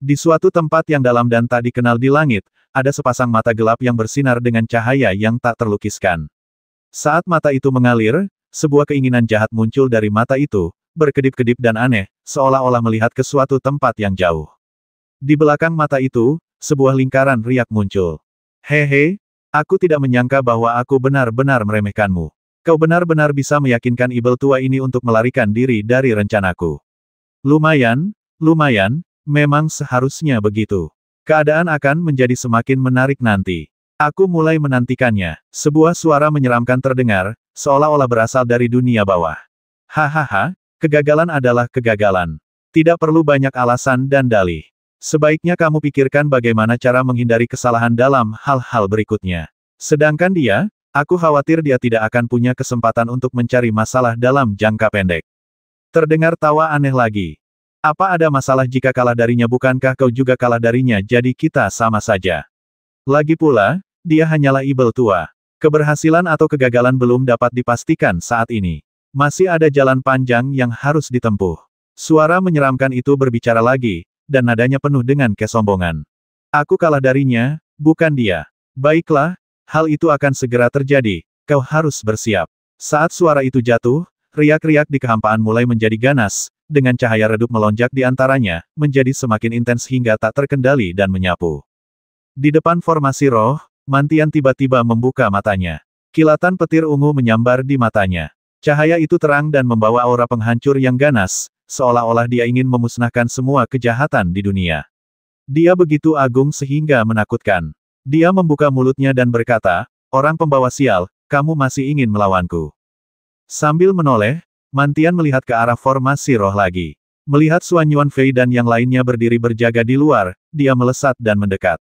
Di suatu tempat yang dalam dan tak dikenal di langit, ada sepasang mata gelap yang bersinar dengan cahaya yang tak terlukiskan. Saat mata itu mengalir, sebuah keinginan jahat muncul dari mata itu, berkedip-kedip dan aneh, seolah-olah melihat ke suatu tempat yang jauh. Di belakang mata itu, sebuah lingkaran riak muncul. Hehe, aku tidak menyangka bahwa aku benar-benar meremehkanmu. Kau benar-benar bisa meyakinkan ibel tua ini untuk melarikan diri dari rencanaku. Lumayan, memang seharusnya begitu. Keadaan akan menjadi semakin menarik nanti. Aku mulai menantikannya. Sebuah suara menyeramkan terdengar, seolah-olah berasal dari dunia bawah. Hahaha, kegagalan adalah kegagalan. Tidak perlu banyak alasan dan dalih. Sebaiknya kamu pikirkan bagaimana cara menghindari kesalahan dalam hal-hal berikutnya. Sedangkan dia, aku khawatir dia tidak akan punya kesempatan untuk mencari masalah dalam jangka pendek. Terdengar tawa aneh lagi. Apa ada masalah jika kalah darinya? Bukankah kau juga kalah darinya? Jadi kita sama saja. Lagi pula, dia hanyalah ibel tua. Keberhasilan atau kegagalan belum dapat dipastikan saat ini. Masih ada jalan panjang yang harus ditempuh. Suara menyeramkan itu berbicara lagi, dan nadanya penuh dengan kesombongan. Aku kalah darinya, bukan dia. Baiklah, hal itu akan segera terjadi, kau harus bersiap. Saat suara itu jatuh, riak-riak di kehampaan mulai menjadi ganas, dengan cahaya redup melonjak di antaranya, menjadi semakin intens hingga tak terkendali dan menyapu. Di depan formasi roh, Mantian tiba-tiba membuka matanya. Kilatan petir ungu menyambar di matanya. Cahaya itu terang dan membawa aura penghancur yang ganas, seolah-olah dia ingin memusnahkan semua kejahatan di dunia. Dia begitu agung sehingga menakutkan. Dia membuka mulutnya dan berkata, "Orang pembawa sial, kamu masih ingin melawanku." Sambil menoleh, Mantian melihat ke arah formasi roh lagi. Melihat Xuan Yuanfei dan yang lainnya berdiri berjaga di luar, dia melesat dan mendekat.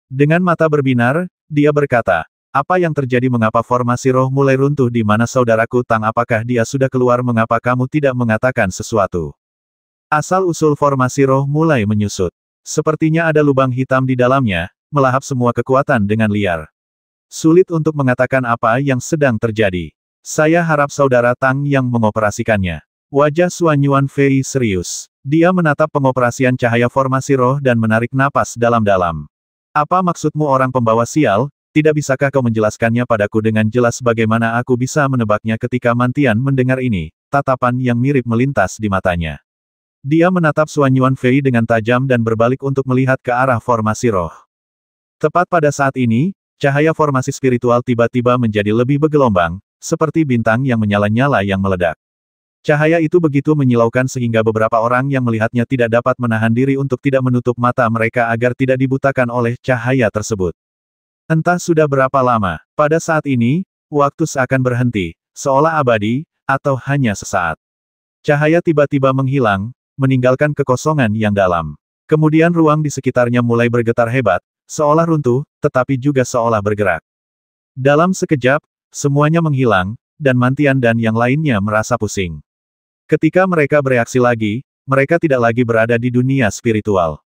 Dengan mata berbinar, dia berkata, "Apa yang terjadi? Mengapa formasi roh mulai runtuh? Di mana saudaraku Tang? Apakah dia sudah keluar? Mengapa kamu tidak mengatakan sesuatu?" Asal-usul formasi roh mulai menyusut. Sepertinya ada lubang hitam di dalamnya, melahap semua kekuatan dengan liar. Sulit untuk mengatakan apa yang sedang terjadi. Saya harap saudara Tang yang mengoperasikannya. Wajah Xuan Yuanfei serius. Dia menatap pengoperasian cahaya formasi roh dan menarik napas dalam-dalam. Apa maksudmu orang pembawa sial? Tidak bisakah kau menjelaskannya padaku dengan jelas? Bagaimana aku bisa menebaknya? Ketika Mantian mendengar ini, tatapan yang mirip melintas di matanya. Dia menatap Xuan Yuanfei dengan tajam dan berbalik untuk melihat ke arah formasi roh. Tepat pada saat ini, cahaya formasi spiritual tiba-tiba menjadi lebih bergelombang, seperti bintang yang menyala-nyala yang meledak. Cahaya itu begitu menyilaukan sehingga beberapa orang yang melihatnya tidak dapat menahan diri untuk tidak menutup mata mereka agar tidak dibutakan oleh cahaya tersebut. Entah sudah berapa lama, pada saat ini, waktu seakan berhenti, seolah abadi, atau hanya sesaat. Cahaya tiba-tiba menghilang, meninggalkan kekosongan yang dalam. Kemudian ruang di sekitarnya mulai bergetar hebat, seolah runtuh, tetapi juga seolah bergerak. Dalam sekejap, semuanya menghilang, dan Mantian dan yang lainnya merasa pusing. Ketika mereka bereaksi lagi, mereka tidak lagi berada di dunia spiritual.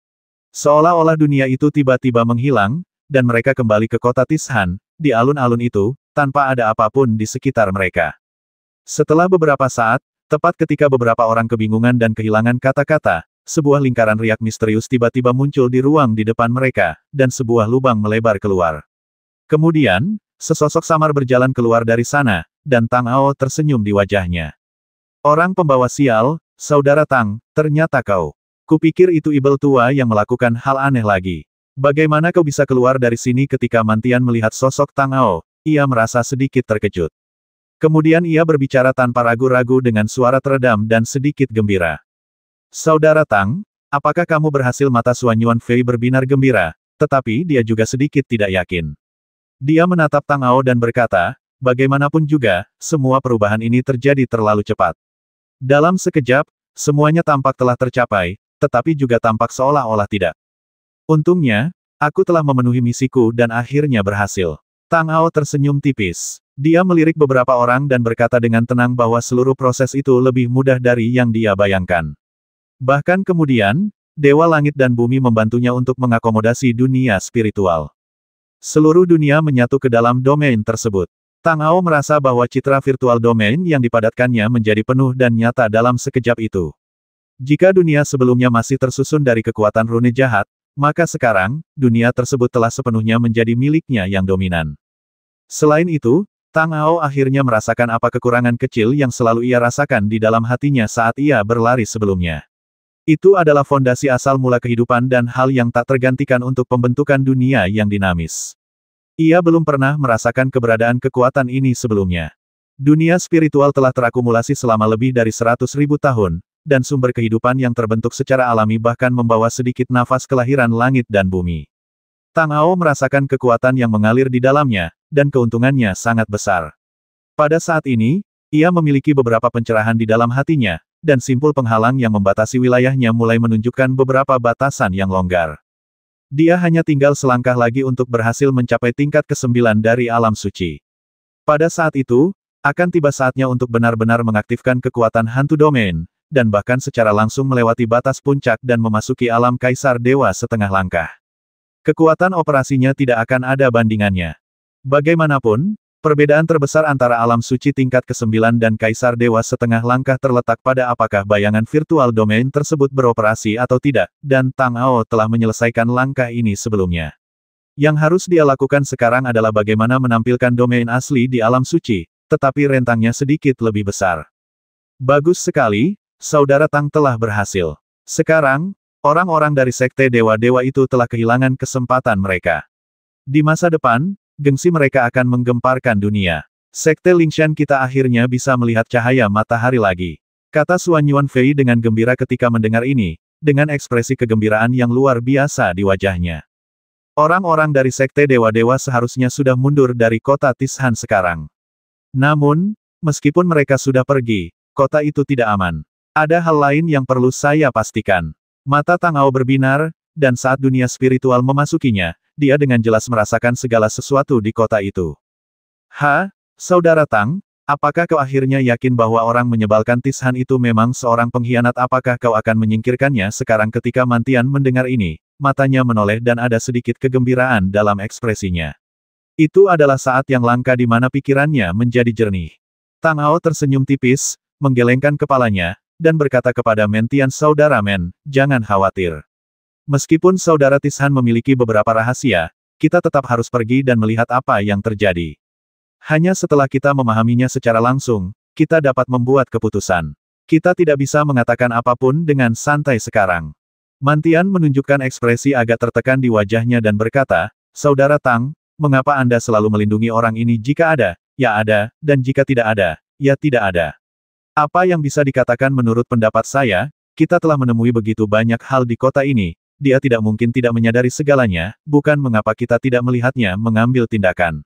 Seolah-olah dunia itu tiba-tiba menghilang, dan mereka kembali ke kota Tishan, di alun-alun itu, tanpa ada apapun di sekitar mereka. Setelah beberapa saat, tepat ketika beberapa orang kebingungan dan kehilangan kata-kata, sebuah lingkaran riak misterius tiba-tiba muncul di ruang di depan mereka, dan sebuah lubang melebar keluar. Kemudian, sesosok samar berjalan keluar dari sana, dan Tang Ao tersenyum di wajahnya. "Orang pembawa sial, saudara Tang, ternyata kau. Kupikir itu ibel tua yang melakukan hal aneh lagi. Bagaimana kau bisa keluar dari sini?" Ketika Mantian melihat sosok Tang Ao, ia merasa sedikit terkejut. Kemudian ia berbicara tanpa ragu-ragu dengan suara teredam dan sedikit gembira. "Saudara Tang, apakah kamu berhasil?" Mata Xuan Yuanfei berbinar gembira, tetapi dia juga sedikit tidak yakin. Dia menatap Tang Ao dan berkata, "Bagaimanapun juga, semua perubahan ini terjadi terlalu cepat. Dalam sekejap, semuanya tampak telah tercapai, tetapi juga tampak seolah-olah tidak. Untungnya, aku telah memenuhi misiku dan akhirnya berhasil." Tang Ao tersenyum tipis. Dia melirik beberapa orang dan berkata dengan tenang bahwa seluruh proses itu lebih mudah dari yang dia bayangkan. Bahkan kemudian, Dewa Langit dan Bumi membantunya untuk mengakomodasi dunia spiritual. Seluruh dunia menyatu ke dalam domain tersebut. Tang Ao merasa bahwa citra virtual domain yang dipadatkannya menjadi penuh dan nyata dalam sekejap itu. Jika dunia sebelumnya masih tersusun dari kekuatan rune jahat, maka sekarang, dunia tersebut telah sepenuhnya menjadi miliknya yang dominan. Selain itu, Tang Ao akhirnya merasakan apa kekurangan kecil yang selalu ia rasakan di dalam hatinya saat ia berlari sebelumnya. Itu adalah fondasi asal mula kehidupan dan hal yang tak tergantikan untuk pembentukan dunia yang dinamis. Ia belum pernah merasakan keberadaan kekuatan ini sebelumnya. Dunia spiritual telah terakumulasi selama lebih dari 100.000 tahun, dan sumber kehidupan yang terbentuk secara alami bahkan membawa sedikit nafas kelahiran langit dan bumi. Tang Ao merasakan kekuatan yang mengalir di dalamnya, dan keuntungannya sangat besar. Pada saat ini, ia memiliki beberapa pencerahan di dalam hatinya, dan simpul penghalang yang membatasi wilayahnya mulai menunjukkan beberapa batasan yang longgar. Dia hanya tinggal selangkah lagi untuk berhasil mencapai tingkat ke-9 dari alam suci. Pada saat itu, akan tiba saatnya untuk benar-benar mengaktifkan kekuatan hantu domain, dan bahkan secara langsung melewati batas puncak dan memasuki alam Kaisar Dewa setengah langkah. Kekuatan operasinya tidak akan ada bandingannya. Bagaimanapun, perbedaan terbesar antara alam suci tingkat ke-9 dan Kaisar Dewa setengah langkah terletak pada apakah bayangan virtual domain tersebut beroperasi atau tidak, dan Tang Ao telah menyelesaikan langkah ini sebelumnya. Yang harus dia lakukan sekarang adalah bagaimana menampilkan domain asli di alam suci, tetapi rentangnya sedikit lebih besar. Bagus sekali, Saudara Tang telah berhasil. Sekarang, orang-orang dari Sekte Dewa-Dewa itu telah kehilangan kesempatan mereka. Di masa depan, gengsi mereka akan menggemparkan dunia. Sekte Lingshan kita akhirnya bisa melihat cahaya matahari lagi. Kata Xuan Yuanfei dengan gembira ketika mendengar ini, dengan ekspresi kegembiraan yang luar biasa di wajahnya. Orang-orang dari Sekte Dewa-Dewa seharusnya sudah mundur dari kota Tishan sekarang. Namun, meskipun mereka sudah pergi, kota itu tidak aman. Ada hal lain yang perlu saya pastikan. Mata Tang Ao berbinar, dan saat dunia spiritual memasukinya, dia dengan jelas merasakan segala sesuatu di kota itu. Saudara Tang, apakah kau akhirnya yakin bahwa orang menyebalkan Tishan itu memang seorang pengkhianat? Apakah kau akan menyingkirkannya sekarang? Ketika Mantian mendengar ini, matanya menoleh dan ada sedikit kegembiraan dalam ekspresinya. Itu adalah saat yang langka di mana pikirannya menjadi jernih. Tang Ao tersenyum tipis, menggelengkan kepalanya, dan berkata kepada Mantian, "Saudara Men, jangan khawatir. Meskipun Saudara Tishan memiliki beberapa rahasia, kita tetap harus pergi dan melihat apa yang terjadi. Hanya setelah kita memahaminya secara langsung, kita dapat membuat keputusan. Kita tidak bisa mengatakan apapun dengan santai sekarang." Mantian menunjukkan ekspresi agak tertekan di wajahnya dan berkata, "Saudara Tang, mengapa Anda selalu melindungi orang ini? Jika ada, ya ada, dan jika tidak ada, ya tidak ada. Apa yang bisa dikatakan menurut pendapat saya, kita telah menemui begitu banyak hal di kota ini, dia tidak mungkin tidak menyadari segalanya, bukan mengapa kita tidak melihatnya mengambil tindakan.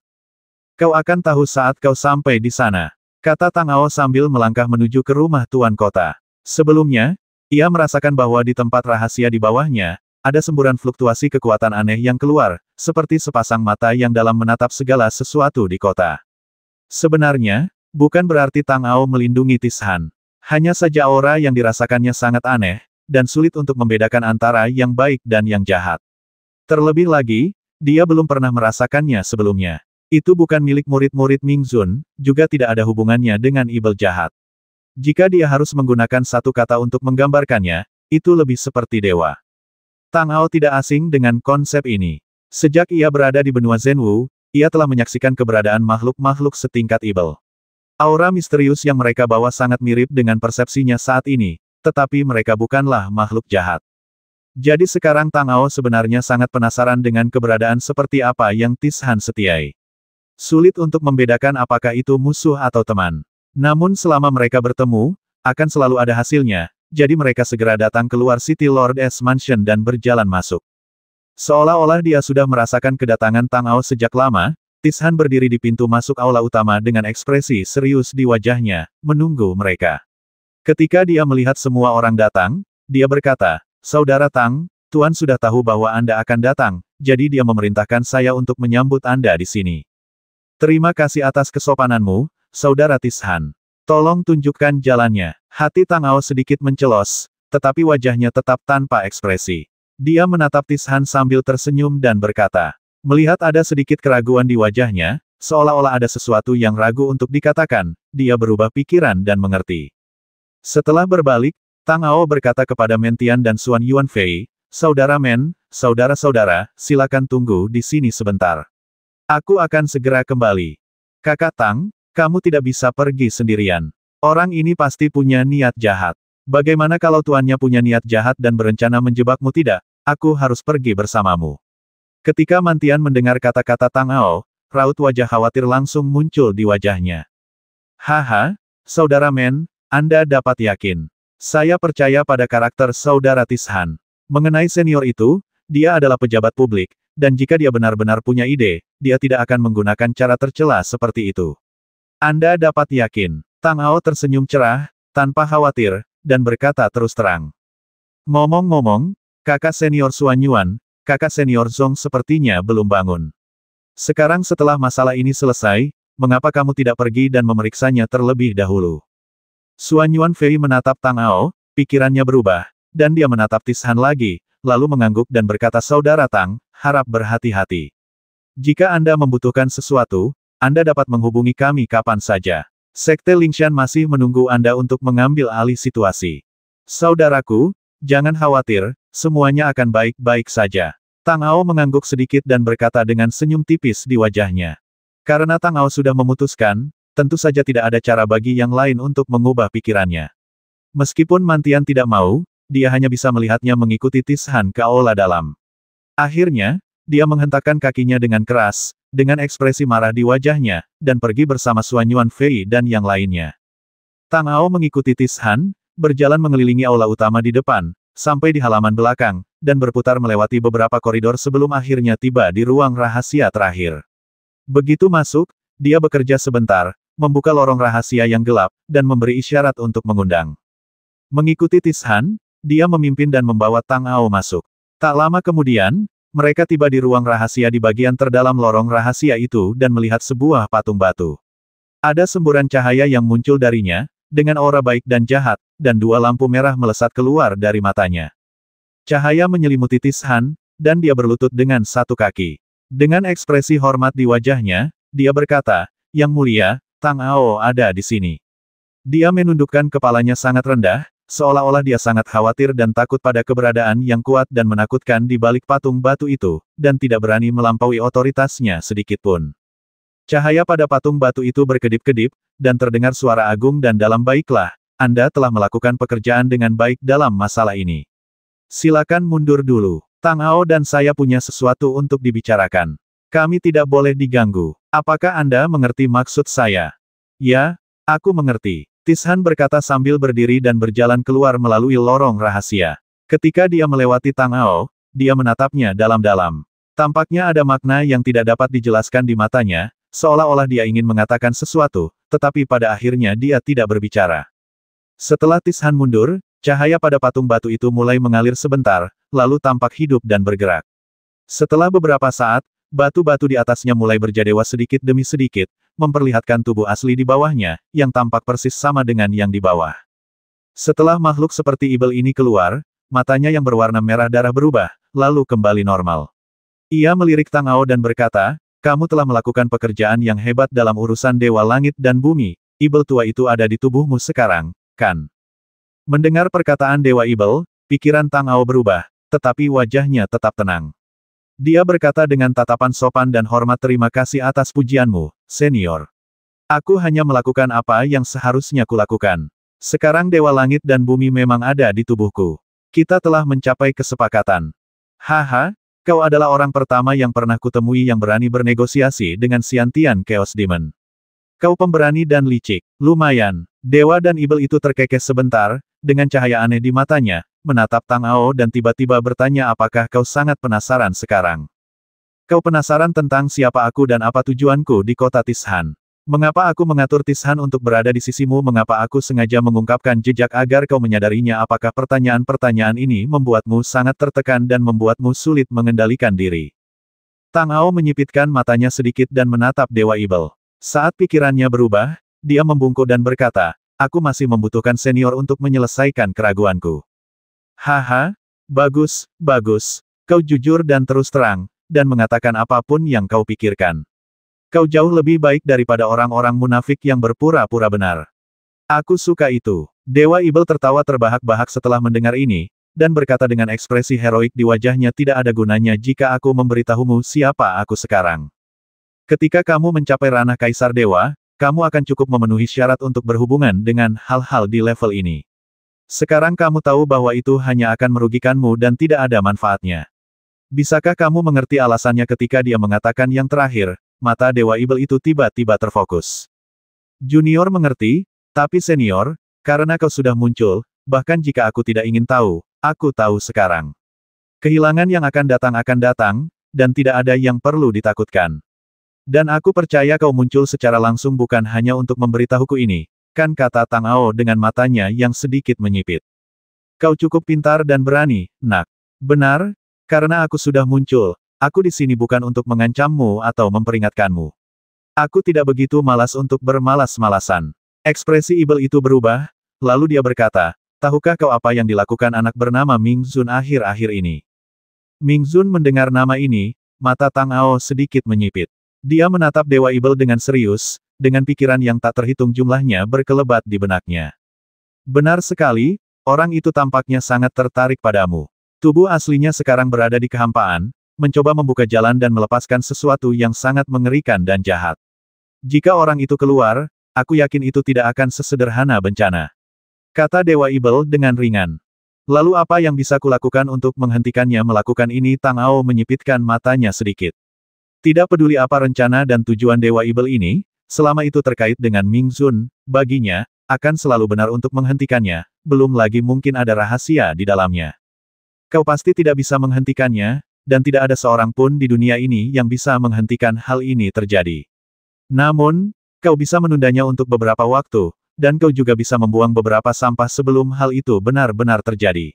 Kau akan tahu saat kau sampai di sana," kata Tang Ao sambil melangkah menuju ke rumah tuan kota. Sebelumnya, ia merasakan bahwa di tempat rahasia di bawahnya, ada semburan fluktuasi kekuatan aneh yang keluar, seperti sepasang mata yang dalam menatap segala sesuatu di kota. Sebenarnya, bukan berarti Tang Ao melindungi Tishan. Hanya saja aura yang dirasakannya sangat aneh, dan sulit untuk membedakan antara yang baik dan yang jahat. Terlebih lagi, dia belum pernah merasakannya sebelumnya. Itu bukan milik murid-murid Ming Zun, juga tidak ada hubungannya dengan ibel jahat. Jika dia harus menggunakan satu kata untuk menggambarkannya, itu lebih seperti dewa. Tang Ao tidak asing dengan konsep ini. Sejak ia berada di benua Zhenwu, ia telah menyaksikan keberadaan makhluk-makhluk setingkat ibel. Aura misterius yang mereka bawa sangat mirip dengan persepsinya saat ini, tetapi mereka bukanlah makhluk jahat. Jadi sekarang Tang Ao sebenarnya sangat penasaran dengan keberadaan seperti apa yang Tishan setiai. Sulit untuk membedakan apakah itu musuh atau teman. Namun selama mereka bertemu, akan selalu ada hasilnya, jadi mereka segera datang keluar City Lord S Mansion dan berjalan masuk. Seolah-olah dia sudah merasakan kedatangan Tang Ao sejak lama, Tishan berdiri di pintu masuk aula utama dengan ekspresi serius di wajahnya, menunggu mereka. Ketika dia melihat semua orang datang, dia berkata, "Saudara Tang, Tuan sudah tahu bahwa Anda akan datang, jadi dia memerintahkan saya untuk menyambut Anda di sini. Terima kasih atas kesopananmu, Saudara Tishan. Tolong tunjukkan jalannya." Hati Tang Ao sedikit mencelos, tetapi wajahnya tetap tanpa ekspresi. Dia menatap Tishan sambil tersenyum dan berkata, melihat ada sedikit keraguan di wajahnya, seolah-olah ada sesuatu yang ragu untuk dikatakan, dia berubah pikiran dan mengerti. Setelah berbalik, Tang Ao berkata kepada Mentian dan Xuan Yuanfei, "Saudara Men, saudara-saudara, silakan tunggu di sini sebentar. Aku akan segera kembali." "Kakak Tang, kamu tidak bisa pergi sendirian. Orang ini pasti punya niat jahat. Bagaimana kalau tuannya punya niat jahat dan berencana menjebakmu? Tidak, aku harus pergi bersamamu." Ketika Mantian mendengar kata-kata Tang Ao, raut wajah khawatir langsung muncul di wajahnya. "Haha, saudara Men, Anda dapat yakin. Saya percaya pada karakter saudara Tishan. Mengenai senior itu, dia adalah pejabat publik, dan jika dia benar-benar punya ide, dia tidak akan menggunakan cara tercela seperti itu. Anda dapat yakin." Tang Ao tersenyum cerah, tanpa khawatir, dan berkata terus terang. "Ngomong-ngomong, kakak senior Xuan Yuan, kakak senior Zong sepertinya belum bangun. Sekarang setelah masalah ini selesai, mengapa kamu tidak pergi dan memeriksanya terlebih dahulu?" Xuan Yuanfei menatap Tang Ao, pikirannya berubah, dan dia menatap Tishan lagi, lalu mengangguk dan berkata, "Saudara Tang, harap berhati-hati. Jika Anda membutuhkan sesuatu, Anda dapat menghubungi kami kapan saja. Sekte Lingshan masih menunggu Anda untuk mengambil alih situasi. Saudaraku, jangan khawatir, semuanya akan baik-baik saja." Tang Ao mengangguk sedikit dan berkata dengan senyum tipis di wajahnya. Karena Tang Ao sudah memutuskan, tentu saja tidak ada cara bagi yang lain untuk mengubah pikirannya. Meskipun Mantian tidak mau, dia hanya bisa melihatnya mengikuti Tishan ke aula dalam. Akhirnya, dia menghentakkan kakinya dengan keras, dengan ekspresi marah di wajahnya, dan pergi bersama Xuan Yuanfei dan yang lainnya. Tang Ao mengikuti Tishan, berjalan mengelilingi aula utama di depan, sampai di halaman belakang, dan berputar melewati beberapa koridor sebelum akhirnya tiba di ruang rahasia terakhir. Begitu masuk, dia bekerja sebentar, membuka lorong rahasia yang gelap, dan memberi isyarat untuk mengundang. Mengikuti Tishan, dia memimpin dan membawa Tang Ao masuk. Tak lama kemudian, mereka tiba di ruang rahasia di bagian terdalam lorong rahasia itu dan melihat sebuah patung batu. Ada semburan cahaya yang muncul darinya, dengan aura baik dan jahat, dan dua lampu merah melesat keluar dari matanya. Cahaya menyelimuti Tishan, dan dia berlutut dengan satu kaki. Dengan ekspresi hormat di wajahnya, dia berkata, "Yang mulia, Tang Ao ada di sini." Dia menundukkan kepalanya sangat rendah, seolah-olah dia sangat khawatir dan takut pada keberadaan yang kuat dan menakutkan di balik patung batu itu, dan tidak berani melampaui otoritasnya sedikitpun. Cahaya pada patung batu itu berkedip-kedip, dan terdengar suara agung dan dalam. "Baiklah, Anda telah melakukan pekerjaan dengan baik dalam masalah ini. Silakan mundur dulu. Tang Ao dan saya punya sesuatu untuk dibicarakan. Kami tidak boleh diganggu. Apakah Anda mengerti maksud saya?" "Ya, aku mengerti," Tishan berkata sambil berdiri dan berjalan keluar melalui lorong rahasia. Ketika dia melewati Tang Ao, dia menatapnya dalam-dalam. Tampaknya ada makna yang tidak dapat dijelaskan di matanya, seolah-olah dia ingin mengatakan sesuatu, tetapi pada akhirnya dia tidak berbicara. Setelah Tishan mundur, cahaya pada patung batu itu mulai mengalir sebentar, lalu tampak hidup dan bergerak. Setelah beberapa saat, batu-batu di atasnya mulai berjadewa sedikit demi sedikit, memperlihatkan tubuh asli di bawahnya, yang tampak persis sama dengan yang di bawah. Setelah makhluk seperti Ibel ini keluar, matanya yang berwarna merah darah berubah, lalu kembali normal. Ia melirik Tang Ao dan berkata, "Kamu telah melakukan pekerjaan yang hebat dalam urusan Dewa Langit dan Bumi. Ibel tua itu ada di tubuhmu sekarang, kan?" Mendengar perkataan Dewa Ibel, pikiran Tang Ao berubah, tetapi wajahnya tetap tenang. Dia berkata dengan tatapan sopan dan hormat, "Terima kasih atas pujianmu, senior. Aku hanya melakukan apa yang seharusnya kulakukan. Sekarang Dewa Langit dan Bumi memang ada di tubuhku. Kita telah mencapai kesepakatan." "Haha, kau adalah orang pertama yang pernah kutemui yang berani bernegosiasi dengan Xiantian Chaos Demon. Kau pemberani dan licik. Lumayan." Dewa dan Ibel itu terkekeh sebentar, dengan cahaya aneh di matanya, menatap Tang Ao dan tiba-tiba bertanya, "Apakah kau sangat penasaran sekarang? Kau penasaran tentang siapa aku dan apa tujuanku di kota Tishan? Mengapa aku mengatur Tishan untuk berada di sisimu? Mengapa aku sengaja mengungkapkan jejak agar kau menyadarinya? Apakah pertanyaan-pertanyaan ini membuatmu sangat tertekan dan membuatmu sulit mengendalikan diri?" Tang Ao menyipitkan matanya sedikit dan menatap Dewa Ibel. Saat pikirannya berubah, dia membungkuk dan berkata, "Aku masih membutuhkan senior untuk menyelesaikan keraguanku." "Haha, bagus, bagus. Kau jujur dan terus terang, dan mengatakan apapun yang kau pikirkan. Kau jauh lebih baik daripada orang-orang munafik yang berpura-pura benar. Aku suka itu." Dewa Ibel tertawa terbahak-bahak setelah mendengar ini, dan berkata dengan ekspresi heroik di wajahnya, tidak ada gunanya jika aku memberitahumu siapa aku sekarang. Ketika kamu mencapai ranah Kaisar Dewa, kamu akan cukup memenuhi syarat untuk berhubungan dengan hal-hal di level ini. Sekarang kamu tahu bahwa itu hanya akan merugikanmu dan tidak ada manfaatnya. Bisakah kamu mengerti alasannya ketika dia mengatakan yang terakhir? Mata Dewa Ibel itu tiba-tiba terfokus. Junior mengerti, tapi senior, karena kau sudah muncul, bahkan jika aku tidak ingin tahu, aku tahu sekarang. Kehilangan yang akan datang, dan tidak ada yang perlu ditakutkan. Dan aku percaya kau muncul secara langsung bukan hanya untuk memberitahuku ini, kan, kata Tang Ao dengan matanya yang sedikit menyipit. Kau cukup pintar dan berani, nak. Benar, karena aku sudah muncul, aku di sini bukan untuk mengancammu atau memperingatkanmu. Aku tidak begitu malas untuk bermalas-malasan. Ekspresi Ibel itu berubah, lalu dia berkata, tahukah kau apa yang dilakukan anak bernama Ming Zun akhir-akhir ini? Ming Zun mendengar nama ini, mata Tang Ao sedikit menyipit. Dia menatap Dewa Ibel dengan serius, dengan pikiran yang tak terhitung jumlahnya berkelebat di benaknya. Benar sekali, orang itu tampaknya sangat tertarik padamu. Tubuh aslinya sekarang berada di kehampaan, mencoba membuka jalan dan melepaskan sesuatu yang sangat mengerikan dan jahat. Jika orang itu keluar, aku yakin itu tidak akan sesederhana bencana. Kata Dewa Ibel dengan ringan. Lalu apa yang bisa kulakukan untuk menghentikannya melakukan ini? Tang Ao menyipitkan matanya sedikit. Tidak peduli apa rencana dan tujuan Dewa Ibel ini, selama itu terkait dengan Ming Zun, baginya, akan selalu benar untuk menghentikannya, belum lagi mungkin ada rahasia di dalamnya. Kau pasti tidak bisa menghentikannya, dan tidak ada seorang pun di dunia ini yang bisa menghentikan hal ini terjadi. Namun, kau bisa menundanya untuk beberapa waktu, dan kau juga bisa membuang beberapa sampah sebelum hal itu benar-benar terjadi.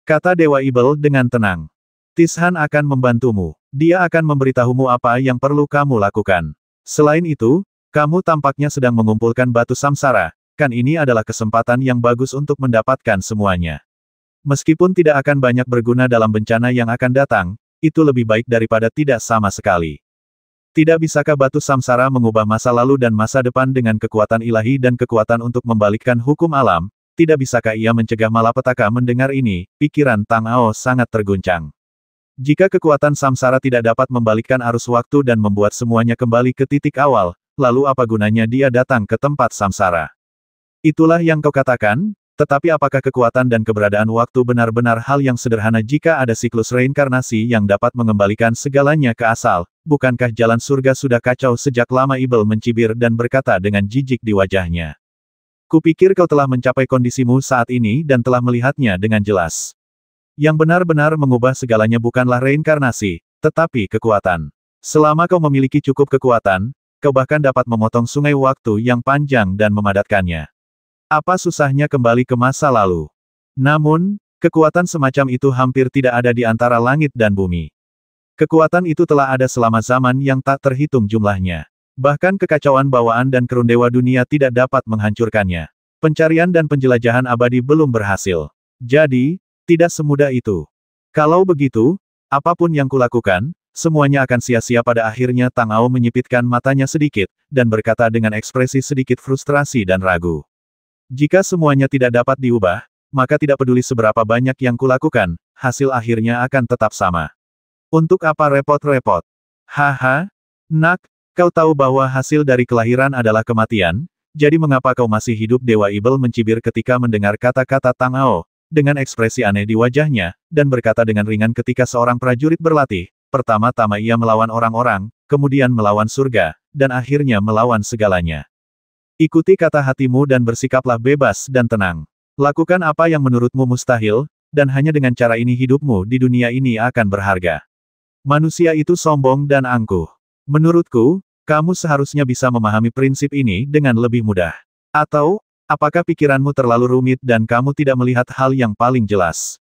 Kata Dewa Ibel dengan tenang. Tishan akan membantumu. Dia akan memberitahumu apa yang perlu kamu lakukan. Selain itu, kamu tampaknya sedang mengumpulkan batu samsara, kan ini adalah kesempatan yang bagus untuk mendapatkan semuanya. Meskipun tidak akan banyak berguna dalam bencana yang akan datang, itu lebih baik daripada tidak sama sekali. Tidak bisakah batu samsara mengubah masa lalu dan masa depan dengan kekuatan ilahi dan kekuatan untuk membalikkan hukum alam? Tidak bisakah ia mencegah malapetaka? Mendengar ini, pikiran Tang Ao sangat terguncang. Jika kekuatan samsara tidak dapat membalikkan arus waktu dan membuat semuanya kembali ke titik awal, lalu apa gunanya dia datang ke tempat samsara? Itulah yang kau katakan, tetapi apakah kekuatan dan keberadaan waktu benar-benar hal yang sederhana jika ada siklus reinkarnasi yang dapat mengembalikan segalanya ke asal? Bukankah jalan surga sudah kacau sejak lama? Ibel mencibir dan berkata dengan jijik di wajahnya. Kupikir kau telah mencapai kondisimu saat ini dan telah melihatnya dengan jelas. Yang benar-benar mengubah segalanya bukanlah reinkarnasi, tetapi kekuatan. Selama kau memiliki cukup kekuatan, kau bahkan dapat memotong sungai waktu yang panjang dan memadatkannya. Apa susahnya kembali ke masa lalu? Namun, kekuatan semacam itu hampir tidak ada di antara langit dan bumi. Kekuatan itu telah ada selama zaman yang tak terhitung jumlahnya. Bahkan kekacauan bawaan dan kerundewa dunia tidak dapat menghancurkannya. Pencarian dan penjelajahan abadi belum berhasil. Jadi, tidak semudah itu. Kalau begitu, apapun yang kulakukan, semuanya akan sia-sia pada akhirnya. Tang Ao menyipitkan matanya sedikit, dan berkata dengan ekspresi sedikit frustrasi dan ragu. Jika semuanya tidak dapat diubah, maka tidak peduli seberapa banyak yang kulakukan, hasil akhirnya akan tetap sama. Untuk apa repot-repot? Haha, nak, kau tahu bahwa hasil dari kelahiran adalah kematian, jadi mengapa kau masih hidup? Dewa Ibel mencibir ketika mendengar kata-kata Tang Ao, dengan ekspresi aneh di wajahnya, dan berkata dengan ringan, ketika seorang prajurit berlatih, pertama-tama ia melawan orang-orang, kemudian melawan surga, dan akhirnya melawan segalanya. Ikuti kata hatimu dan bersikaplah bebas dan tenang. Lakukan apa yang menurutmu mustahil, dan hanya dengan cara ini hidupmu di dunia ini akan berharga. Manusia itu sombong dan angkuh. Menurutku, kamu seharusnya bisa memahami prinsip ini dengan lebih mudah. Atau, apakah pikiranmu terlalu rumit dan kamu tidak melihat hal yang paling jelas?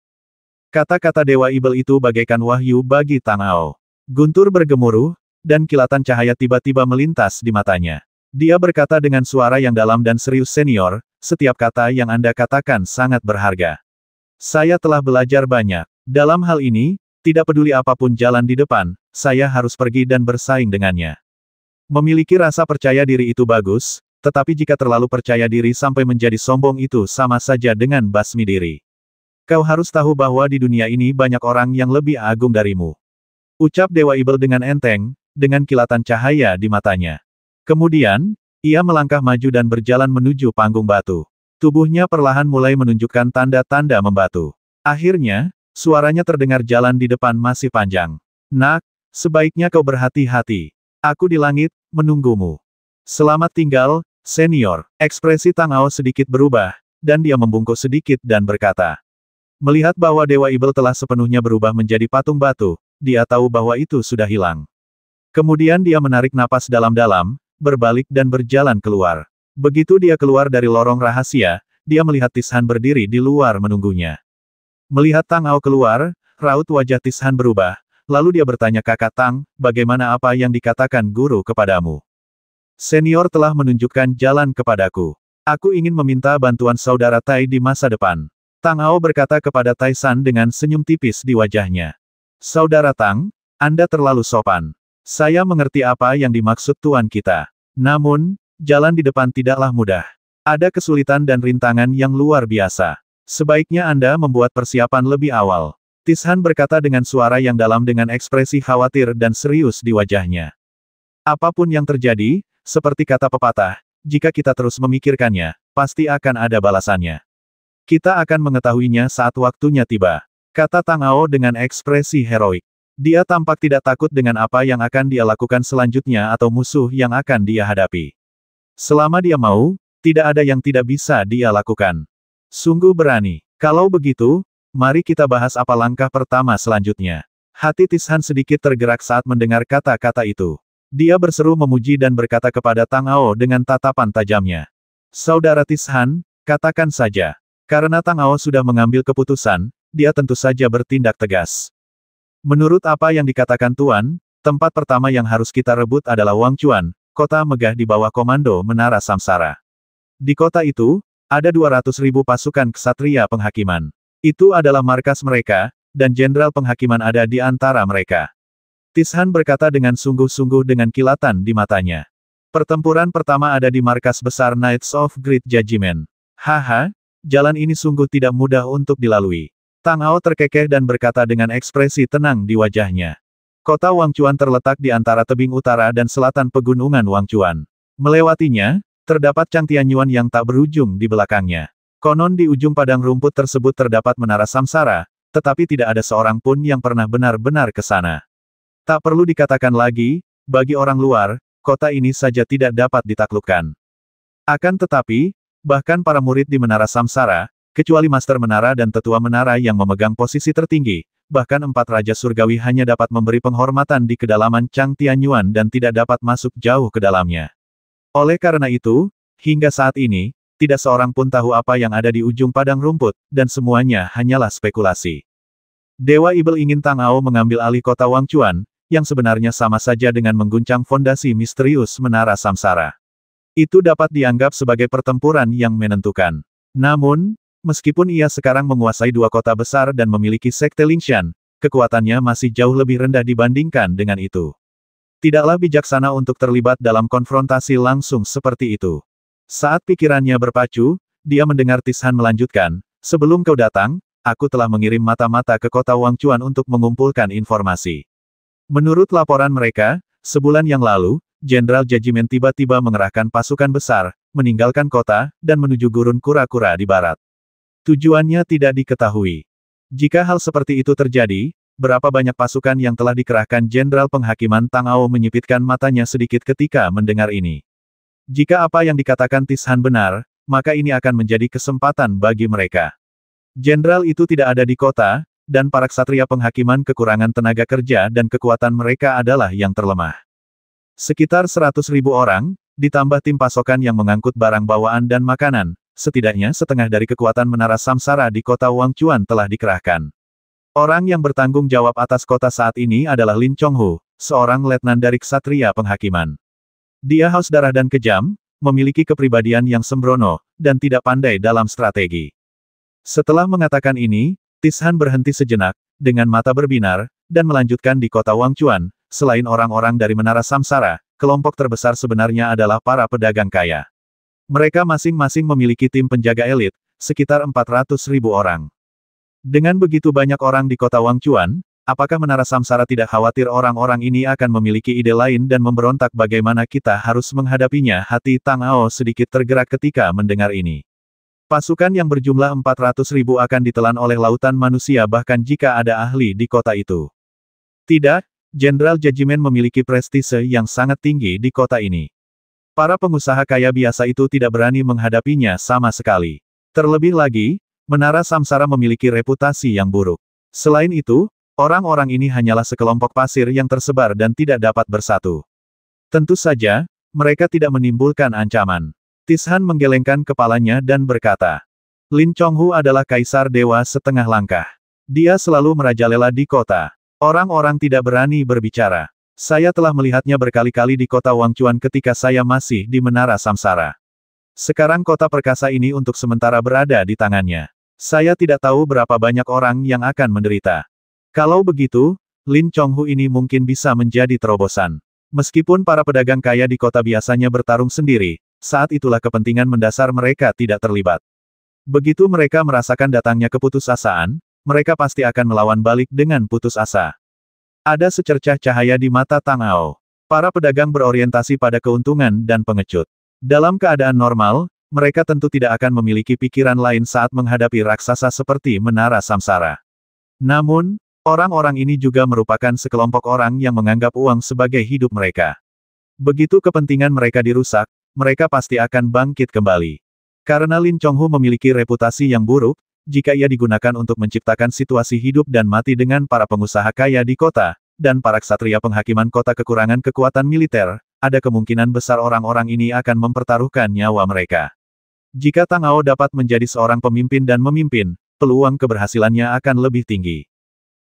Kata-kata Dewa Ibel itu bagaikan wahyu bagi Tang Ao. Guntur bergemuruh, dan kilatan cahaya tiba-tiba melintas di matanya. Dia berkata dengan suara yang dalam dan serius, senior, setiap kata yang Anda katakan sangat berharga. Saya telah belajar banyak. Dalam hal ini, tidak peduli apapun jalan di depan, saya harus pergi dan bersaing dengannya. Memiliki rasa percaya diri itu bagus, tetapi jika terlalu percaya diri sampai menjadi sombong itu sama saja dengan basmi diri. Kau harus tahu bahwa di dunia ini banyak orang yang lebih agung darimu. Ucap Dewa Ibel dengan enteng, dengan kilatan cahaya di matanya. Kemudian, ia melangkah maju dan berjalan menuju panggung batu. Tubuhnya perlahan mulai menunjukkan tanda-tanda membatu. Akhirnya, suaranya terdengar jalan di depan masih panjang. Nak, sebaiknya kau berhati-hati. Aku di langit, menunggumu. Selamat tinggal, senior. Ekspresi Tang Ao sedikit berubah, dan dia membungkuk sedikit dan berkata. Melihat bahwa Dewa Ibel telah sepenuhnya berubah menjadi patung batu, dia tahu bahwa itu sudah hilang. Kemudian dia menarik napas dalam-dalam, berbalik dan berjalan keluar. Begitu dia keluar dari lorong rahasia, dia melihat Tishan berdiri di luar menunggunya. Melihat Tang Ao keluar, raut wajah Tishan berubah, lalu dia bertanya Kakak Tang, bagaimana apa yang dikatakan guru kepadamu? Senior telah menunjukkan jalan kepadaku. Aku ingin meminta bantuan saudara Tai di masa depan. Tang Ao berkata kepada Tai San dengan senyum tipis di wajahnya. Saudara Tang, Anda terlalu sopan. Saya mengerti apa yang dimaksud tuan kita. Namun, jalan di depan tidaklah mudah. Ada kesulitan dan rintangan yang luar biasa. Sebaiknya Anda membuat persiapan lebih awal. Tishan berkata dengan suara yang dalam dengan ekspresi khawatir dan serius di wajahnya. Apapun yang terjadi, seperti kata pepatah, jika kita terus memikirkannya, pasti akan ada balasannya. Kita akan mengetahuinya saat waktunya tiba. Kata Tang Ao dengan ekspresi heroik. Dia tampak tidak takut dengan apa yang akan dia lakukan selanjutnya atau musuh yang akan dia hadapi. Selama dia mau, tidak ada yang tidak bisa dia lakukan. Sungguh berani. Kalau begitu, mari kita bahas apa langkah pertama selanjutnya. Hati Tishan sedikit tergerak saat mendengar kata-kata itu. Dia berseru memuji dan berkata kepada Tang Ao dengan tatapan tajamnya. Saudara Tishan, katakan saja. Karena Tang Ao sudah mengambil keputusan, dia tentu saja bertindak tegas. Menurut apa yang dikatakan Tuan, tempat pertama yang harus kita rebut adalah Wangchuan, kota megah di bawah komando Menara Samsara. Di kota itu, ada 200.000 pasukan ksatria penghakiman. Itu adalah markas mereka, dan jenderal penghakiman ada di antara mereka. Tishan berkata dengan sungguh-sungguh dengan kilatan di matanya. Pertempuran pertama ada di markas besar Knights of Great Judgment. Haha, jalan ini sungguh tidak mudah untuk dilalui. Tang Ao terkekeh dan berkata dengan ekspresi tenang di wajahnya. Kota Wangchuan terletak di antara tebing utara dan selatan pegunungan Wangchuan. Melewatinya, terdapat Changtianyuan yang tak berujung di belakangnya. Konon di ujung padang rumput tersebut terdapat Menara Samsara, tetapi tidak ada seorang pun yang pernah benar-benar ke sana. Tak perlu dikatakan lagi, bagi orang luar, kota ini saja tidak dapat ditaklukkan. Akan tetapi, bahkan para murid di Menara Samsara, kecuali Master Menara dan Tetua Menara yang memegang posisi tertinggi, bahkan 4 Raja Surgawi hanya dapat memberi penghormatan di kedalaman Changtianyuan dan tidak dapat masuk jauh ke dalamnya. Oleh karena itu, hingga saat ini, tidak seorang pun tahu apa yang ada di ujung padang rumput, dan semuanya hanyalah spekulasi. Dewa Ibel ingin Tang Ao mengambil alih kota Wangchuan, yang sebenarnya sama saja dengan mengguncang fondasi misterius Menara Samsara. Itu dapat dianggap sebagai pertempuran yang menentukan. Namun, meskipun ia sekarang menguasai 2 kota besar dan memiliki sekte Lingshan, kekuatannya masih jauh lebih rendah dibandingkan dengan itu. Tidaklah bijaksana untuk terlibat dalam konfrontasi langsung seperti itu. Saat pikirannya berpacu, dia mendengar Tishan melanjutkan, sebelum kau datang, aku telah mengirim mata-mata ke kota Wangchuan untuk mengumpulkan informasi. Menurut laporan mereka, sebulan yang lalu, Jenderal Judgment tiba-tiba mengerahkan pasukan besar, meninggalkan kota, dan menuju gurun kura-kura di barat. Tujuannya tidak diketahui. Jika hal seperti itu terjadi, berapa banyak pasukan yang telah dikerahkan Jenderal Penghakiman Tang Ao menyipitkan matanya sedikit ketika mendengar ini. Jika apa yang dikatakan Tishan benar, maka ini akan menjadi kesempatan bagi mereka. Jenderal itu tidak ada di kota, dan para ksatria penghakiman kekurangan tenaga kerja dan kekuatan mereka adalah yang terlemah. Sekitar 100.000 orang, ditambah tim pasokan yang mengangkut barang bawaan dan makanan, setidaknya setengah dari kekuatan Menara Samsara di kota Wangchuan telah dikerahkan. Orang yang bertanggung jawab atas kota saat ini adalah Lin Chonghu, seorang letnan dari ksatria penghakiman. Dia haus darah dan kejam, memiliki kepribadian yang sembrono, dan tidak pandai dalam strategi. Setelah mengatakan ini, Tishan berhenti sejenak, dengan mata berbinar, dan melanjutkan di kota Wangchuan, selain orang-orang dari Menara Samsara, kelompok terbesar sebenarnya adalah para pedagang kaya. Mereka masing-masing memiliki tim penjaga elit, sekitar 400.000 orang. Dengan begitu banyak orang di kota Wangchuan, apakah Menara Samsara tidak khawatir orang-orang ini akan memiliki ide lain dan memberontak? Bagaimana kita harus menghadapinya? Hati Tang Ao sedikit tergerak ketika mendengar ini. Pasukan yang berjumlah 400.000 akan ditelan oleh lautan manusia bahkan jika ada ahli di kota itu. Tidak, Jenderal Judgment memiliki prestise yang sangat tinggi di kota ini. Para pengusaha kaya biasa itu tidak berani menghadapinya sama sekali. Terlebih lagi, Menara Samsara memiliki reputasi yang buruk. Selain itu, orang-orang ini hanyalah sekelompok pasir yang tersebar dan tidak dapat bersatu. Tentu saja, mereka tidak menimbulkan ancaman. Tishan menggelengkan kepalanya dan berkata, Lin Chonghu adalah kaisar dewa setengah langkah. Dia selalu merajalela di kota. Orang-orang tidak berani berbicara. Saya telah melihatnya berkali-kali di kota Wangchuan ketika saya masih di Menara Samsara. Sekarang kota perkasa ini untuk sementara berada di tangannya. Saya tidak tahu berapa banyak orang yang akan menderita. Kalau begitu, Lin Chonghu ini mungkin bisa menjadi terobosan. Meskipun para pedagang kaya di kota biasanya bertarung sendiri, saat itulah kepentingan mendasar mereka tidak terlibat. Begitu mereka merasakan datangnya keputusasaan, mereka pasti akan melawan balik dengan putus asa. Ada secercah cahaya di mata Tang Ao. Para pedagang berorientasi pada keuntungan dan pengecut. Dalam keadaan normal, mereka tentu tidak akan memiliki pikiran lain saat menghadapi raksasa seperti Menara Samsara. Namun, orang-orang ini juga merupakan sekelompok orang yang menganggap uang sebagai hidup mereka. Begitu kepentingan mereka dirusak, mereka pasti akan bangkit kembali. Karena Lin Chonghu memiliki reputasi yang buruk, jika ia digunakan untuk menciptakan situasi hidup dan mati dengan para pengusaha kaya di kota, dan para ksatria penghakiman kota kekurangan kekuatan militer, ada kemungkinan besar orang-orang ini akan mempertaruhkan nyawa mereka. Jika Tang Ao dapat menjadi seorang pemimpin dan memimpin, peluang keberhasilannya akan lebih tinggi.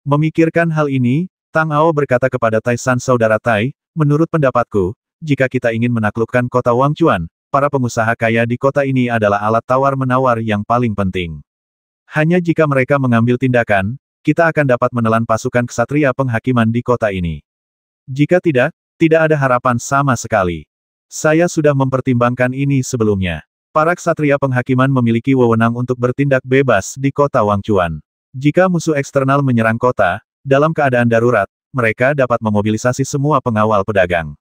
Memikirkan hal ini, Tang Ao berkata kepada Tai San, Saudara Tai, menurut pendapatku, jika kita ingin menaklukkan kota Wangchuan, para pengusaha kaya di kota ini adalah alat tawar-menawar yang paling penting. Hanya jika mereka mengambil tindakan, kita akan dapat menelan pasukan ksatria penghakiman di kota ini. Jika tidak, tidak ada harapan sama sekali. Saya sudah mempertimbangkan ini sebelumnya. Para ksatria penghakiman memiliki wewenang untuk bertindak bebas di kota Wangchuan. Jika musuh eksternal menyerang kota, dalam keadaan darurat, mereka dapat memobilisasi semua pengawal pedagang.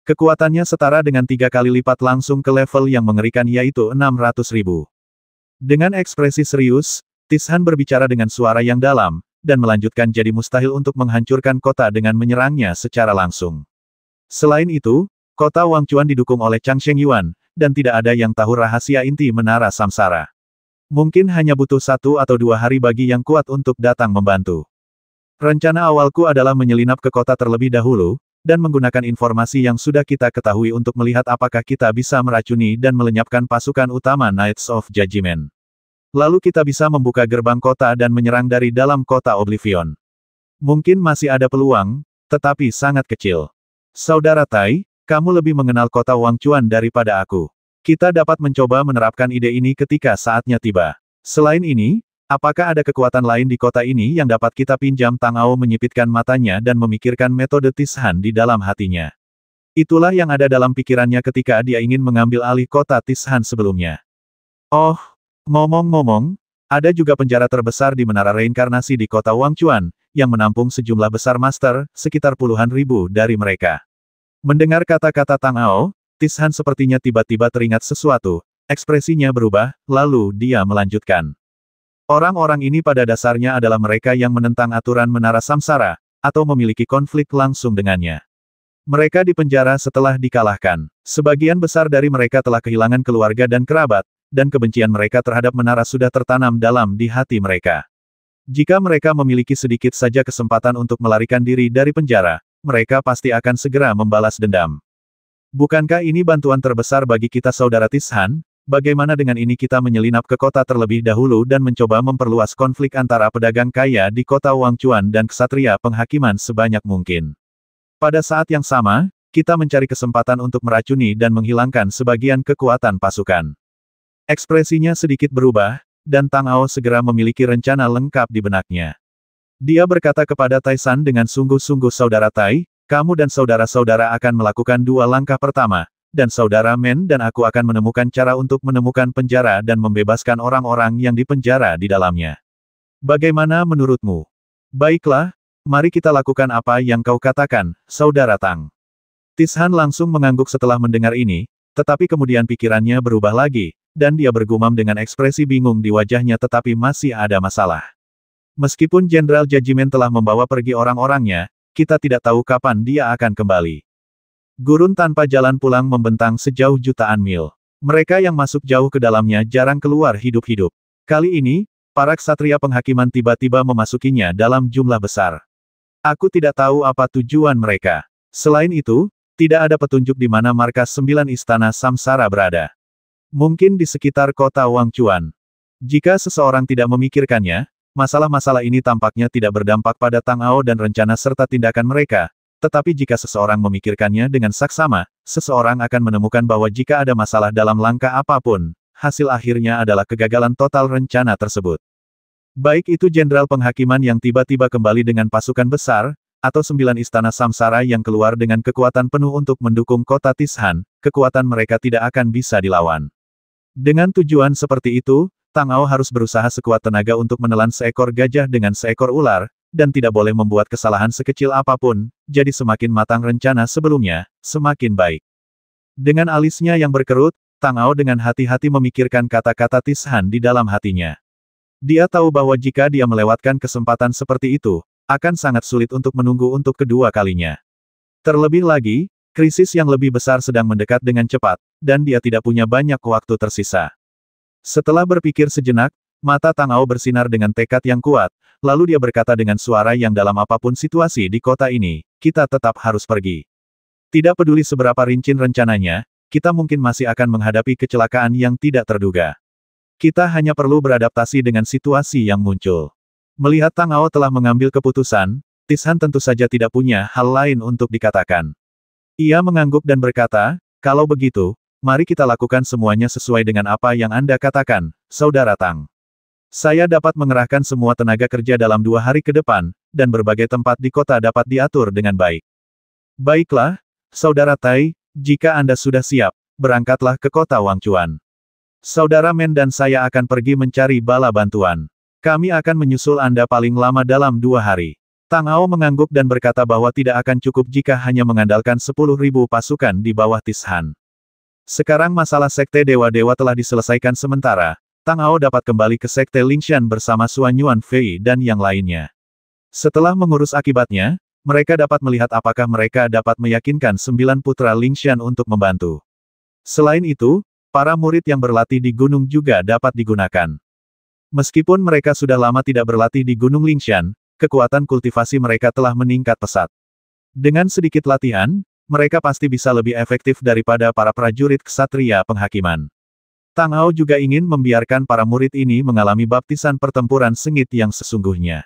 Kekuatannya setara dengan 3 kali lipat langsung ke level yang mengerikan yaitu 600.000. Dengan ekspresi serius, Tishan berbicara dengan suara yang dalam, dan melanjutkan jadi mustahil untuk menghancurkan kota dengan menyerangnya secara langsung. Selain itu, kota Wangchuan didukung oleh Chang Shengyuan, dan tidak ada yang tahu rahasia inti Menara Samsara. Mungkin hanya butuh 1 atau 2 hari bagi yang kuat untuk datang membantu. Rencana awalku adalah menyelinap ke kota terlebih dahulu, dan menggunakan informasi yang sudah kita ketahui untuk melihat apakah kita bisa meracuni dan melenyapkan pasukan utama Knights of Judgment. Lalu kita bisa membuka gerbang kota dan menyerang dari dalam kota Oblivion. Mungkin masih ada peluang, tetapi sangat kecil. Saudara Tai, kamu lebih mengenal kota Wangchuan daripada aku. Kita dapat mencoba menerapkan ide ini ketika saatnya tiba. Selain ini, apakah ada kekuatan lain di kota ini yang dapat kita pinjam? Tang Ao menyipitkan matanya dan memikirkan metode Tishan di dalam hatinya. Itulah yang ada dalam pikirannya ketika dia ingin mengambil alih kota Tishan sebelumnya. Oh, ngomong-ngomong, ada juga penjara terbesar di Menara Reinkarnasi di kota Wangchuan, yang menampung sejumlah besar master, sekitar puluhan ribu dari mereka. Mendengar kata-kata Tang Ao, Tishan sepertinya tiba-tiba teringat sesuatu, ekspresinya berubah, lalu dia melanjutkan. Orang-orang ini pada dasarnya adalah mereka yang menentang aturan Menara Samsara, atau memiliki konflik langsung dengannya. Mereka dipenjara setelah dikalahkan. Sebagian besar dari mereka telah kehilangan keluarga dan kerabat, dan kebencian mereka terhadap Menara sudah tertanam dalam di hati mereka. Jika mereka memiliki sedikit saja kesempatan untuk melarikan diri dari penjara, mereka pasti akan segera membalas dendam. Bukankah ini bantuan terbesar bagi kita, Saudara Tishan? Bagaimana dengan ini kita menyelinap ke kota terlebih dahulu dan mencoba memperluas konflik antara pedagang kaya di kota Wangchuan dan ksatria penghakiman sebanyak mungkin. Pada saat yang sama, kita mencari kesempatan untuk meracuni dan menghilangkan sebagian kekuatan pasukan. Ekspresinya sedikit berubah, dan Tang Ao segera memiliki rencana lengkap di benaknya. Dia berkata kepada Tai San dengan sungguh-sungguh, Saudara Tai, kamu dan saudara-saudara akan melakukan 2 langkah pertama, dan saudara Men dan aku akan menemukan cara untuk menemukan penjara dan membebaskan orang-orang yang dipenjara di dalamnya. Bagaimana menurutmu? Baiklah, mari kita lakukan apa yang kau katakan, saudara Tang. Tishan langsung mengangguk setelah mendengar ini, tetapi kemudian pikirannya berubah lagi, dan dia bergumam dengan ekspresi bingung di wajahnya tetapi masih ada masalah. Meskipun Jenderal Judgment telah membawa pergi orang-orangnya, kita tidak tahu kapan dia akan kembali. Gurun tanpa jalan pulang membentang sejauh jutaan mil. Mereka yang masuk jauh ke dalamnya jarang keluar hidup-hidup. Kali ini, para ksatria penghakiman tiba-tiba memasukinya dalam jumlah besar. Aku tidak tahu apa tujuan mereka. Selain itu, tidak ada petunjuk di mana markas 9 istana Samsara berada. Mungkin di sekitar kota Wangchuan. Jika seseorang tidak memikirkannya, masalah-masalah ini tampaknya tidak berdampak pada Tang Ao dan rencana serta tindakan mereka. Tetapi jika seseorang memikirkannya dengan saksama, seseorang akan menemukan bahwa jika ada masalah dalam langkah apapun, hasil akhirnya adalah kegagalan total rencana tersebut. Baik itu jenderal penghakiman yang tiba-tiba kembali dengan pasukan besar, atau 9 istana Samsara yang keluar dengan kekuatan penuh untuk mendukung kota Tishan, kekuatan mereka tidak akan bisa dilawan. Dengan tujuan seperti itu, Tang Ao harus berusaha sekuat tenaga untuk menelan seekor gajah dengan seekor ular, dan tidak boleh membuat kesalahan sekecil apapun, jadi semakin matang rencana sebelumnya, semakin baik. Dengan alisnya yang berkerut, Tang Ao dengan hati-hati memikirkan kata-kata Tishan di dalam hatinya. Dia tahu bahwa jika dia melewatkan kesempatan seperti itu, akan sangat sulit untuk menunggu untuk kedua kalinya. Terlebih lagi, krisis yang lebih besar sedang mendekat dengan cepat, dan dia tidak punya banyak waktu tersisa. Setelah berpikir sejenak, mata Tang Ao bersinar dengan tekad yang kuat, lalu dia berkata dengan suara yang dalam apapun situasi di kota ini, kita tetap harus pergi. Tidak peduli seberapa rinci rencananya, kita mungkin masih akan menghadapi kecelakaan yang tidak terduga. Kita hanya perlu beradaptasi dengan situasi yang muncul. Melihat Tang Ao telah mengambil keputusan, Tishan tentu saja tidak punya hal lain untuk dikatakan. Ia mengangguk dan berkata, kalau begitu, mari kita lakukan semuanya sesuai dengan apa yang Anda katakan, Saudara Tang. Saya dapat mengerahkan semua tenaga kerja dalam 2 hari ke depan, dan berbagai tempat di kota dapat diatur dengan baik. Baiklah, Saudara Tai, jika Anda sudah siap, berangkatlah ke kota Wangchuan. Saudara Men dan saya akan pergi mencari bala bantuan. Kami akan menyusul Anda paling lama dalam 2 hari. Tang Ao mengangguk dan berkata bahwa tidak akan cukup jika hanya mengandalkan 10.000 pasukan di bawah Tishan. Sekarang masalah Sekte Dewa-Dewa telah diselesaikan sementara, Tang Ao dapat kembali ke Sekte Lingshan bersama Suan Yuan Fei dan yang lainnya. Setelah mengurus akibatnya, mereka dapat melihat apakah mereka dapat meyakinkan 9 putra Lingshan untuk membantu. Selain itu, para murid yang berlatih di gunung juga dapat digunakan. Meskipun mereka sudah lama tidak berlatih di Gunung Lingshan, kekuatan kultivasi mereka telah meningkat pesat. Dengan sedikit latihan, mereka pasti bisa lebih efektif daripada para prajurit ksatria penghakiman. Tang Ao juga ingin membiarkan para murid ini mengalami baptisan pertempuran sengit yang sesungguhnya.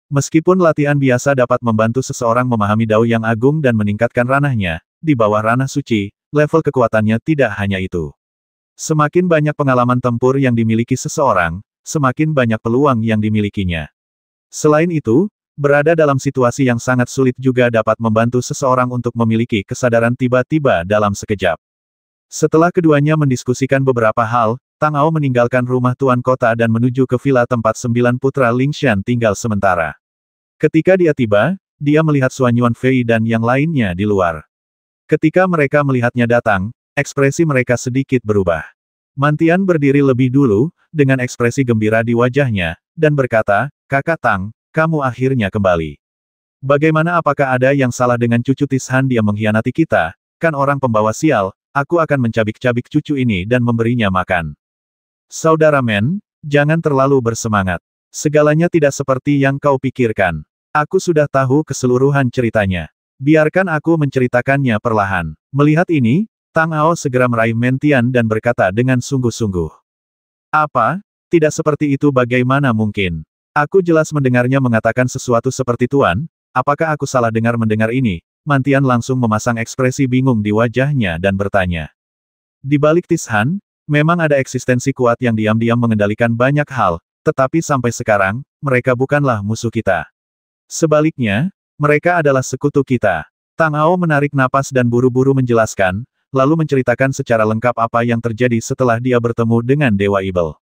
Meskipun latihan biasa dapat membantu seseorang memahami Dao yang agung dan meningkatkan ranahnya, di bawah ranah suci, level kekuatannya tidak hanya itu. Semakin banyak pengalaman tempur yang dimiliki seseorang, semakin banyak peluang yang dimilikinya. Selain itu, berada dalam situasi yang sangat sulit juga dapat membantu seseorang untuk memiliki kesadaran tiba-tiba dalam sekejap. Setelah keduanya mendiskusikan beberapa hal, Tang Ao meninggalkan rumah tuan kota dan menuju ke villa tempat 9 putra Lingshan tinggal sementara. Ketika dia tiba, dia melihat Suan Yuan Fei dan yang lainnya di luar. Ketika mereka melihatnya datang, ekspresi mereka sedikit berubah. Mantian berdiri lebih dulu, dengan ekspresi gembira di wajahnya, dan berkata, Kakak Tang, kamu akhirnya kembali. Bagaimana, apakah ada yang salah dengan cucu Tishan? Dia mengkhianati kita, kan orang pembawa sial. Aku akan mencabik-cabik cucu ini dan memberinya makan. Saudara Men, jangan terlalu bersemangat. Segalanya tidak seperti yang kau pikirkan. Aku sudah tahu keseluruhan ceritanya. Biarkan aku menceritakannya perlahan. Melihat ini, Tang Ao segera meraih Mentian dan berkata dengan sungguh-sungguh. Apa? Tidak seperti itu, bagaimana mungkin? Aku jelas mendengarnya mengatakan sesuatu seperti Tuan, apakah aku salah mendengar ini? Mantian langsung memasang ekspresi bingung di wajahnya dan bertanya. Di balik Tishan, memang ada eksistensi kuat yang diam-diam mengendalikan banyak hal, tetapi sampai sekarang, mereka bukanlah musuh kita. Sebaliknya, mereka adalah sekutu kita. Tang Ao menarik napas dan buru-buru menjelaskan, lalu menceritakan secara lengkap apa yang terjadi setelah dia bertemu dengan Dewa Ibel.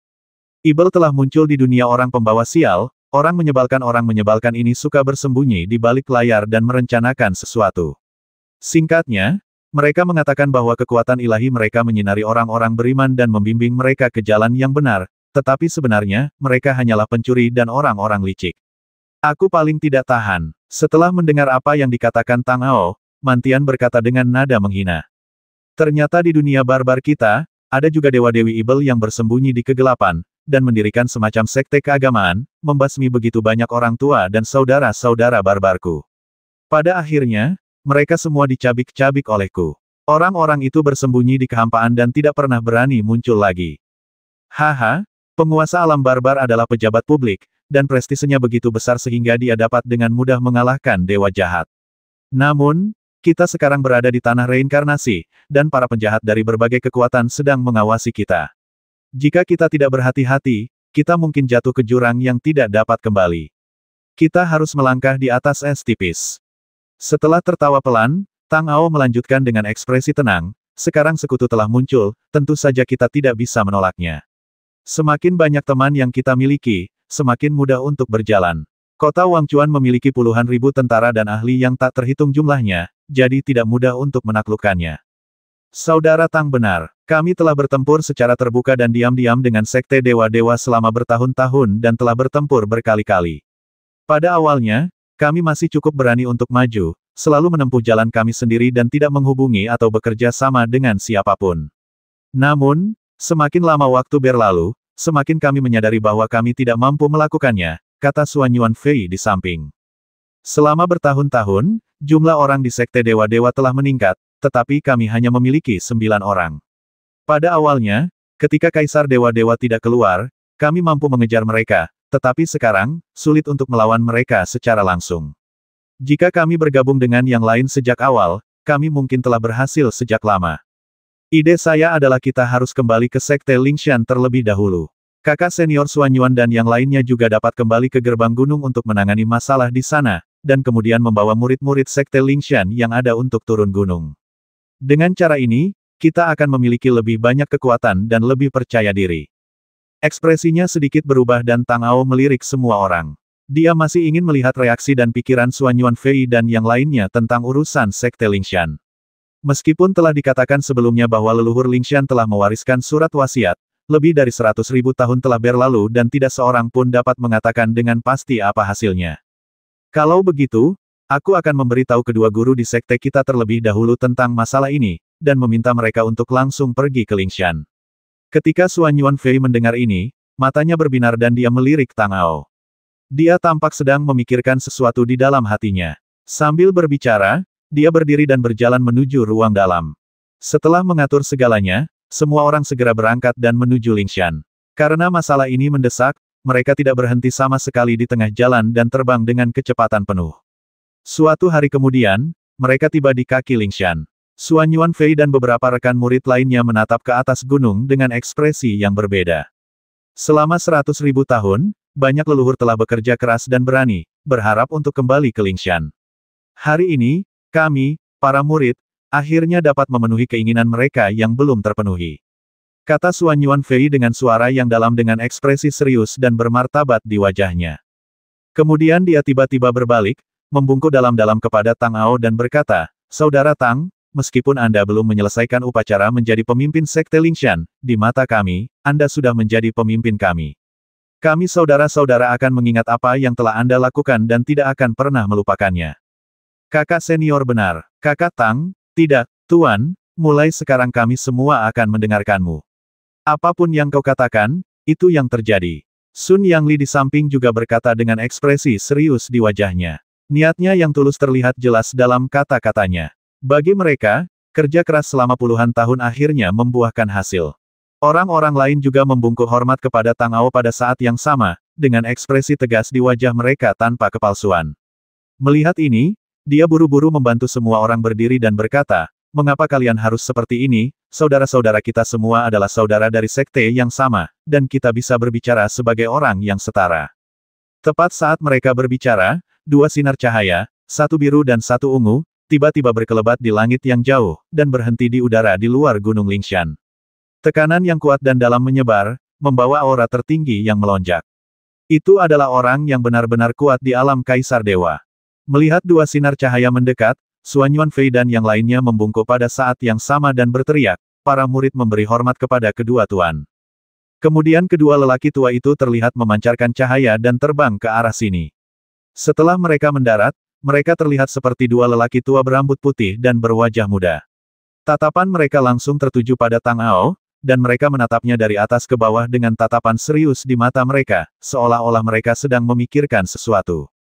Ibel telah muncul di dunia orang pembawa sial, orang menyebalkan ini suka bersembunyi di balik layar dan merencanakan sesuatu. Singkatnya, mereka mengatakan bahwa kekuatan ilahi mereka menyinari orang-orang beriman dan membimbing mereka ke jalan yang benar, tetapi sebenarnya, mereka hanyalah pencuri dan orang-orang licik. Aku paling tidak tahan. Setelah mendengar apa yang dikatakan Tang Ao, Mantian berkata dengan nada menghina. Ternyata di dunia barbar kita, ada juga dewa-dewi Ibel yang bersembunyi di kegelapan, dan mendirikan semacam sekte keagamaan, membasmi begitu banyak orang tua dan saudara-saudara barbarku. Pada akhirnya, mereka semua dicabik-cabik olehku. Orang-orang itu bersembunyi di kehampaan dan tidak pernah berani muncul lagi. Haha, penguasa alam barbar adalah pejabat publik, dan prestisenya begitu besar sehingga dia dapat dengan mudah mengalahkan dewa jahat. Namun, kita sekarang berada di tanah reinkarnasi, dan para penjahat dari berbagai kekuatan sedang mengawasi kita. Jika kita tidak berhati-hati, kita mungkin jatuh ke jurang yang tidak dapat kembali. Kita harus melangkah di atas es tipis. Setelah tertawa pelan, Tang Ao melanjutkan dengan ekspresi tenang, sekarang sekutu telah muncul, tentu saja kita tidak bisa menolaknya. Semakin banyak teman yang kita miliki, semakin mudah untuk berjalan. Kota Wangchuan memiliki puluhan ribu tentara dan ahli yang tak terhitung jumlahnya, jadi tidak mudah untuk menaklukkannya. Saudara Tang benar, kami telah bertempur secara terbuka dan diam-diam dengan sekte dewa-dewa selama bertahun-tahun dan telah bertempur berkali-kali. Pada awalnya, kami masih cukup berani untuk maju, selalu menempuh jalan kami sendiri dan tidak menghubungi atau bekerja sama dengan siapapun. Namun, semakin lama waktu berlalu, semakin kami menyadari bahwa kami tidak mampu melakukannya, kata Suan Yuan Fei di samping. Selama bertahun-tahun, jumlah orang di sekte dewa-dewa telah meningkat, tetapi kami hanya memiliki 9 orang. Pada awalnya, ketika Kaisar Dewa-Dewa tidak keluar, kami mampu mengejar mereka, tetapi sekarang, sulit untuk melawan mereka secara langsung. Jika kami bergabung dengan yang lain sejak awal, kami mungkin telah berhasil sejak lama. Ide saya adalah kita harus kembali ke sekte Lingshan terlebih dahulu. Kakak senior Suan Yuan dan yang lainnya juga dapat kembali ke gerbang gunung untuk menangani masalah di sana, dan kemudian membawa murid-murid sekte Lingshan yang ada untuk turun gunung. Dengan cara ini, kita akan memiliki lebih banyak kekuatan dan lebih percaya diri. Ekspresinya sedikit berubah dan Tang Ao melirik semua orang. Dia masih ingin melihat reaksi dan pikiran Suan Yuan Fei dan yang lainnya tentang urusan sekte Lingshan. Meskipun telah dikatakan sebelumnya bahwa leluhur Lingshan telah mewariskan surat wasiat, lebih dari 100.000 tahun telah berlalu dan tidak seorang pun dapat mengatakan dengan pasti apa hasilnya. Kalau begitu, aku akan memberitahu kedua guru di sekte kita terlebih dahulu tentang masalah ini, dan meminta mereka untuk langsung pergi ke Lingshan. Ketika Suan Yuan Fei mendengar ini, matanya berbinar dan dia melirik Tang Ao. Dia tampak sedang memikirkan sesuatu di dalam hatinya. Sambil berbicara, dia berdiri dan berjalan menuju ruang dalam. Setelah mengatur segalanya, semua orang segera berangkat dan menuju Lingshan. Karena masalah ini mendesak, mereka tidak berhenti sama sekali di tengah jalan dan terbang dengan kecepatan penuh. Suatu hari kemudian, mereka tiba di kaki Lingshan. Suan Yuan Fei dan beberapa rekan murid lainnya menatap ke atas gunung dengan ekspresi yang berbeda. Selama 100.000 tahun, banyak leluhur telah bekerja keras dan berani, berharap untuk kembali ke Lingshan. Hari ini, kami, para murid, akhirnya dapat memenuhi keinginan mereka yang belum terpenuhi. Kata Suan Yuan Fei dengan suara yang dalam dengan ekspresi serius dan bermartabat di wajahnya. Kemudian dia tiba-tiba berbalik, membungkuk dalam-dalam kepada Tang Ao dan berkata, Saudara Tang, meskipun Anda belum menyelesaikan upacara menjadi pemimpin sekte Lingshan, di mata kami, Anda sudah menjadi pemimpin kami. Kami saudara-saudara akan mengingat apa yang telah Anda lakukan dan tidak akan pernah melupakannya. Kakak senior benar. Kakak Tang, tidak, Tuan, mulai sekarang kami semua akan mendengarkanmu. Apapun yang kau katakan, itu yang terjadi. Sun Yangli di samping juga berkata dengan ekspresi serius di wajahnya. Niatnya yang tulus terlihat jelas dalam kata-katanya. Bagi mereka, kerja keras selama puluhan tahun akhirnya membuahkan hasil. Orang-orang lain juga membungkuk hormat kepada Tang Ao pada saat yang sama, dengan ekspresi tegas di wajah mereka tanpa kepalsuan. Melihat ini, dia buru-buru membantu semua orang berdiri dan berkata, mengapa kalian harus seperti ini, saudara-saudara kita semua adalah saudara dari sekte yang sama, dan kita bisa berbicara sebagai orang yang setara. Tepat saat mereka berbicara, dua sinar cahaya, satu biru dan satu ungu, tiba-tiba berkelebat di langit yang jauh, dan berhenti di udara di luar Gunung Lingshan. Tekanan yang kuat dan dalam menyebar, membawa aura tertinggi yang melonjak. Itu adalah orang yang benar-benar kuat di alam Kaisar Dewa. Melihat dua sinar cahaya mendekat, Xuan Yuanfei dan yang lainnya membungkuk pada saat yang sama dan berteriak, para murid memberi hormat kepada kedua tuan. Kemudian kedua lelaki tua itu terlihat memancarkan cahaya dan terbang ke arah sini. Setelah mereka mendarat, mereka terlihat seperti dua lelaki tua berambut putih dan berwajah muda. Tatapan mereka langsung tertuju pada Tang Ao, dan mereka menatapnya dari atas ke bawah dengan tatapan serius di mata mereka, seolah-olah mereka sedang memikirkan sesuatu.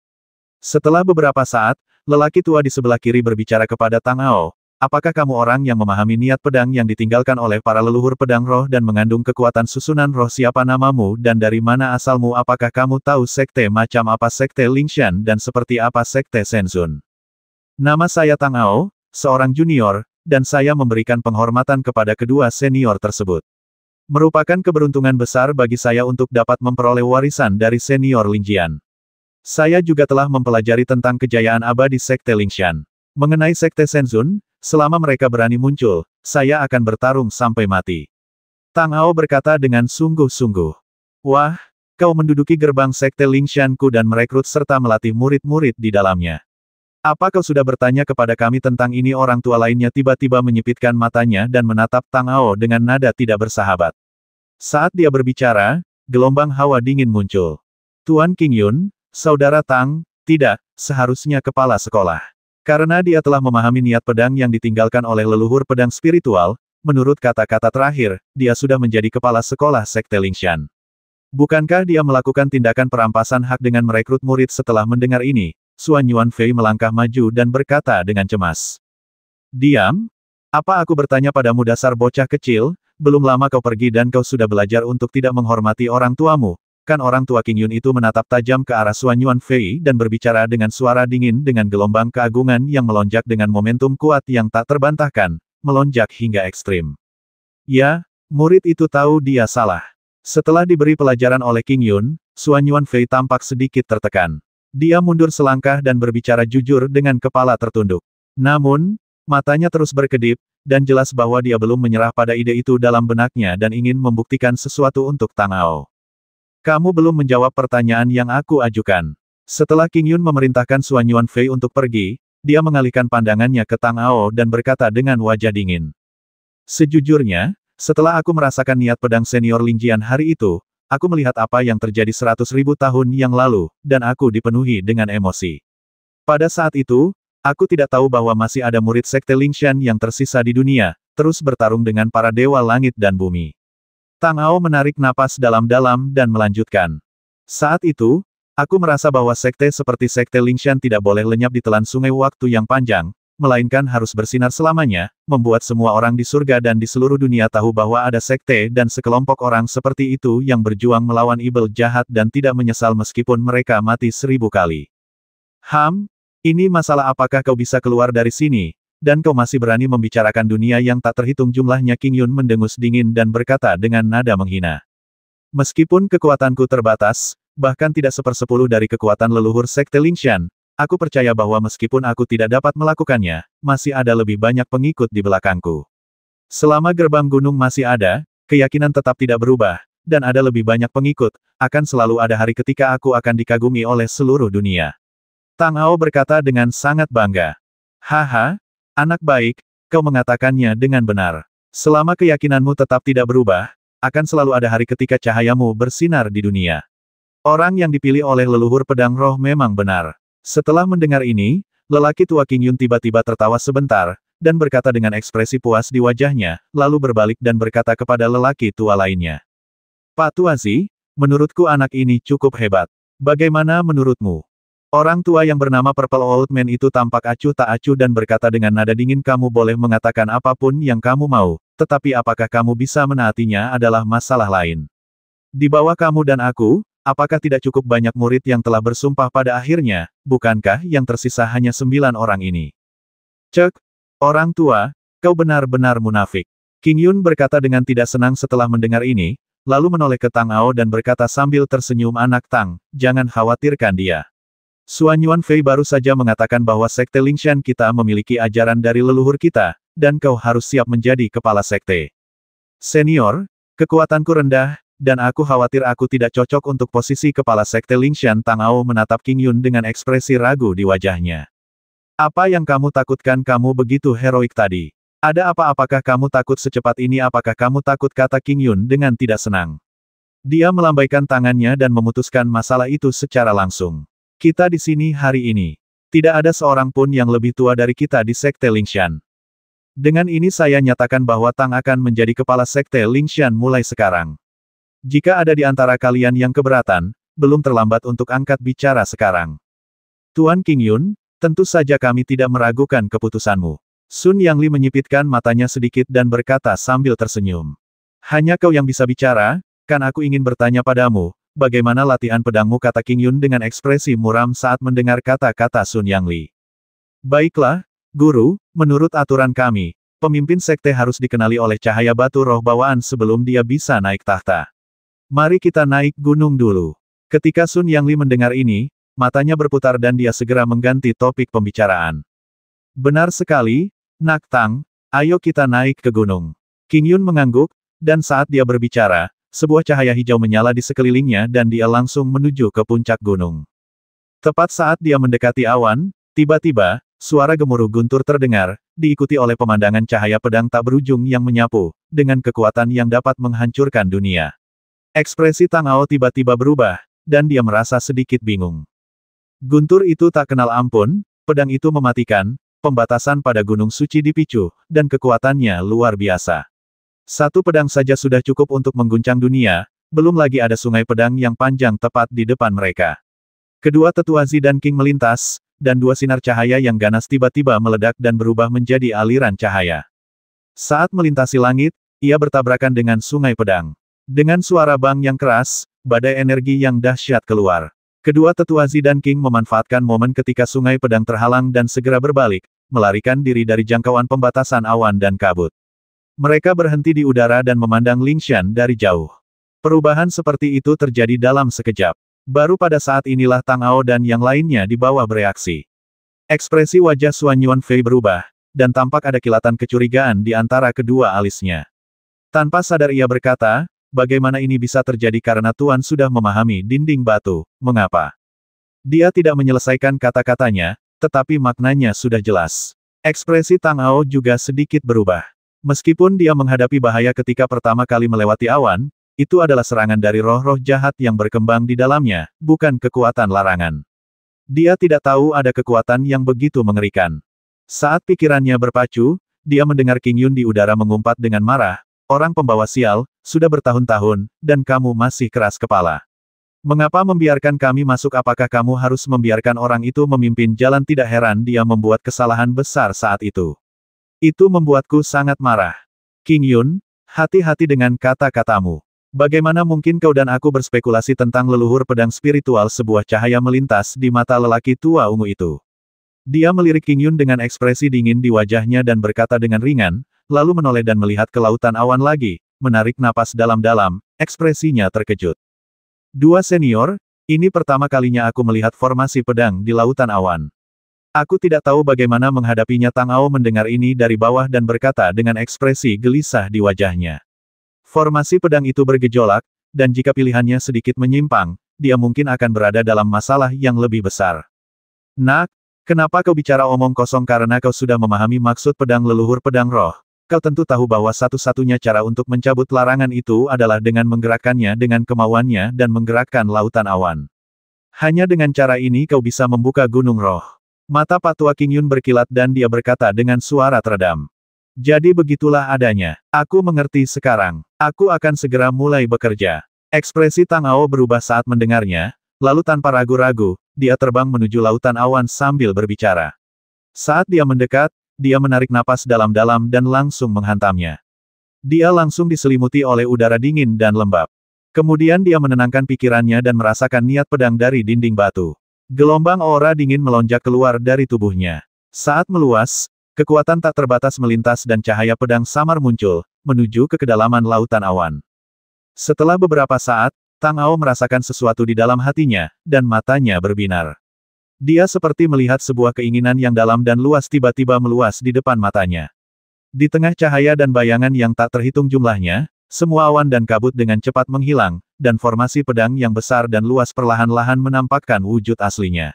Setelah beberapa saat, lelaki tua di sebelah kiri berbicara kepada Tang Ao, apakah kamu orang yang memahami niat pedang yang ditinggalkan oleh para leluhur pedang roh dan mengandung kekuatan susunan roh? Siapa namamu dan dari mana asalmu? Apakah kamu tahu sekte macam apa sekte Lingshan dan seperti apa sekte Shenzun? Nama saya Tang Ao, seorang junior, dan saya memberikan penghormatan kepada kedua senior tersebut. Merupakan keberuntungan besar bagi saya untuk dapat memperoleh warisan dari senior Lingjian. Saya juga telah mempelajari tentang kejayaan abadi sekte Lingshan. Mengenai sekte Shenzun, selama mereka berani muncul, saya akan bertarung sampai mati. Tang Ao berkata dengan sungguh-sungguh. Wah, kau menduduki gerbang sekte Lingshanku dan merekrut serta melatih murid-murid di dalamnya. Apa kau sudah bertanya kepada kami tentang ini? Orang tua lainnya tiba-tiba menyipitkan matanya dan menatap Tang Ao dengan nada tidak bersahabat. Saat dia berbicara, gelombang hawa dingin muncul. Tuan Qingyun, saudara Tang, tidak, seharusnya kepala sekolah. Karena dia telah memahami niat pedang yang ditinggalkan oleh leluhur pedang spiritual, menurut kata-kata terakhir, dia sudah menjadi kepala sekolah sekte Lingshan. Bukankah dia melakukan tindakan perampasan hak dengan merekrut murid? Setelah mendengar ini, Xuan Yuanfei melangkah maju dan berkata dengan cemas. Diam? Apa aku bertanya padamu dasar bocah kecil, belum lama kau pergi dan kau sudah belajar untuk tidak menghormati orang tuamu? Kan orang tua Qingyun itu menatap tajam ke arah Xuan Yuanfei dan berbicara dengan suara dingin dengan gelombang keagungan yang melonjak dengan momentum kuat yang tak terbantahkan, melonjak hingga ekstrim. Ya, murid itu tahu dia salah. Setelah diberi pelajaran oleh Qingyun, Xuan Yuanfei tampak sedikit tertekan. Dia mundur selangkah dan berbicara jujur dengan kepala tertunduk. Namun, matanya terus berkedip, dan jelas bahwa dia belum menyerah pada ide itu dalam benaknya dan ingin membuktikan sesuatu untuk Tang Ao. Kamu belum menjawab pertanyaan yang aku ajukan. Setelah Qingyun memerintahkan Xuan Yuanfei untuk pergi, dia mengalihkan pandangannya ke Tang Ao dan berkata dengan wajah dingin. Sejujurnya, setelah aku merasakan niat pedang senior Lingjian hari itu, aku melihat apa yang terjadi 100.000 tahun yang lalu, dan aku dipenuhi dengan emosi. Pada saat itu, aku tidak tahu bahwa masih ada murid sekte Lingshan yang tersisa di dunia, terus bertarung dengan para dewa langit dan bumi. Tang Ao menarik napas dalam-dalam dan melanjutkan. Saat itu, aku merasa bahwa sekte seperti sekte Lingshan tidak boleh lenyap di telan sungai waktu yang panjang, melainkan harus bersinar selamanya, membuat semua orang di surga dan di seluruh dunia tahu bahwa ada sekte dan sekelompok orang seperti itu yang berjuang melawan iblis jahat dan tidak menyesal meskipun mereka mati 1000 kali. Ini masalah apakah kau bisa keluar dari sini? Dan kau masih berani membicarakan dunia yang tak terhitung jumlahnya? Qingyun mendengus dingin dan berkata dengan nada menghina. Meskipun kekuatanku terbatas, bahkan tidak 1/10 dari kekuatan leluhur sekte Lingshan, aku percaya bahwa meskipun aku tidak dapat melakukannya, masih ada lebih banyak pengikut di belakangku. Selama gerbang gunung masih ada, keyakinan tetap tidak berubah, dan ada lebih banyak pengikut, akan selalu ada hari ketika aku akan dikagumi oleh seluruh dunia. Tang Ao berkata dengan sangat bangga. Haha. Anak baik, kau mengatakannya dengan benar. Selama keyakinanmu tetap tidak berubah, akan selalu ada hari ketika cahayamu bersinar di dunia. Orang yang dipilih oleh leluhur pedang roh memang benar. Setelah mendengar ini, lelaki tua Qingyun tiba-tiba tertawa sebentar, dan berkata dengan ekspresi puas di wajahnya, lalu berbalik dan berkata kepada lelaki tua lainnya. Pak Tuazi, menurutku anak ini cukup hebat. Bagaimana menurutmu? Orang tua yang bernama Purple Old Man itu tampak acuh tak acuh dan berkata dengan nada dingin, kamu boleh mengatakan apapun yang kamu mau, tetapi apakah kamu bisa menaatinya adalah masalah lain. Di bawah kamu dan aku, apakah tidak cukup banyak murid yang telah bersumpah pada akhirnya, bukankah yang tersisa hanya 9 orang ini? Cek, orang tua, kau benar-benar munafik. Qingyun berkata dengan tidak senang setelah mendengar ini, lalu menoleh ke Tang Ao dan berkata sambil tersenyum, anak Tang, jangan khawatirkan dia. Suan Yuanfei baru saja mengatakan bahwa Sekte Lingshan kita memiliki ajaran dari leluhur kita, dan kau harus siap menjadi kepala sekte. Senior, kekuatanku rendah, dan aku khawatir aku tidak cocok untuk posisi kepala sekte Lingshan. Tang Ao menatap Qing Yun dengan ekspresi ragu di wajahnya. Apa yang kamu takutkan? Kamu begitu heroik tadi. Ada apa-apakah kamu takut secepat ini? Apakah kamu takut? Kata Qing Yun dengan tidak senang. Dia melambaikan tangannya dan memutuskan masalah itu secara langsung. Kita di sini hari ini. Tidak ada seorang pun yang lebih tua dari kita di Sekte Lingshan. Dengan ini saya nyatakan bahwa Tang akan menjadi kepala Sekte Lingshan mulai sekarang. Jika ada di antara kalian yang keberatan, belum terlambat untuk angkat bicara sekarang. Tuan Qing Yun, tentu saja kami tidak meragukan keputusanmu. Sun Yangli menyipitkan matanya sedikit dan berkata sambil tersenyum. Hanya kau yang bisa bicara, kan aku ingin bertanya padamu, bagaimana latihan pedangmu? Kata Qing Yun dengan ekspresi muram saat mendengar kata-kata Sun Yangli. Baiklah, Guru, menurut aturan kami, pemimpin sekte harus dikenali oleh cahaya batu roh bawaan sebelum dia bisa naik tahta. Mari kita naik gunung dulu. Ketika Sun Yangli mendengar ini, matanya berputar dan dia segera mengganti topik pembicaraan. Benar sekali, Nak Tang, ayo kita naik ke gunung. Qing Yun mengangguk, dan saat dia berbicara, sebuah cahaya hijau menyala di sekelilingnya dan dia langsung menuju ke puncak gunung. Tepat saat dia mendekati awan, tiba-tiba, suara gemuruh guntur terdengar, diikuti oleh pemandangan cahaya pedang tak berujung yang menyapu, dengan kekuatan yang dapat menghancurkan dunia. Ekspresi Tang Ao tiba-tiba berubah, dan dia merasa sedikit bingung. Guntur itu tak kenal ampun, pedang itu mematikan, pembatasan pada gunung suci dipicu, dan kekuatannya luar biasa. Satu pedang saja sudah cukup untuk mengguncang dunia, belum lagi ada sungai pedang yang panjang tepat di depan mereka. Kedua tetua Zi dan Qing melintas, dan dua sinar cahaya yang ganas tiba-tiba meledak dan berubah menjadi aliran cahaya. Saat melintasi langit, ia bertabrakan dengan sungai pedang. Dengan suara bang yang keras, badai energi yang dahsyat keluar. Kedua tetua Zi dan Qing memanfaatkan momen ketika sungai pedang terhalang dan segera berbalik, melarikan diri dari jangkauan pembatasan awan dan kabut. Mereka berhenti di udara dan memandang Lingshan dari jauh. Perubahan seperti itu terjadi dalam sekejap. Baru pada saat inilah Tang Ao dan yang lainnya di bawah bereaksi. Ekspresi wajah Suan Yuanfei berubah, dan tampak ada kilatan kecurigaan di antara kedua alisnya. Tanpa sadar ia berkata, bagaimana ini bisa terjadi? Karena Tuan sudah memahami dinding batu, mengapa? Dia tidak menyelesaikan kata-katanya, tetapi maknanya sudah jelas. Ekspresi Tang Ao juga sedikit berubah. Meskipun dia menghadapi bahaya ketika pertama kali melewati awan, itu adalah serangan dari roh-roh jahat yang berkembang di dalamnya, bukan kekuatan larangan. Dia tidak tahu ada kekuatan yang begitu mengerikan. Saat pikirannya berpacu, dia mendengar Qing Yun di udara mengumpat dengan marah, orang pembawa sial, sudah bertahun-tahun, dan kamu masih keras kepala. Mengapa membiarkan kami masuk? Apakah kamu harus membiarkan orang itu memimpin jalan? Tidak heran dia membuat kesalahan besar saat itu. Itu membuatku sangat marah. Qing Yun, hati-hati dengan kata-katamu. Bagaimana mungkin kau dan aku berspekulasi tentang leluhur pedang spiritual? Sebuah cahaya melintas di mata lelaki tua ungu itu. Dia melirik Qing Yun dengan ekspresi dingin di wajahnya dan berkata dengan ringan, lalu menoleh dan melihat ke lautan awan lagi, menarik napas dalam-dalam, ekspresinya terkejut. Dua senior, ini pertama kalinya aku melihat formasi pedang di lautan awan. Aku tidak tahu bagaimana menghadapinya. Tang Ao mendengar ini dari bawah dan berkata dengan ekspresi gelisah di wajahnya. Formasi pedang itu bergejolak, dan jika pilihannya sedikit menyimpang, dia mungkin akan berada dalam masalah yang lebih besar. Nak, kenapa kau bicara omong kosong? Karena kau sudah memahami maksud pedang leluhur pedang roh. Kau tentu tahu bahwa satu-satunya cara untuk mencabut larangan itu adalah dengan menggerakkannya dengan kemauannya dan menggerakkan lautan awan. Hanya dengan cara ini kau bisa membuka gunung roh. Mata Patua Qing Yun berkilat dan dia berkata dengan suara teredam. Jadi begitulah adanya. Aku mengerti sekarang. Aku akan segera mulai bekerja. Ekspresi Tang Ao berubah saat mendengarnya, lalu tanpa ragu-ragu, dia terbang menuju lautan awan sambil berbicara. Saat dia mendekat, dia menarik napas dalam-dalam dan langsung menghantamnya. Dia langsung diselimuti oleh udara dingin dan lembab. Kemudian dia menenangkan pikirannya dan merasakan niat pedang dari dinding batu. Gelombang aura dingin melonjak keluar dari tubuhnya. Saat meluas, kekuatan tak terbatas melintas dan cahaya pedang samar muncul, menuju ke kedalaman lautan awan. Setelah beberapa saat, Tang Ao merasakan sesuatu di dalam hatinya, dan matanya berbinar. Dia seperti melihat sebuah keinginan yang dalam dan luas tiba-tiba meluas di depan matanya. Di tengah cahaya dan bayangan yang tak terhitung jumlahnya, semua awan dan kabut dengan cepat menghilang, dan formasi pedang yang besar dan luas perlahan-lahan menampakkan wujud aslinya.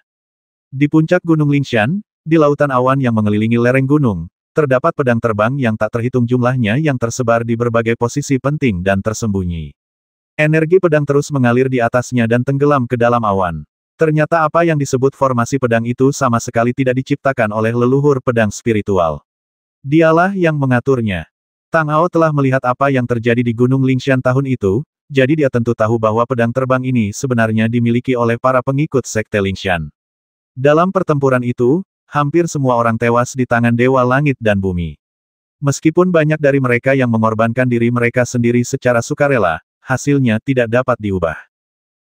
Di puncak Gunung Lingshan, di lautan awan yang mengelilingi lereng gunung, terdapat pedang terbang yang tak terhitung jumlahnya yang tersebar di berbagai posisi penting dan tersembunyi. Energi pedang terus mengalir di atasnya dan tenggelam ke dalam awan. Ternyata apa yang disebut formasi pedang itu sama sekali tidak diciptakan oleh leluhur pedang spiritual. Dialah yang mengaturnya. Tang Ao telah melihat apa yang terjadi di Gunung Lingshan tahun itu, jadi dia tentu tahu bahwa pedang terbang ini sebenarnya dimiliki oleh para pengikut Sekte Lingshan. Dalam pertempuran itu, hampir semua orang tewas di tangan Dewa Langit dan Bumi. Meskipun banyak dari mereka yang mengorbankan diri mereka sendiri secara sukarela, hasilnya tidak dapat diubah.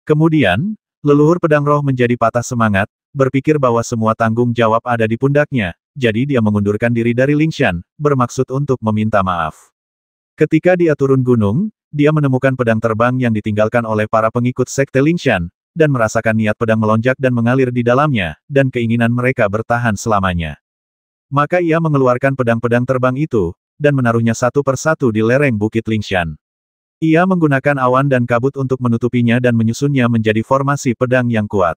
Kemudian, leluhur pedang roh menjadi patah semangat, berpikir bahwa semua tanggung jawab ada di pundaknya, jadi dia mengundurkan diri dari Lingshan, bermaksud untuk meminta maaf. Ketika dia turun gunung, dia menemukan pedang terbang yang ditinggalkan oleh para pengikut Sekte Lingshan, dan merasakan niat pedang melonjak dan mengalir di dalamnya, dan keinginan mereka bertahan selamanya. Maka ia mengeluarkan pedang-pedang terbang itu, dan menaruhnya satu persatu di lereng Bukit Lingshan. Ia menggunakan awan dan kabut untuk menutupinya dan menyusunnya menjadi formasi pedang yang kuat.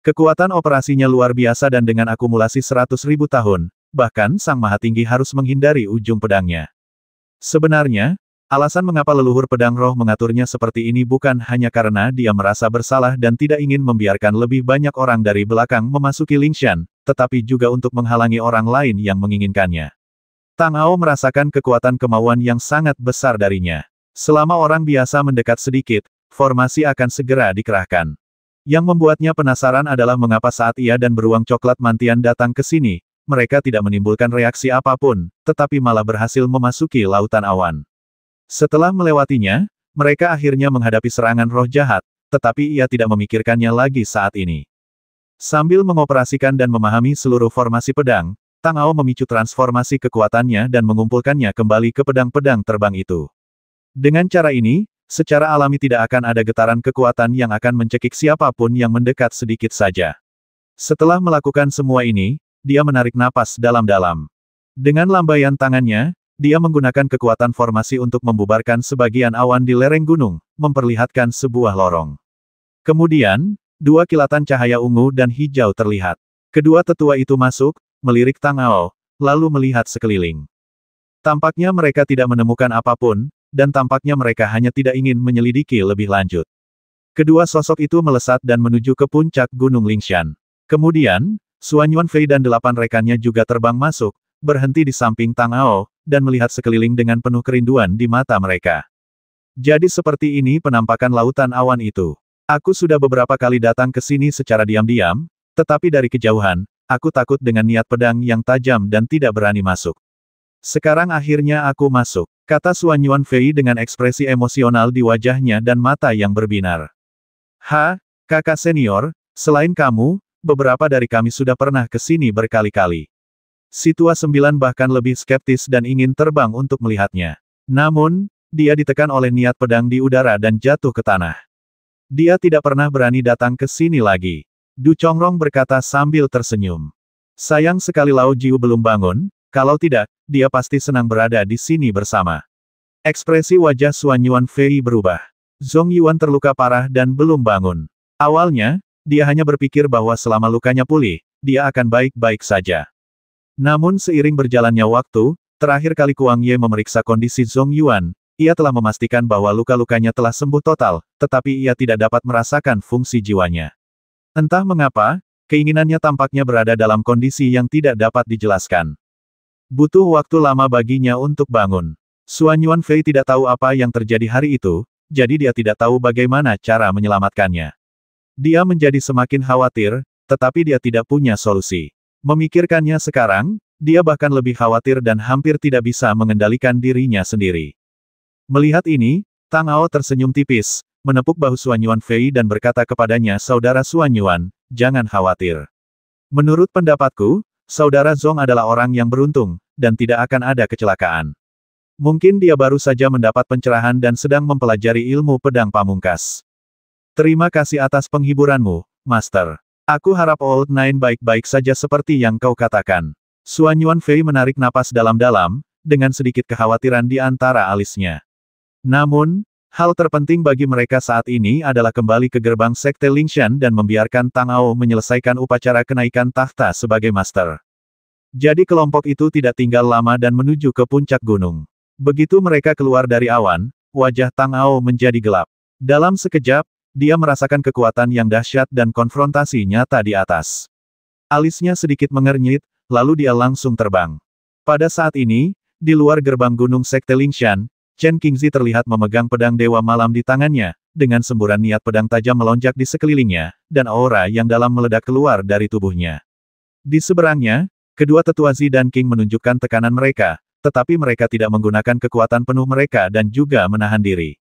Kekuatan operasinya luar biasa dan dengan akumulasi 100.000 tahun, bahkan Sang Maha Tinggi harus menghindari ujung pedangnya. Sebenarnya, alasan mengapa leluhur pedang roh mengaturnya seperti ini bukan hanya karena dia merasa bersalah dan tidak ingin membiarkan lebih banyak orang dari belakang memasuki Lingshan, tetapi juga untuk menghalangi orang lain yang menginginkannya. Tang Ao merasakan kekuatan kemauan yang sangat besar darinya. Selama orang biasa mendekat sedikit, formasi akan segera dikerahkan. Yang membuatnya penasaran adalah mengapa saat ia dan beruang coklat mantian datang ke sini, mereka tidak menimbulkan reaksi apapun, tetapi malah berhasil memasuki lautan awan. Setelah melewatinya, mereka akhirnya menghadapi serangan roh jahat, tetapi ia tidak memikirkannya lagi saat ini. Sambil mengoperasikan dan memahami seluruh formasi pedang, Tang Ao memicu transformasi kekuatannya dan mengumpulkannya kembali ke pedang-pedang terbang itu. Dengan cara ini, secara alami tidak akan ada getaran kekuatan yang akan mencekik siapapun yang mendekat sedikit saja. Setelah melakukan semua ini, dia menarik napas dalam-dalam. Dengan lambaian tangannya, dia menggunakan kekuatan formasi untuk membubarkan sebagian awan di lereng gunung, memperlihatkan sebuah lorong. Kemudian, dua kilatan cahaya ungu dan hijau terlihat. Kedua tetua itu masuk, melirik Tang Ao, lalu melihat sekeliling. Tampaknya mereka tidak menemukan apapun, dan tampaknya mereka hanya tidak ingin menyelidiki lebih lanjut. Kedua sosok itu melesat dan menuju ke puncak Gunung Lingshan. Kemudian, Xuan Yuanfei dan 8 rekannya juga terbang masuk, berhenti di samping Tang Ao, dan melihat sekeliling dengan penuh kerinduan di mata mereka. Jadi seperti ini penampakan lautan awan itu. Aku sudah beberapa kali datang ke sini secara diam-diam, tetapi dari kejauhan, aku takut dengan niat pedang yang tajam dan tidak berani masuk. Sekarang akhirnya aku masuk, kata Xuan Yuanfei dengan ekspresi emosional di wajahnya dan mata yang berbinar. Kakak senior, selain kamu, beberapa dari kami sudah pernah ke sini berkali-kali. Si tua 9 bahkan lebih skeptis dan ingin terbang untuk melihatnya. Namun, dia ditekan oleh niat pedang di udara dan jatuh ke tanah. Dia tidak pernah berani datang ke sini lagi. Du Chongrong berkata sambil tersenyum. Sayang sekali Lao Jiu belum bangun, kalau tidak, dia pasti senang berada di sini bersama. Ekspresi wajah Xuan Yuanfei berubah. Zhong Yuan terluka parah dan belum bangun. Awalnya, dia hanya berpikir bahwa selama lukanya pulih, dia akan baik-baik saja. Namun seiring berjalannya waktu, terakhir kali Kuang Ye memeriksa kondisi Zhong Yuan, ia telah memastikan bahwa luka-lukanya telah sembuh total, tetapi ia tidak dapat merasakan fungsi jiwanya. Entah mengapa, keinginannya tampaknya berada dalam kondisi yang tidak dapat dijelaskan. Butuh waktu lama baginya untuk bangun. Xuan Yuanfei tidak tahu apa yang terjadi hari itu, jadi dia tidak tahu bagaimana cara menyelamatkannya. Dia menjadi semakin khawatir, tetapi dia tidak punya solusi. Memikirkannya sekarang, dia bahkan lebih khawatir dan hampir tidak bisa mengendalikan dirinya sendiri. Melihat ini, Tang Ao tersenyum tipis, menepuk bahu Xuan Yuanfei dan berkata kepadanya, Saudara Xuan Yuan, jangan khawatir. Menurut pendapatku, Saudara Zhong adalah orang yang beruntung, dan tidak akan ada kecelakaan. Mungkin dia baru saja mendapat pencerahan dan sedang mempelajari ilmu pedang pamungkas. Terima kasih atas penghiburanmu, Master. Aku harap Old Nine baik-baik saja seperti yang kau katakan. Xuan Yuanfei menarik napas dalam-dalam, dengan sedikit kekhawatiran di antara alisnya. Namun, hal terpenting bagi mereka saat ini adalah kembali ke gerbang Sekte Lingshan dan membiarkan Tang Ao menyelesaikan upacara kenaikan takhta sebagai master. Jadi kelompok itu tidak tinggal lama dan menuju ke puncak gunung. Begitu mereka keluar dari awan, wajah Tang Ao menjadi gelap. Dalam sekejap, dia merasakan kekuatan yang dahsyat dan konfrontasi nyata di atas. Alisnya sedikit mengernyit, lalu dia langsung terbang. Pada saat ini, di luar gerbang gunung Sekte Lingshan, Chen Qingzi terlihat memegang pedang Dewa Malam di tangannya, dengan semburan niat pedang tajam melonjak di sekelilingnya, dan aura yang dalam meledak keluar dari tubuhnya. Di seberangnya, kedua tetua Zi dan King menunjukkan tekanan mereka, tetapi mereka tidak menggunakan kekuatan penuh mereka dan juga menahan diri.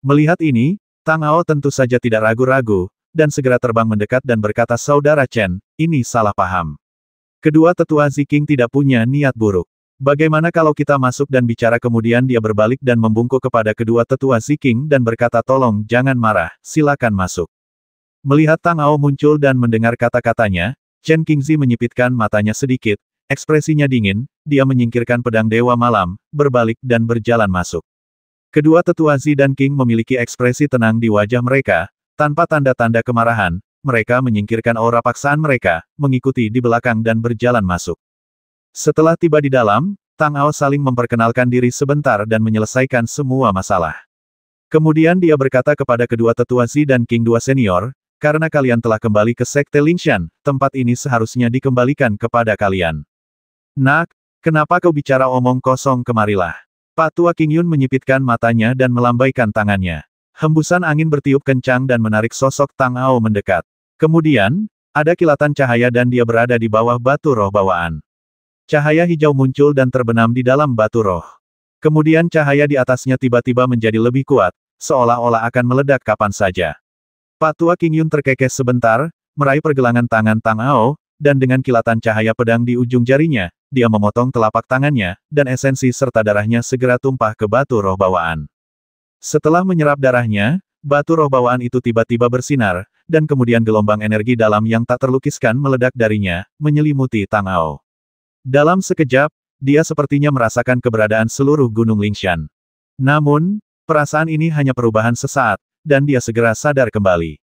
Melihat ini, Tang Ao tentu saja tidak ragu-ragu, dan segera terbang mendekat dan berkata, "Saudara Chen, ini salah paham. Kedua tetua Zi King tidak punya niat buruk. Bagaimana kalau kita masuk dan bicara?" Kemudian dia berbalik dan membungkuk kepada kedua tetua Zi King dan berkata, "Tolong jangan marah, silakan masuk." Melihat Tang Ao muncul dan mendengar kata-katanya, Chen Qingzi menyipitkan matanya sedikit, ekspresinya dingin, dia menyingkirkan pedang Dewa Malam, berbalik dan berjalan masuk. Kedua tetua Zi dan King memiliki ekspresi tenang di wajah mereka, tanpa tanda-tanda kemarahan, mereka menyingkirkan aura paksaan mereka, mengikuti di belakang dan berjalan masuk. Setelah tiba di dalam, Tang Ao saling memperkenalkan diri sebentar dan menyelesaikan semua masalah. Kemudian dia berkata kepada kedua tetua Zi dan King dua senior, "Karena kalian telah kembali ke Sekte Lingshan, tempat ini seharusnya dikembalikan kepada kalian." "Nak, kenapa kau bicara omong kosong? Kemarilah." Pak Tua King Yun menyipitkan matanya dan melambaikan tangannya. Hembusan angin bertiup kencang dan menarik sosok Tang Ao mendekat. Kemudian, ada kilatan cahaya dan dia berada di bawah batu roh bawaan. Cahaya hijau muncul dan terbenam di dalam batu roh. Kemudian cahaya di atasnya tiba-tiba menjadi lebih kuat, seolah-olah akan meledak kapan saja. Pak Tua King Yun terkekeh sebentar, meraih pergelangan tangan Tang Ao, dan dengan kilatan cahaya pedang di ujung jarinya, dia memotong telapak tangannya, dan esensi serta darahnya segera tumpah ke batu roh bawaan. Setelah menyerap darahnya, batu roh bawaan itu tiba-tiba bersinar, dan kemudian gelombang energi dalam yang tak terlukiskan meledak darinya, menyelimuti Tang Ao. Dalam sekejap, dia sepertinya merasakan keberadaan seluruh gunung Lingshan. Namun, perasaan ini hanya perubahan sesaat, dan dia segera sadar kembali.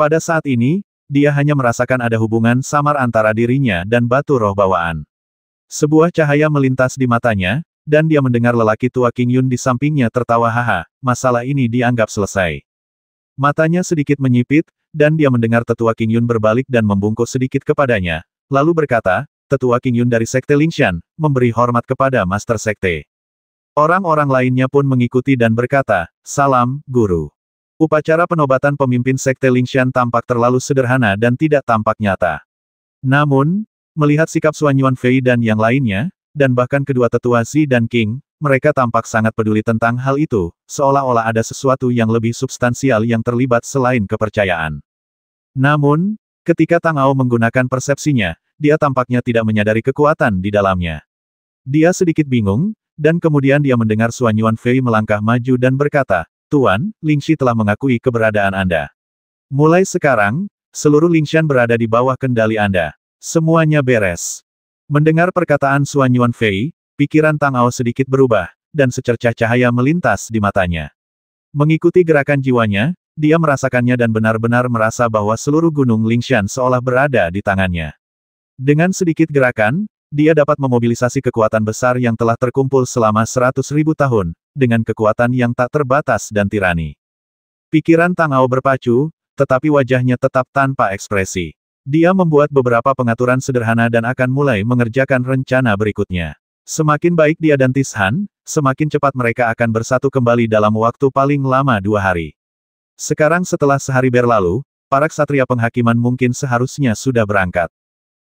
Pada saat ini, dia hanya merasakan ada hubungan samar antara dirinya dan batu roh bawaan. Sebuah cahaya melintas di matanya, dan dia mendengar lelaki tua King Yun di sampingnya tertawa haha, masalah ini dianggap selesai. Matanya sedikit menyipit, dan dia mendengar tetua King Yun berbalik dan membungkuk sedikit kepadanya, lalu berkata, "Tetua King Yun dari Sekte Lingshan, memberi hormat kepada Master Sekte." Orang-orang lainnya pun mengikuti dan berkata, "Salam, Guru." Upacara penobatan pemimpin Sekte Lingshan tampak terlalu sederhana dan tidak tampak nyata. Namun, melihat sikap Xuan Yuanfei dan yang lainnya, dan bahkan kedua tetua Zi dan King, mereka tampak sangat peduli tentang hal itu, seolah-olah ada sesuatu yang lebih substansial yang terlibat selain kepercayaan. Namun, ketika Tang Ao menggunakan persepsinya, dia tampaknya tidak menyadari kekuatan di dalamnya. Dia sedikit bingung, dan kemudian dia mendengar Xuan Yuanfei melangkah maju dan berkata, "Tuan, Lingxi telah mengakui keberadaan Anda. Mulai sekarang, seluruh Lingshan berada di bawah kendali Anda. Semuanya beres." Mendengar perkataan Xuan Yuanfei, pikiran Tang Ao sedikit berubah, dan secercah cahaya melintas di matanya. Mengikuti gerakan jiwanya, dia merasakannya dan benar-benar merasa bahwa seluruh gunung Lingshan seolah berada di tangannya. Dengan sedikit gerakan, dia dapat memobilisasi kekuatan besar yang telah terkumpul selama 100.000 tahun, dengan kekuatan yang tak terbatas dan tirani. Pikiran Tang Ao berpacu, tetapi wajahnya tetap tanpa ekspresi. Dia membuat beberapa pengaturan sederhana dan akan mulai mengerjakan rencana berikutnya. Semakin baik dia dan Tishan, semakin cepat mereka akan bersatu kembali dalam waktu paling lama 2 hari. Sekarang setelah sehari berlalu, para ksatria penghakiman mungkin seharusnya sudah berangkat.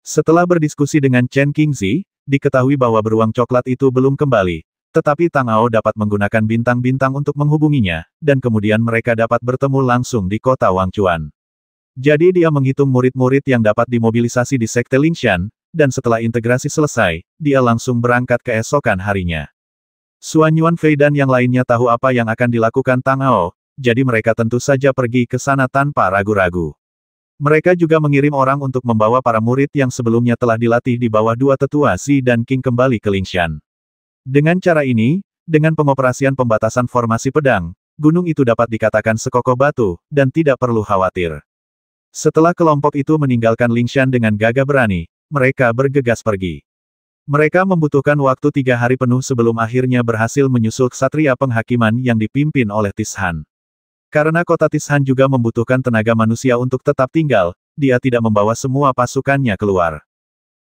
Setelah berdiskusi dengan Chen Qingzi, diketahui bahwa beruang coklat itu belum kembali, tetapi Tang Ao dapat menggunakan bintang-bintang untuk menghubunginya, dan kemudian mereka dapat bertemu langsung di kota Wangchuan. Jadi dia menghitung murid-murid yang dapat dimobilisasi di Sekte Lingshan, dan setelah integrasi selesai, dia langsung berangkat keesokan harinya. Xuan Yuanfei dan yang lainnya tahu apa yang akan dilakukan Tang Ao, jadi mereka tentu saja pergi ke sana tanpa ragu-ragu. Mereka juga mengirim orang untuk membawa para murid yang sebelumnya telah dilatih di bawah dua tetua Zi dan King kembali ke Lingshan. Dengan cara ini, dengan pengoperasian pembatasan formasi pedang, gunung itu dapat dikatakan sekokoh batu, dan tidak perlu khawatir. Setelah kelompok itu meninggalkan Lingshan dengan gagah berani, mereka bergegas pergi. Mereka membutuhkan waktu 3 hari penuh sebelum akhirnya berhasil menyusul ksatria penghakiman yang dipimpin oleh Tishan. Karena kota Tishan juga membutuhkan tenaga manusia untuk tetap tinggal, dia tidak membawa semua pasukannya keluar.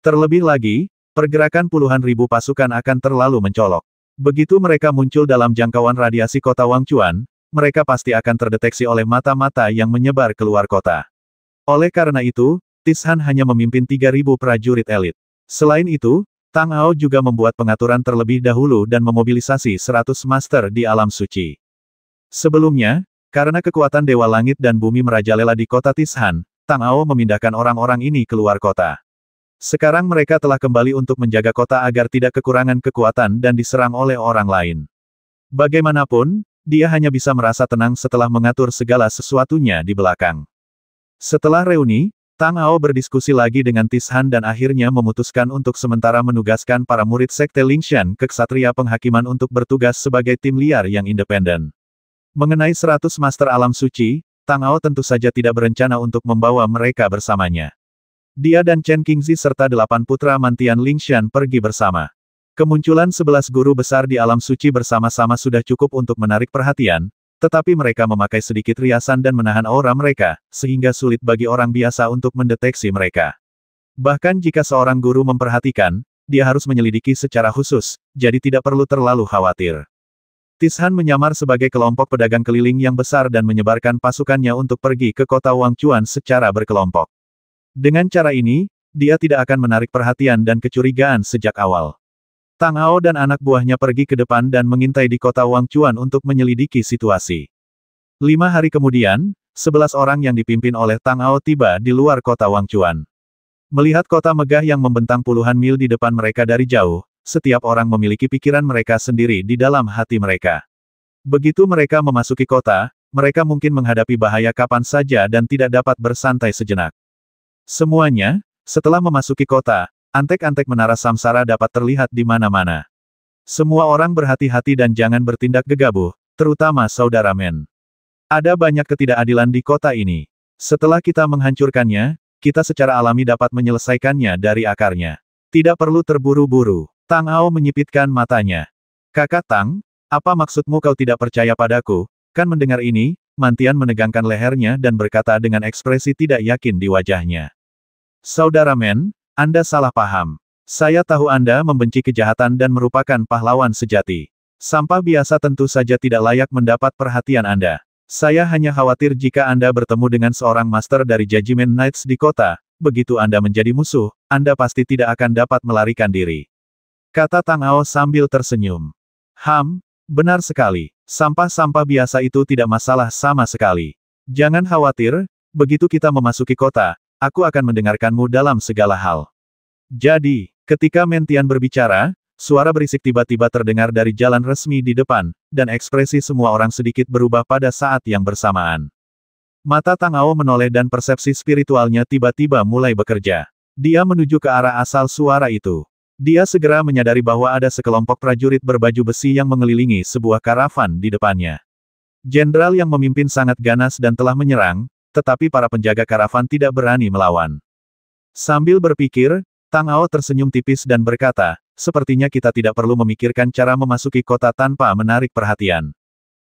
Terlebih lagi, pergerakan puluhan ribu pasukan akan terlalu mencolok. Begitu mereka muncul dalam jangkauan radiasi kota Wangchuan, mereka pasti akan terdeteksi oleh mata-mata yang menyebar keluar kota. Oleh karena itu, Tishan hanya memimpin 3.000 prajurit elit. Selain itu, Tang Ao juga membuat pengaturan terlebih dahulu dan memobilisasi 100 master di alam suci. Sebelumnya, karena kekuatan Dewa Langit dan Bumi merajalela di kota Tishan, Tang Ao memindahkan orang-orang ini keluar kota. Sekarang mereka telah kembali untuk menjaga kota agar tidak kekurangan kekuatan dan diserang oleh orang lain. Bagaimanapun, dia hanya bisa merasa tenang setelah mengatur segala sesuatunya di belakang. Setelah reuni, Tang Ao berdiskusi lagi dengan Tishan dan akhirnya memutuskan untuk sementara menugaskan para murid Sekte Lingshan ke Ksatria Penghakiman untuk bertugas sebagai tim liar yang independen. Mengenai 100 master alam suci, Tang Ao tentu saja tidak berencana untuk membawa mereka bersamanya. Dia dan Chen Qingzi serta 8 putra mantian Lingshan pergi bersama. Kemunculan 11 guru besar di alam suci bersama-sama sudah cukup untuk menarik perhatian, tetapi mereka memakai sedikit riasan dan menahan aura mereka, sehingga sulit bagi orang biasa untuk mendeteksi mereka. Bahkan jika seorang guru memperhatikan, dia harus menyelidiki secara khusus, jadi tidak perlu terlalu khawatir. Tishan menyamar sebagai kelompok pedagang keliling yang besar dan menyebarkan pasukannya untuk pergi ke kota Wangchuan secara berkelompok. Dengan cara ini, dia tidak akan menarik perhatian dan kecurigaan sejak awal. Tang Ao dan anak buahnya pergi ke depan dan mengintai di kota Wangchuan untuk menyelidiki situasi. 5 hari kemudian, 11 orang yang dipimpin oleh Tang Ao tiba di luar kota Wangchuan. Melihat kota megah yang membentang puluhan mil di depan mereka dari jauh, setiap orang memiliki pikiran mereka sendiri di dalam hati mereka. Begitu mereka memasuki kota, mereka mungkin menghadapi bahaya kapan saja dan tidak dapat bersantai sejenak. Semuanya, setelah memasuki kota, antek-antek menara samsara dapat terlihat di mana-mana. Semua orang berhati-hati dan jangan bertindak gegabah, terutama saudara Men. Ada banyak ketidakadilan di kota ini. Setelah kita menghancurkannya, kita secara alami dapat menyelesaikannya dari akarnya. Tidak perlu terburu-buru. Tang Ao menyipitkan matanya. Kakak Tang, apa maksudmu kau tidak percaya padaku? Kan mendengar ini, Mantian menegangkan lehernya dan berkata dengan ekspresi tidak yakin di wajahnya. Saudara Men, Anda salah paham. Saya tahu Anda membenci kejahatan dan merupakan pahlawan sejati. Sampah biasa tentu saja tidak layak mendapat perhatian Anda. Saya hanya khawatir jika Anda bertemu dengan seorang master dari Judgment Knights di kota, begitu Anda menjadi musuh, Anda pasti tidak akan dapat melarikan diri. Kata Tang Ao sambil tersenyum. Benar sekali. Sampah-sampah biasa itu tidak masalah sama sekali. Jangan khawatir, begitu kita memasuki kota, aku akan mendengarkanmu dalam segala hal. Jadi, ketika Mentian berbicara, suara berisik tiba-tiba terdengar dari jalan resmi di depan, dan ekspresi semua orang sedikit berubah pada saat yang bersamaan. Mata Tang Ao menoleh dan persepsi spiritualnya tiba-tiba mulai bekerja. Dia menuju ke arah asal suara itu. Dia segera menyadari bahwa ada sekelompok prajurit berbaju besi yang mengelilingi sebuah karavan di depannya. Jenderal yang memimpin sangat ganas dan telah menyerang, tetapi para penjaga karavan tidak berani melawan. Sambil berpikir, Tang Ao tersenyum tipis dan berkata, sepertinya kita tidak perlu memikirkan cara memasuki kota tanpa menarik perhatian.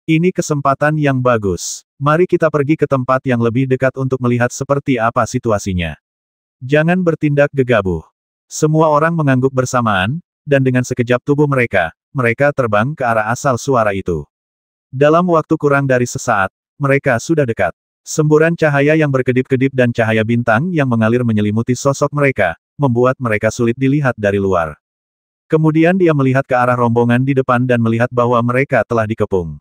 Ini kesempatan yang bagus. Mari kita pergi ke tempat yang lebih dekat untuk melihat seperti apa situasinya. Jangan bertindak gegabah. Semua orang mengangguk bersamaan, dan dengan sekejap tubuh mereka terbang ke arah asal suara itu. Dalam waktu kurang dari sesaat, mereka sudah dekat. Semburan cahaya yang berkedip-kedip dan cahaya bintang yang mengalir menyelimuti sosok mereka, membuat mereka sulit dilihat dari luar. Kemudian dia melihat ke arah rombongan di depan dan melihat bahwa mereka telah dikepung.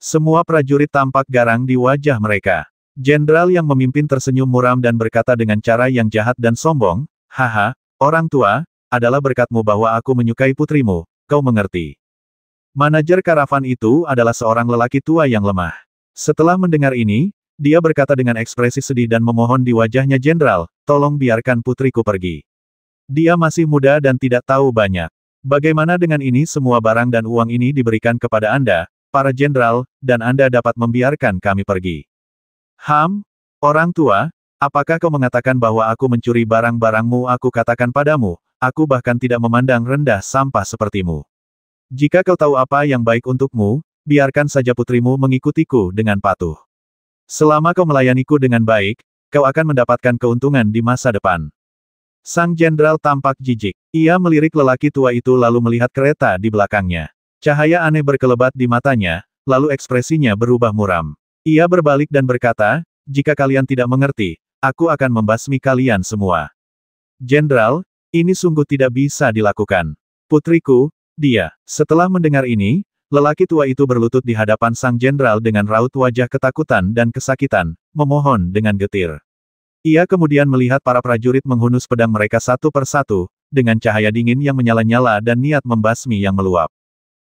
Semua prajurit tampak garang di wajah mereka. Jenderal yang memimpin tersenyum muram dan berkata dengan cara yang jahat dan sombong, haha, orang tua, adalah berkatmu bahwa aku menyukai putrimu, kau mengerti. Manajer karavan itu adalah seorang lelaki tua yang lemah. Setelah mendengar ini, Dia berkata dengan ekspresi sedih dan memohon di wajahnya jenderal, tolong biarkan putriku pergi. Dia masih muda dan tidak tahu banyak. Bagaimana dengan ini semua barang dan uang ini diberikan kepada Anda, para jenderal, dan Anda dapat membiarkan kami pergi. Orang tua, apakah kau mengatakan bahwa aku mencuri barang-barangmu? Aku katakan padamu, aku bahkan tidak memandang rendah sampah sepertimu. Jika kau tahu apa yang baik untukmu, biarkan saja putrimu mengikutiku dengan patuh. Selama kau melayaniku dengan baik, kau akan mendapatkan keuntungan di masa depan. Sang jenderal tampak jijik. Ia melirik lelaki tua itu lalu melihat kereta di belakangnya. Cahaya aneh berkelebat di matanya, lalu ekspresinya berubah muram. Ia berbalik dan berkata, jika kalian tidak mengerti, aku akan membasmi kalian semua. Jenderal, ini sungguh tidak bisa dilakukan. Putriku, dia. Setelah mendengar ini, lelaki tua itu berlutut di hadapan sang jenderal dengan raut wajah ketakutan dan kesakitan, memohon dengan getir. Ia kemudian melihat para prajurit menghunus pedang mereka satu persatu, dengan cahaya dingin yang menyala-nyala dan niat membasmi yang meluap.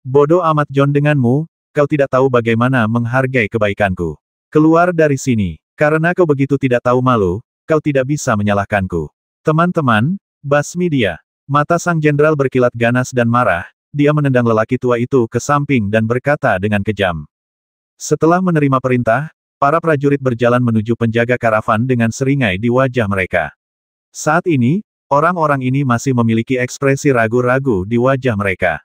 Bodoh amat John denganmu, kau tidak tahu bagaimana menghargai kebaikanku. Keluar dari sini. Karena kau begitu tidak tahu malu, kau tidak bisa menyalahkanku. Teman-teman, basmi dia. Mata sang jenderal berkilat ganas dan marah. Dia menendang lelaki tua itu ke samping dan berkata dengan kejam. Setelah menerima perintah, para prajurit berjalan menuju penjaga karavan dengan seringai di wajah mereka. Saat ini, orang-orang ini masih memiliki ekspresi ragu-ragu di wajah mereka.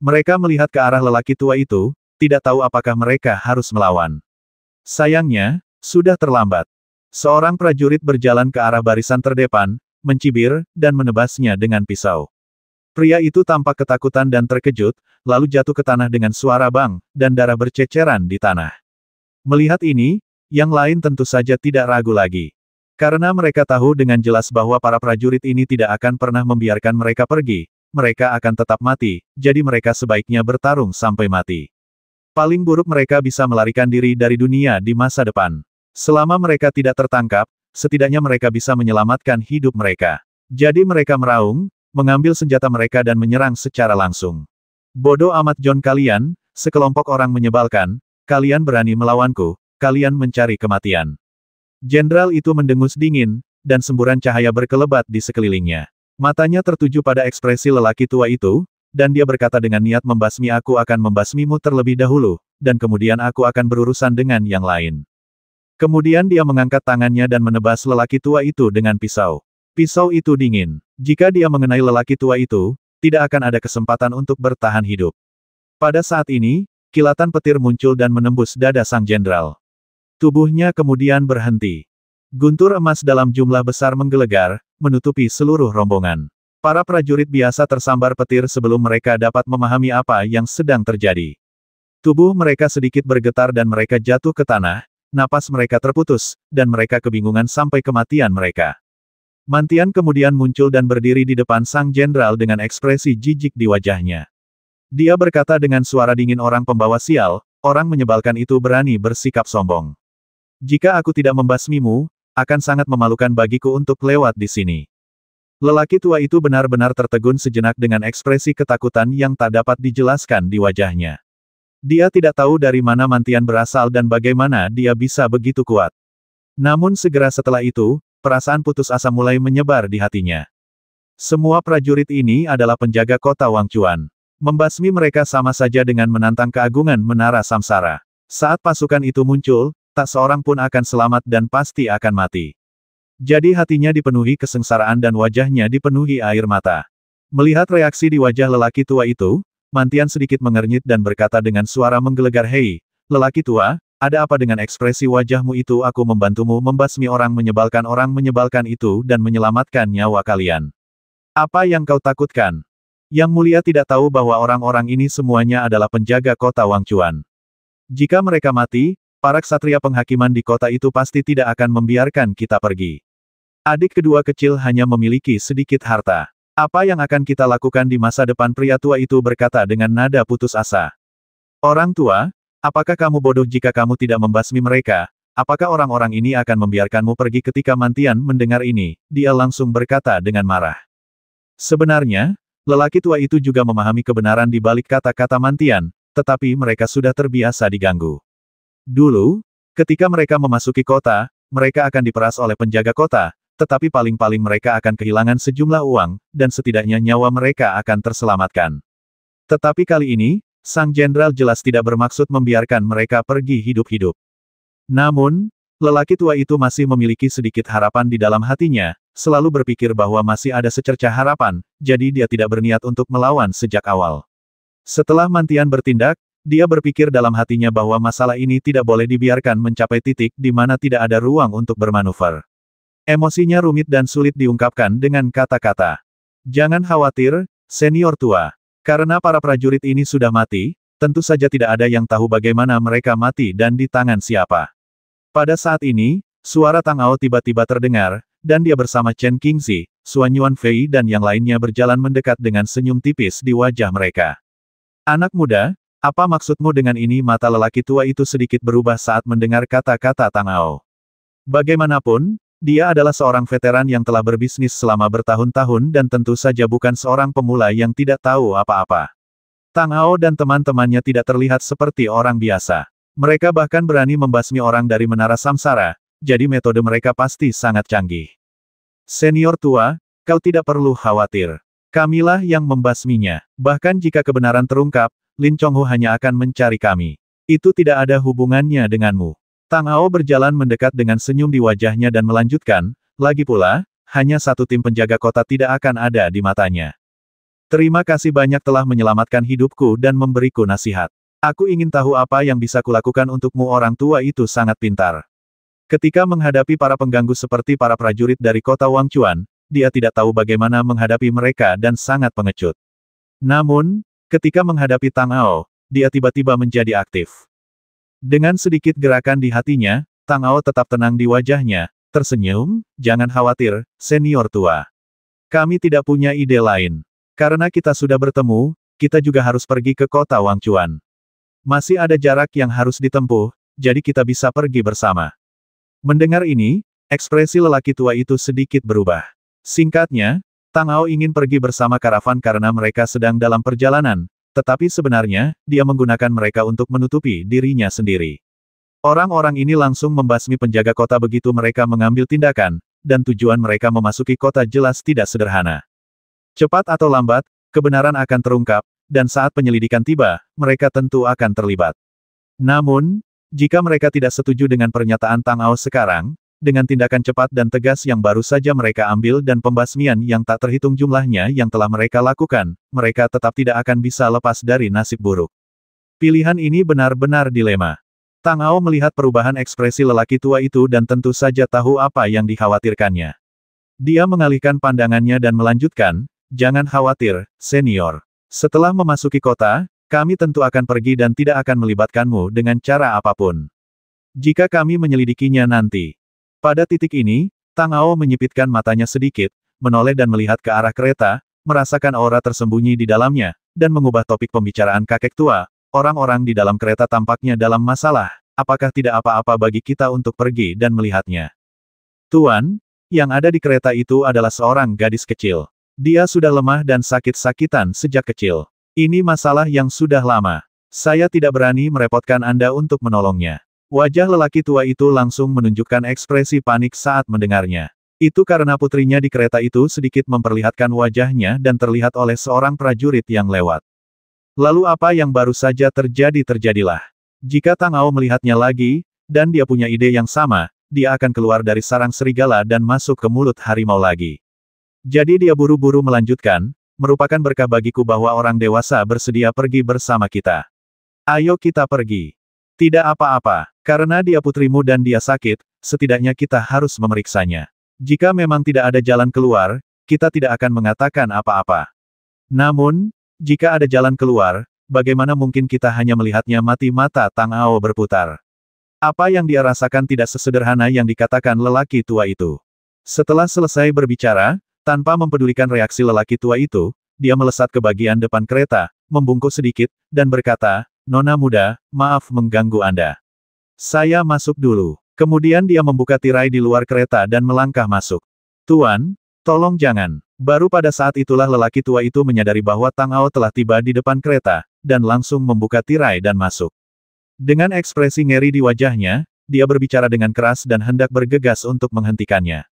Mereka melihat ke arah lelaki tua itu, tidak tahu apakah mereka harus melawan. Sayangnya, sudah terlambat. Seorang prajurit berjalan ke arah barisan terdepan, mencibir, dan menebasnya dengan pisau. Pria itu tampak ketakutan dan terkejut, lalu jatuh ke tanah dengan suara bang, dan darah berceceran di tanah. Melihat ini, yang lain tentu saja tidak ragu lagi. Karena mereka tahu dengan jelas bahwa para prajurit ini tidak akan pernah membiarkan mereka pergi, mereka akan tetap mati, jadi mereka sebaiknya bertarung sampai mati. Paling buruk mereka bisa melarikan diri dari dunia di masa depan. Selama mereka tidak tertangkap, setidaknya mereka bisa menyelamatkan hidup mereka. Jadi mereka meraung, mengambil senjata mereka dan menyerang secara langsung. Bodoh amat John kalian, sekelompok orang menyebalkan, kalian berani melawanku, kalian mencari kematian. Jenderal itu mendengus dingin, dan semburan cahaya berkelebat di sekelilingnya. Matanya tertuju pada ekspresi lelaki tua itu, dan dia berkata dengan niat membasmi aku akan membasmimu terlebih dahulu, dan kemudian aku akan berurusan dengan yang lain. Kemudian dia mengangkat tangannya dan menebas lelaki tua itu dengan pisau. Pisau itu dingin. Jika dia mengenai lelaki tua itu, tidak akan ada kesempatan untuk bertahan hidup. Pada saat ini, kilatan petir muncul dan menembus dada sang jenderal. Tubuhnya kemudian berhenti. Guntur emas dalam jumlah besar menggelegar, menutupi seluruh rombongan. Para prajurit biasa tersambar petir sebelum mereka dapat memahami apa yang sedang terjadi. Tubuh mereka sedikit bergetar dan mereka jatuh ke tanah, napas mereka terputus, dan mereka kebingungan sampai kematian mereka. Mantian kemudian muncul dan berdiri di depan sang jenderal dengan ekspresi jijik di wajahnya. Dia berkata dengan suara dingin orang pembawa sial, orang menyebalkan itu berani bersikap sombong. Jika aku tidak membasmimu, akan sangat memalukan bagiku untuk lewat di sini. Lelaki tua itu benar-benar tertegun sejenak dengan ekspresi ketakutan yang tak dapat dijelaskan di wajahnya. Dia tidak tahu dari mana Mantian berasal dan bagaimana dia bisa begitu kuat. Namun segera setelah itu, perasaan putus asa mulai menyebar di hatinya. Semua prajurit ini adalah penjaga kota Wangchuan. Membasmi mereka sama saja dengan menantang keagungan menara samsara. Saat pasukan itu muncul, tak seorang pun akan selamat dan pasti akan mati. Jadi hatinya dipenuhi kesengsaraan dan wajahnya dipenuhi air mata. Melihat reaksi di wajah lelaki tua itu, Mantian sedikit mengernyit dan berkata dengan suara menggelegar, "Hei, lelaki tua, ada apa dengan ekspresi wajahmu itu? Aku membantumu membasmi orang menyebalkan itu dan menyelamatkan nyawa kalian. Apa yang kau takutkan? Yang mulia tidak tahu bahwa orang-orang ini semuanya adalah penjaga kota Wangchuan. Jika mereka mati, para ksatria penghakiman di kota itu pasti tidak akan membiarkan kita pergi. Adik kedua kecil hanya memiliki sedikit harta. Apa yang akan kita lakukan di masa depan?" Pria tua itu berkata dengan nada putus asa. "Orang tua, apakah kamu bodoh jika kamu tidak membasmi mereka? Apakah orang-orang ini akan membiarkanmu pergi?" Ketika Mantian mendengar ini, dia langsung berkata dengan marah. Sebenarnya, lelaki tua itu juga memahami kebenaran di balik kata-kata Mantian, tetapi mereka sudah terbiasa diganggu. Dulu, Ketika mereka memasuki kota, mereka akan diperas oleh penjaga kota, tetapi paling-paling mereka akan kehilangan sejumlah uang, dan setidaknya nyawa mereka akan terselamatkan. Tetapi kali ini, Sang Jenderal jelas tidak bermaksud membiarkan mereka pergi hidup-hidup. Namun, lelaki tua itu masih memiliki sedikit harapan di dalam hatinya, selalu berpikir bahwa masih ada secercah harapan, jadi dia tidak berniat untuk melawan sejak awal. Setelah Mantian bertindak, dia berpikir dalam hatinya bahwa masalah ini tidak boleh dibiarkan mencapai titik di mana tidak ada ruang untuk bermanuver. Emosinya rumit dan sulit diungkapkan dengan kata-kata. Jangan khawatir, senior tua. Karena para prajurit ini sudah mati, tentu saja tidak ada yang tahu bagaimana mereka mati dan di tangan siapa. Pada saat ini, suara Tang Ao tiba-tiba terdengar, dan dia bersama Chen Qingzi, Xuan Yuanfei dan yang lainnya berjalan mendekat dengan senyum tipis di wajah mereka. Anak muda, apa maksudmu dengan ini? Mata lelaki tua itu sedikit berubah saat mendengar kata-kata Tang Ao. Bagaimanapun, dia adalah seorang veteran yang telah berbisnis selama bertahun-tahun dan tentu saja bukan seorang pemula yang tidak tahu apa-apa. Tang Ao dan teman-temannya tidak terlihat seperti orang biasa. Mereka bahkan berani membasmi orang dari Menara Samsara, jadi metode mereka pasti sangat canggih. Senior tua, kau tidak perlu khawatir. Kamilah yang membasminya. Bahkan jika kebenaran terungkap, Lin Chonghu hanya akan mencari kami. Itu tidak ada hubungannya denganmu. Tang Ao berjalan mendekat dengan senyum di wajahnya dan melanjutkan, lagi pula, hanya satu tim penjaga kota tidak akan ada di matanya. Terima kasih banyak telah menyelamatkan hidupku dan memberiku nasihat. Aku ingin tahu apa yang bisa kulakukan untukmu. Orang tua itu sangat pintar. Ketika menghadapi para pengganggu seperti para prajurit dari kota Wangchuan, dia tidak tahu bagaimana menghadapi mereka dan sangat pengecut. Namun, ketika menghadapi Tang Ao, dia tiba-tiba menjadi aktif. Dengan sedikit gerakan di hatinya, Tang Ao tetap tenang di wajahnya, tersenyum, jangan khawatir, senior tua. Kami tidak punya ide lain. Karena kita sudah bertemu, kita juga harus pergi ke kota Wangchuan. Masih ada jarak yang harus ditempuh, jadi kita bisa pergi bersama. Mendengar ini, ekspresi lelaki tua itu sedikit berubah. Singkatnya, Tang Ao ingin pergi bersama karavan karena mereka sedang dalam perjalanan, tetapi sebenarnya, dia menggunakan mereka untuk menutupi dirinya sendiri. Orang-orang ini langsung membasmi penjaga kota begitu mereka mengambil tindakan, dan tujuan mereka memasuki kota jelas tidak sederhana. Cepat atau lambat, kebenaran akan terungkap, dan saat penyelidikan tiba, mereka tentu akan terlibat. Namun, jika mereka tidak setuju dengan pernyataan Tang Ao sekarang, dengan tindakan cepat dan tegas yang baru saja mereka ambil dan pembasmian yang tak terhitung jumlahnya yang telah mereka lakukan, mereka tetap tidak akan bisa lepas dari nasib buruk. Pilihan ini benar-benar dilema. Tang Ao melihat perubahan ekspresi lelaki tua itu dan tentu saja tahu apa yang dikhawatirkannya. Dia mengalihkan pandangannya dan melanjutkan, jangan khawatir, senior. Setelah memasuki kota, kami tentu akan pergi dan tidak akan melibatkanmu dengan cara apapun. Jika kami menyelidikinya nanti. Pada titik ini, Tang Ao menyipitkan matanya sedikit, menoleh dan melihat ke arah kereta, merasakan aura tersembunyi di dalamnya, dan mengubah topik pembicaraan kakek tua. Orang-orang di dalam kereta tampaknya dalam masalah, apakah tidak apa-apa bagi kita untuk pergi dan melihatnya? Tuan, yang ada di kereta itu adalah seorang gadis kecil. Dia sudah lemah dan sakit-sakitan sejak kecil. Ini masalah yang sudah lama. Saya tidak berani merepotkan Anda untuk menolongnya. Wajah lelaki tua itu langsung menunjukkan ekspresi panik saat mendengarnya. Itu karena putrinya di kereta itu sedikit memperlihatkan wajahnya dan terlihat oleh seorang prajurit yang lewat. Lalu apa yang baru saja terjadilah. Jika Tang Ao melihatnya lagi, dan dia punya ide yang sama, dia akan keluar dari sarang serigala dan masuk ke mulut harimau lagi. Jadi dia buru-buru melanjutkan, merupakan berkah bagiku bahwa orang dewasa bersedia pergi bersama kita. Ayo kita pergi. Tidak apa-apa, karena dia putrimu dan dia sakit, setidaknya kita harus memeriksanya. Jika memang tidak ada jalan keluar, kita tidak akan mengatakan apa-apa. Namun, jika ada jalan keluar, bagaimana mungkin kita hanya melihatnya mati? Mata Tang Ao berputar. Apa yang dia rasakan tidak sesederhana yang dikatakan lelaki tua itu. Setelah selesai berbicara, tanpa mempedulikan reaksi lelaki tua itu, dia melesat ke bagian depan kereta, membungkuk sedikit, dan berkata, Nona muda, maaf mengganggu Anda. Saya masuk dulu. Kemudian dia membuka tirai di luar kereta dan melangkah masuk. Tuan, tolong jangan. Baru pada saat itulah lelaki tua itu menyadari bahwa Tang Ao telah tiba di depan kereta, dan langsung membuka tirai dan masuk. Dengan ekspresi ngeri di wajahnya, dia berbicara dengan keras dan hendak bergegas untuk menghentikannya.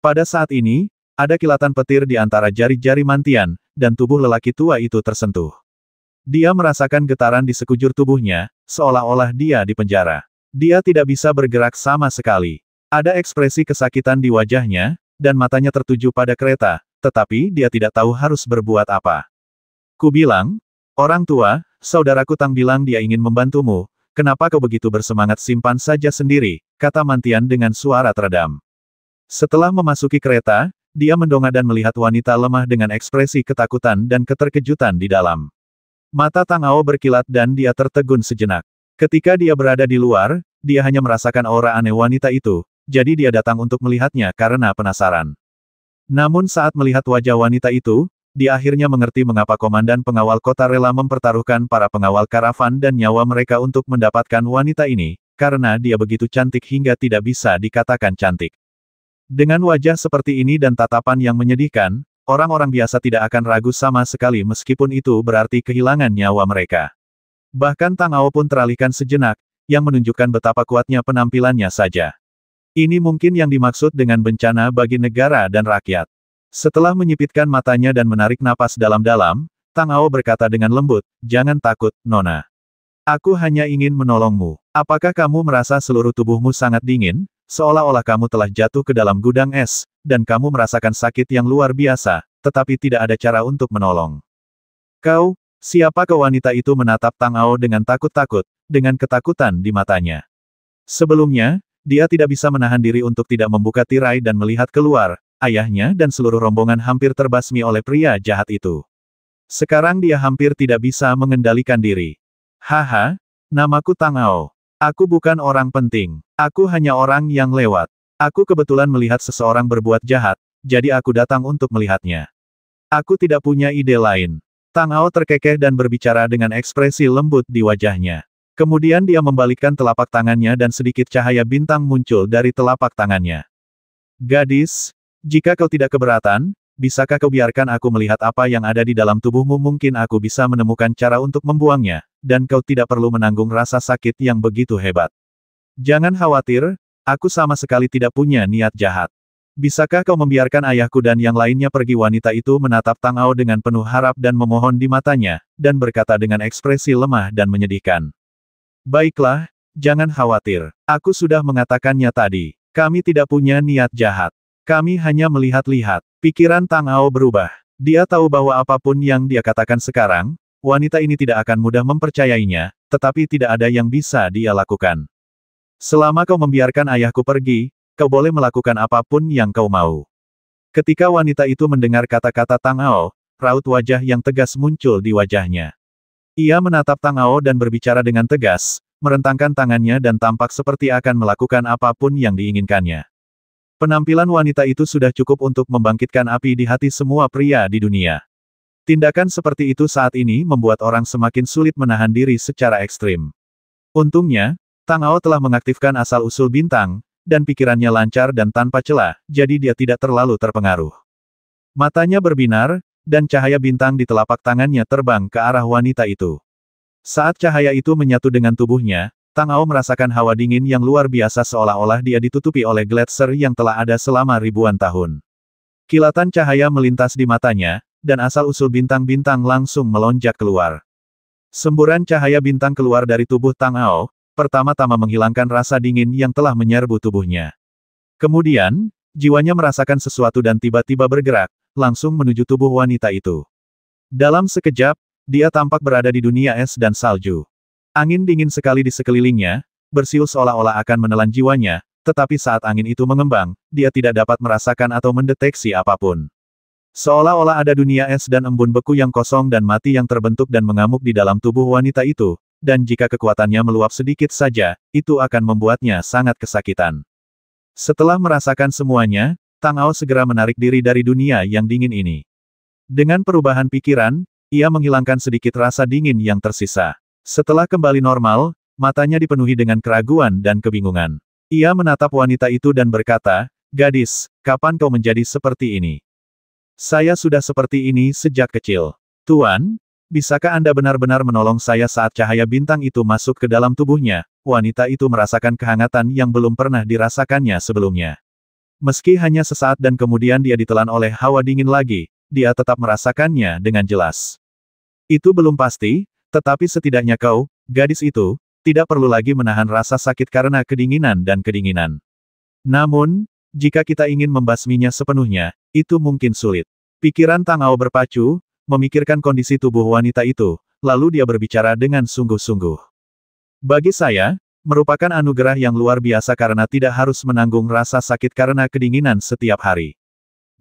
Pada saat ini, ada kilatan petir di antara jari-jari Mantian, dan tubuh lelaki tua itu tersentuh. Dia merasakan getaran di sekujur tubuhnya, seolah-olah dia di penjara. Dia tidak bisa bergerak sama sekali. Ada ekspresi kesakitan di wajahnya, dan matanya tertuju pada kereta, tetapi dia tidak tahu harus berbuat apa. Ku bilang, orang tua, saudaraku Tang bilang dia ingin membantumu, kenapa kau begitu bersemangat simpan saja sendiri, kata Mantian dengan suara teredam. Setelah memasuki kereta, dia mendongak dan melihat wanita lemah dengan ekspresi ketakutan dan keterkejutan di dalam. Mata Tang Ao berkilat dan dia tertegun sejenak. Ketika dia berada di luar, dia hanya merasakan aura aneh wanita itu, jadi dia datang untuk melihatnya karena penasaran. Namun saat melihat wajah wanita itu, dia akhirnya mengerti mengapa komandan pengawal kota rela mempertaruhkan para pengawal karavan dan nyawa mereka untuk mendapatkan wanita ini, karena dia begitu cantik hingga tidak bisa dikatakan cantik. Dengan wajah seperti ini dan tatapan yang menyedihkan, orang-orang biasa tidak akan ragu sama sekali meskipun itu berarti kehilangan nyawa mereka. Bahkan Tang Ao pun teralihkan sejenak, yang menunjukkan betapa kuatnya penampilannya saja. Ini mungkin yang dimaksud dengan bencana bagi negara dan rakyat. Setelah menyipitkan matanya dan menarik napas dalam-dalam, Tang Ao berkata dengan lembut, "Jangan takut, Nona. Aku hanya ingin menolongmu. Apakah kamu merasa seluruh tubuhmu sangat dingin, seolah-olah kamu telah jatuh ke dalam gudang es, dan kamu merasakan sakit yang luar biasa, tetapi tidak ada cara untuk menolong?" "Kau, siapa kau?" Wanita itu menatap Tang Ao dengan takut-takut, dengan ketakutan di matanya. Sebelumnya, dia tidak bisa menahan diri untuk tidak membuka tirai dan melihat keluar. Ayahnya dan seluruh rombongan hampir terbasmi oleh pria jahat itu. Sekarang dia hampir tidak bisa mengendalikan diri. "Haha, namaku Tang Ao. Aku bukan orang penting. Aku hanya orang yang lewat. Aku kebetulan melihat seseorang berbuat jahat, jadi aku datang untuk melihatnya. Aku tidak punya ide lain." Tang Ao terkekeh dan berbicara dengan ekspresi lembut di wajahnya. Kemudian dia membalikkan telapak tangannya dan sedikit cahaya bintang muncul dari telapak tangannya. "Gadis, jika kau tidak keberatan, bisakah kau biarkan aku melihat apa yang ada di dalam tubuhmu? Mungkin aku bisa menemukan cara untuk membuangnya, dan kau tidak perlu menanggung rasa sakit yang begitu hebat. Jangan khawatir, aku sama sekali tidak punya niat jahat. Bisakah kau membiarkan ayahku dan yang lainnya pergi?" Wanita itu menatap Tang Ao dengan penuh harap dan memohon di matanya, dan berkata dengan ekspresi lemah dan menyedihkan. "Baiklah, jangan khawatir. Aku sudah mengatakannya tadi. Kami tidak punya niat jahat. Kami hanya melihat-lihat." Pikiran Tang Ao berubah. Dia tahu bahwa apapun yang dia katakan sekarang, wanita ini tidak akan mudah mempercayainya, tetapi tidak ada yang bisa dia lakukan. "Selama kau membiarkan ayahku pergi, kau boleh melakukan apapun yang kau mau." Ketika wanita itu mendengar kata-kata Tang Ao, raut wajah yang tegas muncul di wajahnya. Ia menatap Tang Ao dan berbicara dengan tegas, merentangkan tangannya dan tampak seperti akan melakukan apapun yang diinginkannya. Penampilan wanita itu sudah cukup untuk membangkitkan api di hati semua pria di dunia. Tindakan seperti itu saat ini membuat orang semakin sulit menahan diri secara ekstrim. Untungnya, Tang Ao telah mengaktifkan asal-usul bintang, dan pikirannya lancar dan tanpa celah, jadi dia tidak terlalu terpengaruh. Matanya berbinar, dan cahaya bintang di telapak tangannya terbang ke arah wanita itu. Saat cahaya itu menyatu dengan tubuhnya, Tang Ao merasakan hawa dingin yang luar biasa seolah-olah dia ditutupi oleh gletser yang telah ada selama ribuan tahun. Kilatan cahaya melintas di matanya, dan asal-usul bintang-bintang langsung melonjak keluar. Semburan cahaya bintang keluar dari tubuh Tang Ao, pertama-tama menghilangkan rasa dingin yang telah menyerbu tubuhnya. Kemudian, jiwanya merasakan sesuatu dan tiba-tiba bergerak, langsung menuju tubuh wanita itu. Dalam sekejap, dia tampak berada di dunia es dan salju. Angin dingin sekali di sekelilingnya, bersiul seolah-olah akan menelan jiwanya, tetapi saat angin itu mengembang, dia tidak dapat merasakan atau mendeteksi apapun. Seolah-olah ada dunia es dan embun beku yang kosong dan mati yang terbentuk dan mengamuk di dalam tubuh wanita itu, dan jika kekuatannya meluap sedikit saja, itu akan membuatnya sangat kesakitan. Setelah merasakan semuanya, Tang Ao segera menarik diri dari dunia yang dingin ini. Dengan perubahan pikiran, ia menghilangkan sedikit rasa dingin yang tersisa. Setelah kembali normal, matanya dipenuhi dengan keraguan dan kebingungan. Ia menatap wanita itu dan berkata, "Gadis, kapan kau menjadi seperti ini?" "Saya sudah seperti ini sejak kecil. Tuan, Bisakah Anda benar-benar menolong saya saat cahaya bintang itu masuk ke dalam tubuhnya? Wanita itu merasakan kehangatan yang belum pernah dirasakannya sebelumnya. Meski hanya sesaat dan kemudian dia ditelan oleh hawa dingin lagi, dia tetap merasakannya dengan jelas. Itu belum pasti, tetapi setidaknya kau, gadis itu, tidak perlu lagi menahan rasa sakit karena kedinginan dan kedinginan. Namun, jika kita ingin membasminya sepenuhnya, itu mungkin sulit. Pikiran Tang Ao berpacu, memikirkan kondisi tubuh wanita itu, lalu dia berbicara dengan sungguh-sungguh. Bagi saya, merupakan anugerah yang luar biasa karena tidak harus menanggung rasa sakit karena kedinginan setiap hari.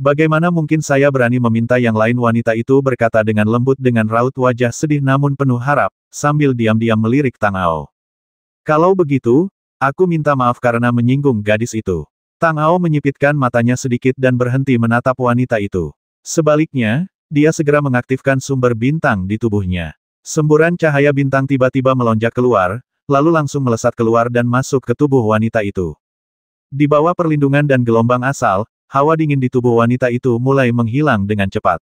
Bagaimana mungkin saya berani meminta yang lain? Wanita itu berkata dengan lembut dengan raut wajah sedih namun penuh harap, sambil diam-diam melirik Tang Ao. Kalau begitu, aku minta maaf karena menyinggung gadis itu. Tang Ao menyipitkan matanya sedikit dan berhenti menatap wanita itu. Sebaliknya, dia segera mengaktifkan sumber bintang di tubuhnya. Semburan cahaya bintang tiba-tiba melonjak keluar, lalu langsung melesat keluar dan masuk ke tubuh wanita itu. Di bawah perlindungan dan gelombang asal, hawa dingin di tubuh wanita itu mulai menghilang dengan cepat.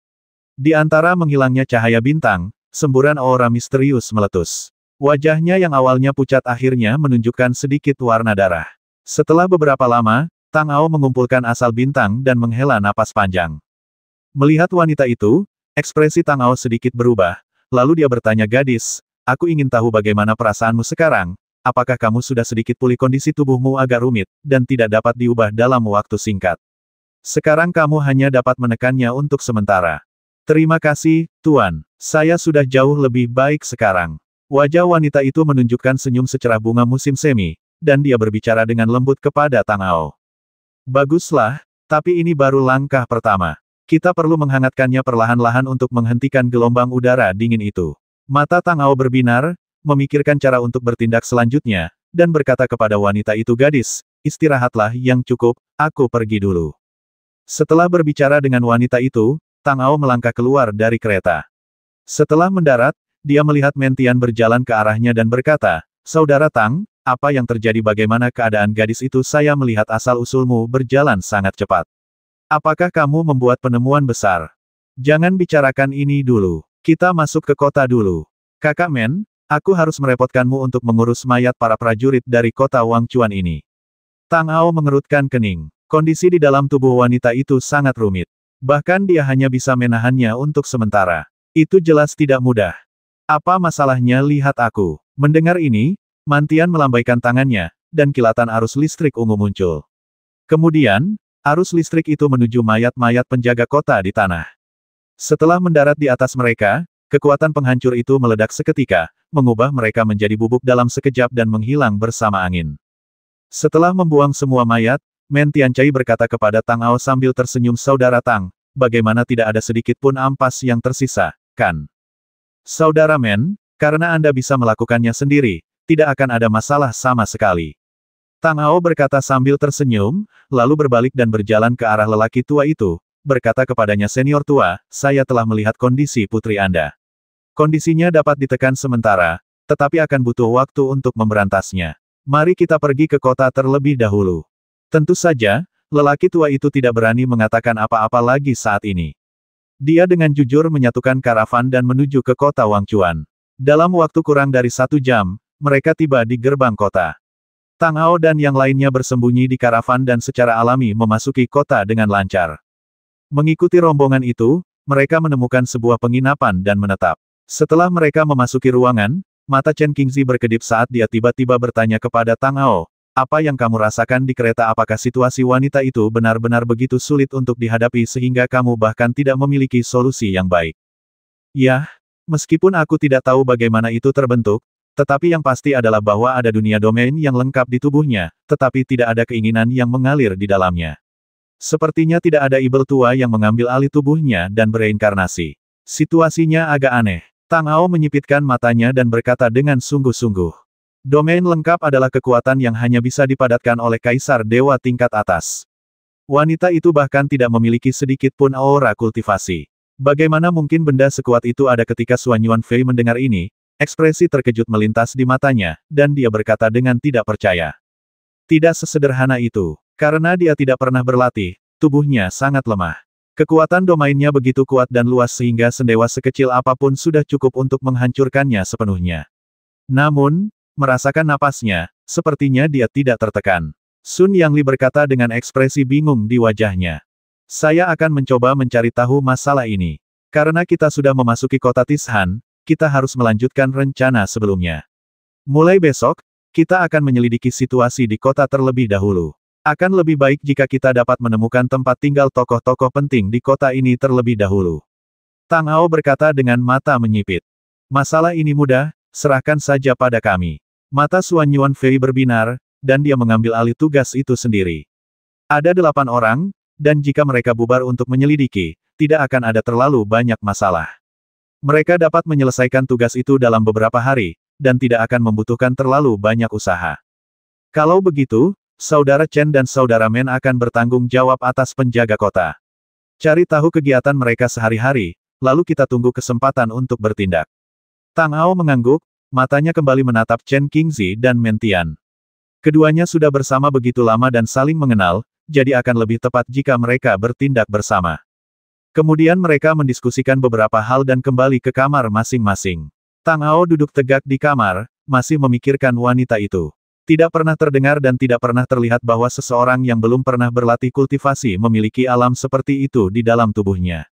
Di antara menghilangnya cahaya bintang, semburan aura misterius meletus. Wajahnya yang awalnya pucat akhirnya menunjukkan sedikit warna darah. Setelah beberapa lama, Tang Ao mengumpulkan asal bintang dan menghela napas panjang. Melihat wanita itu, ekspresi Tang Ao sedikit berubah, lalu dia bertanya, gadis, aku ingin tahu bagaimana perasaanmu sekarang, apakah kamu sudah sedikit pulih? Kondisi tubuhmu agak rumit, dan tidak dapat diubah dalam waktu singkat. Sekarang kamu hanya dapat menekannya untuk sementara. Terima kasih, Tuan. Saya sudah jauh lebih baik sekarang. Wajah wanita itu menunjukkan senyum secerah bunga musim semi, dan dia berbicara dengan lembut kepada Tang Ao. Baguslah, tapi ini baru langkah pertama. Kita perlu menghangatkannya perlahan-lahan untuk menghentikan gelombang udara dingin itu. Mata Tang Ao berbinar, memikirkan cara untuk bertindak selanjutnya, dan berkata kepada wanita itu, gadis, istirahatlah yang cukup, aku pergi dulu. Setelah berbicara dengan wanita itu, Tang Ao melangkah keluar dari kereta. Setelah mendarat, dia melihat Mentian berjalan ke arahnya dan berkata, Saudara Tang, apa yang terjadi? Bagaimana keadaan gadis itu? Saya melihat asal-usulmu berjalan sangat cepat. Apakah kamu membuat penemuan besar? Jangan bicarakan ini dulu. Kita masuk ke kota dulu. Kakak Men, aku harus merepotkanmu untuk mengurus mayat para prajurit dari kota Wangchuan ini. Tang Ao mengerutkan kening. Kondisi di dalam tubuh wanita itu sangat rumit. Bahkan dia hanya bisa menahannya untuk sementara. Itu jelas tidak mudah. Apa masalahnya? Lihat aku. Mendengar ini, Mantian melambaikan tangannya, dan kilatan arus listrik ungu muncul. Kemudian, arus listrik itu menuju mayat-mayat penjaga kota di tanah. Setelah mendarat di atas mereka, kekuatan penghancur itu meledak seketika, mengubah mereka menjadi bubuk dalam sekejap dan menghilang bersama angin. Setelah membuang semua mayat, Men Tiancai berkata kepada Tang Ao sambil tersenyum, Saudara Tang, bagaimana tidak ada sedikit pun ampas yang tersisa, kan? Saudara Men, karena Anda bisa melakukannya sendiri, tidak akan ada masalah sama sekali. Tang Ao berkata sambil tersenyum, lalu berbalik dan berjalan ke arah lelaki tua itu, berkata kepadanya, Senior tua, saya telah melihat kondisi putri Anda. Kondisinya dapat ditekan sementara, tetapi akan butuh waktu untuk memberantasnya. Mari kita pergi ke kota terlebih dahulu. Tentu saja, lelaki tua itu tidak berani mengatakan apa-apa lagi saat ini. Dia dengan jujur menyatukan karavan dan menuju ke kota Wangchuan. Dalam waktu kurang dari 1 jam, mereka tiba di gerbang kota. Tang Ao dan yang lainnya bersembunyi di karavan dan secara alami memasuki kota dengan lancar. Mengikuti rombongan itu, mereka menemukan sebuah penginapan dan menetap. Setelah mereka memasuki ruangan, mata Chen Qingzi berkedip saat dia tiba-tiba bertanya kepada Tang Ao, apa yang kamu rasakan di kereta? Apakah situasi wanita itu benar-benar begitu sulit untuk dihadapi sehingga kamu bahkan tidak memiliki solusi yang baik? Yah, meskipun aku tidak tahu bagaimana itu terbentuk, tetapi yang pasti adalah bahwa ada dunia domain yang lengkap di tubuhnya, tetapi tidak ada keinginan yang mengalir di dalamnya. Sepertinya tidak ada ibel tua yang mengambil alih tubuhnya dan bereinkarnasi. Situasinya agak aneh. Tang Ao menyipitkan matanya dan berkata dengan sungguh-sungguh. Domain lengkap adalah kekuatan yang hanya bisa dipadatkan oleh kaisar dewa tingkat atas. Wanita itu bahkan tidak memiliki sedikit pun aura kultivasi. Bagaimana mungkin benda sekuat itu ada? Ketika Suan Yuanfei mendengar ini, ekspresi terkejut melintas di matanya, dan dia berkata dengan tidak percaya. Tidak sesederhana itu. Karena dia tidak pernah berlatih, tubuhnya sangat lemah. Kekuatan domainnya begitu kuat dan luas sehingga sendewa sekecil apapun sudah cukup untuk menghancurkannya sepenuhnya. Namun, merasakan napasnya, sepertinya dia tidak tertekan. Sun Yangli berkata dengan ekspresi bingung di wajahnya. Saya akan mencoba mencari tahu masalah ini. Karena kita sudah memasuki kota Tishan, kita harus melanjutkan rencana sebelumnya. Mulai besok, kita akan menyelidiki situasi di kota terlebih dahulu. Akan lebih baik jika kita dapat menemukan tempat tinggal tokoh-tokoh penting di kota ini terlebih dahulu. Tang Ao berkata dengan mata menyipit. Masalah ini mudah, serahkan saja pada kami. Mata Xuan Yuanfei berbinar, dan dia mengambil alih tugas itu sendiri. Ada 8 orang, dan jika mereka bubar untuk menyelidiki, tidak akan ada terlalu banyak masalah. Mereka dapat menyelesaikan tugas itu dalam beberapa hari, dan tidak akan membutuhkan terlalu banyak usaha. Kalau begitu, Saudara Chen dan Saudara Men akan bertanggung jawab atas penjaga kota. Cari tahu kegiatan mereka sehari-hari, lalu kita tunggu kesempatan untuk bertindak. Tang Ao mengangguk, matanya kembali menatap Chen Qingzi dan Men Tian. Keduanya sudah bersama begitu lama dan saling mengenal, jadi akan lebih tepat jika mereka bertindak bersama. Kemudian mereka mendiskusikan beberapa hal dan kembali ke kamar masing-masing. Tang Ao duduk tegak di kamar, masih memikirkan wanita itu. Tidak pernah terdengar dan tidak pernah terlihat bahwa seseorang yang belum pernah berlatih kultivasi memiliki alam seperti itu di dalam tubuhnya.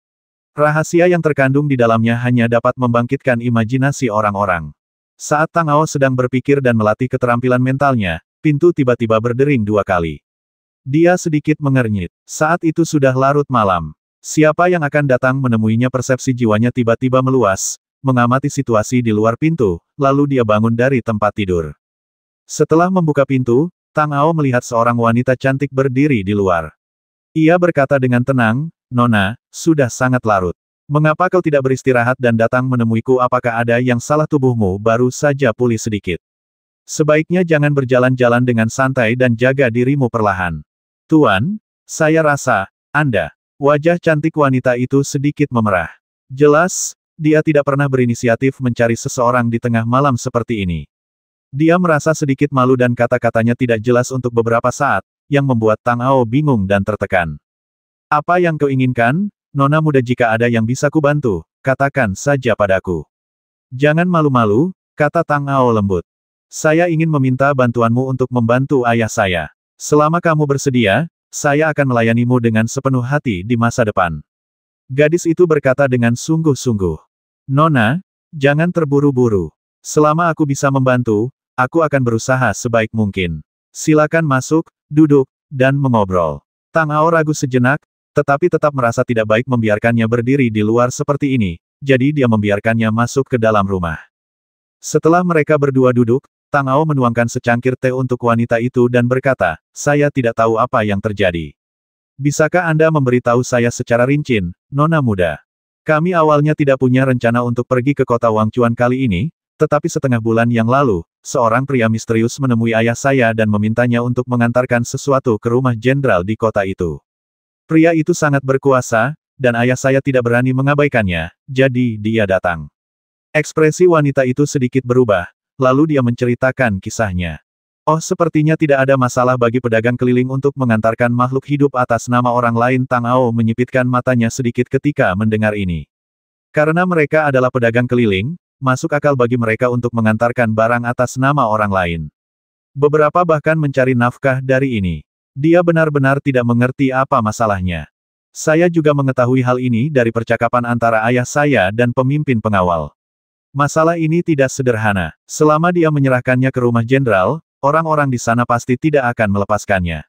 Rahasia yang terkandung di dalamnya hanya dapat membangkitkan imajinasi orang-orang. Saat Tang Ao sedang berpikir dan melatih keterampilan mentalnya, pintu tiba-tiba berdering 2 kali. Dia sedikit mengernyit. Saat itu sudah larut malam. Siapa yang akan datang menemuinya? Persepsi jiwanya tiba-tiba meluas, mengamati situasi di luar pintu, lalu dia bangun dari tempat tidur. Setelah membuka pintu, Tang Ao melihat seorang wanita cantik berdiri di luar. Ia berkata dengan tenang, Nona, sudah sangat larut. Mengapa kau tidak beristirahat dan datang menemuiku? Apakah ada yang salah? Tubuhmu baru saja pulih sedikit. Sebaiknya jangan berjalan-jalan dengan santai dan jaga dirimu perlahan. Tuan, saya rasa, Anda. Wajah cantik wanita itu sedikit memerah. Jelas, dia tidak pernah berinisiatif mencari seseorang di tengah malam seperti ini. Dia merasa sedikit malu dan kata-katanya tidak jelas untuk beberapa saat, yang membuat Tang Ao bingung dan tertekan. Apa yang kau inginkan, Nona muda? Jika ada yang bisa kubantu, katakan saja padaku. Jangan malu-malu, kata Tang Ao lembut. Saya ingin meminta bantuanmu untuk membantu ayah saya. Selama kamu bersedia, saya akan melayanimu dengan sepenuh hati di masa depan. Gadis itu berkata dengan sungguh-sungguh. Nona, jangan terburu-buru. Selama aku bisa membantu, aku akan berusaha sebaik mungkin. Silakan masuk, duduk, dan mengobrol. Tang Ao ragu sejenak, tetapi tetap merasa tidak baik membiarkannya berdiri di luar seperti ini, jadi dia membiarkannya masuk ke dalam rumah. Setelah mereka berdua duduk, Tang Ao menuangkan secangkir teh untuk wanita itu dan berkata, saya tidak tahu apa yang terjadi. Bisakah Anda memberitahu saya secara rinci, Nona muda? Kami awalnya tidak punya rencana untuk pergi ke kota Wangchuan kali ini, tetapi setengah bulan yang lalu, seorang pria misterius menemui ayah saya dan memintanya untuk mengantarkan sesuatu ke rumah jenderal di kota itu. Pria itu sangat berkuasa, dan ayah saya tidak berani mengabaikannya, jadi dia datang. Ekspresi wanita itu sedikit berubah. Lalu dia menceritakan kisahnya. Oh, sepertinya tidak ada masalah bagi pedagang keliling untuk mengantarkan makhluk hidup atas nama orang lain. Tang Ao menyipitkan matanya sedikit ketika mendengar ini. Karena mereka adalah pedagang keliling, masuk akal bagi mereka untuk mengantarkan barang atas nama orang lain. Beberapa bahkan mencari nafkah dari ini. Dia benar-benar tidak mengerti apa masalahnya. Saya juga mengetahui hal ini dari percakapan antara ayah saya dan pemimpin pengawal. Masalah ini tidak sederhana. Selama dia menyerahkannya ke rumah jenderal, orang-orang di sana pasti tidak akan melepaskannya.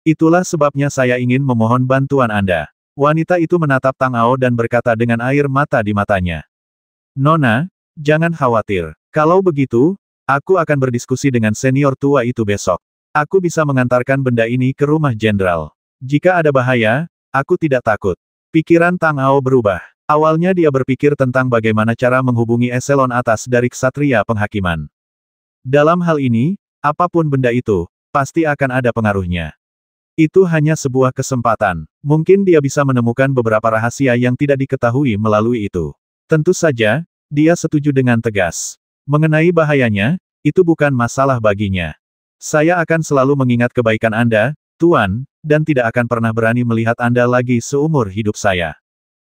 Itulah sebabnya saya ingin memohon bantuan Anda. Wanita itu menatap Tang Ao dan berkata dengan air mata di matanya. Nona, jangan khawatir. Kalau begitu, aku akan berdiskusi dengan senior tua itu besok. Aku bisa mengantarkan benda ini ke rumah jenderal. Jika ada bahaya, aku tidak takut. Pikiran Tang Ao berubah. Awalnya dia berpikir tentang bagaimana cara menghubungi eselon atas dari ksatria penghakiman. Dalam hal ini, apapun benda itu, pasti akan ada pengaruhnya. Itu hanya sebuah kesempatan. Mungkin dia bisa menemukan beberapa rahasia yang tidak diketahui melalui itu. Tentu saja, dia setuju dengan tegas. Mengenai bahayanya, itu bukan masalah baginya. Saya akan selalu mengingat kebaikan Anda, Tuan, dan tidak akan pernah berani melihat Anda lagi seumur hidup saya.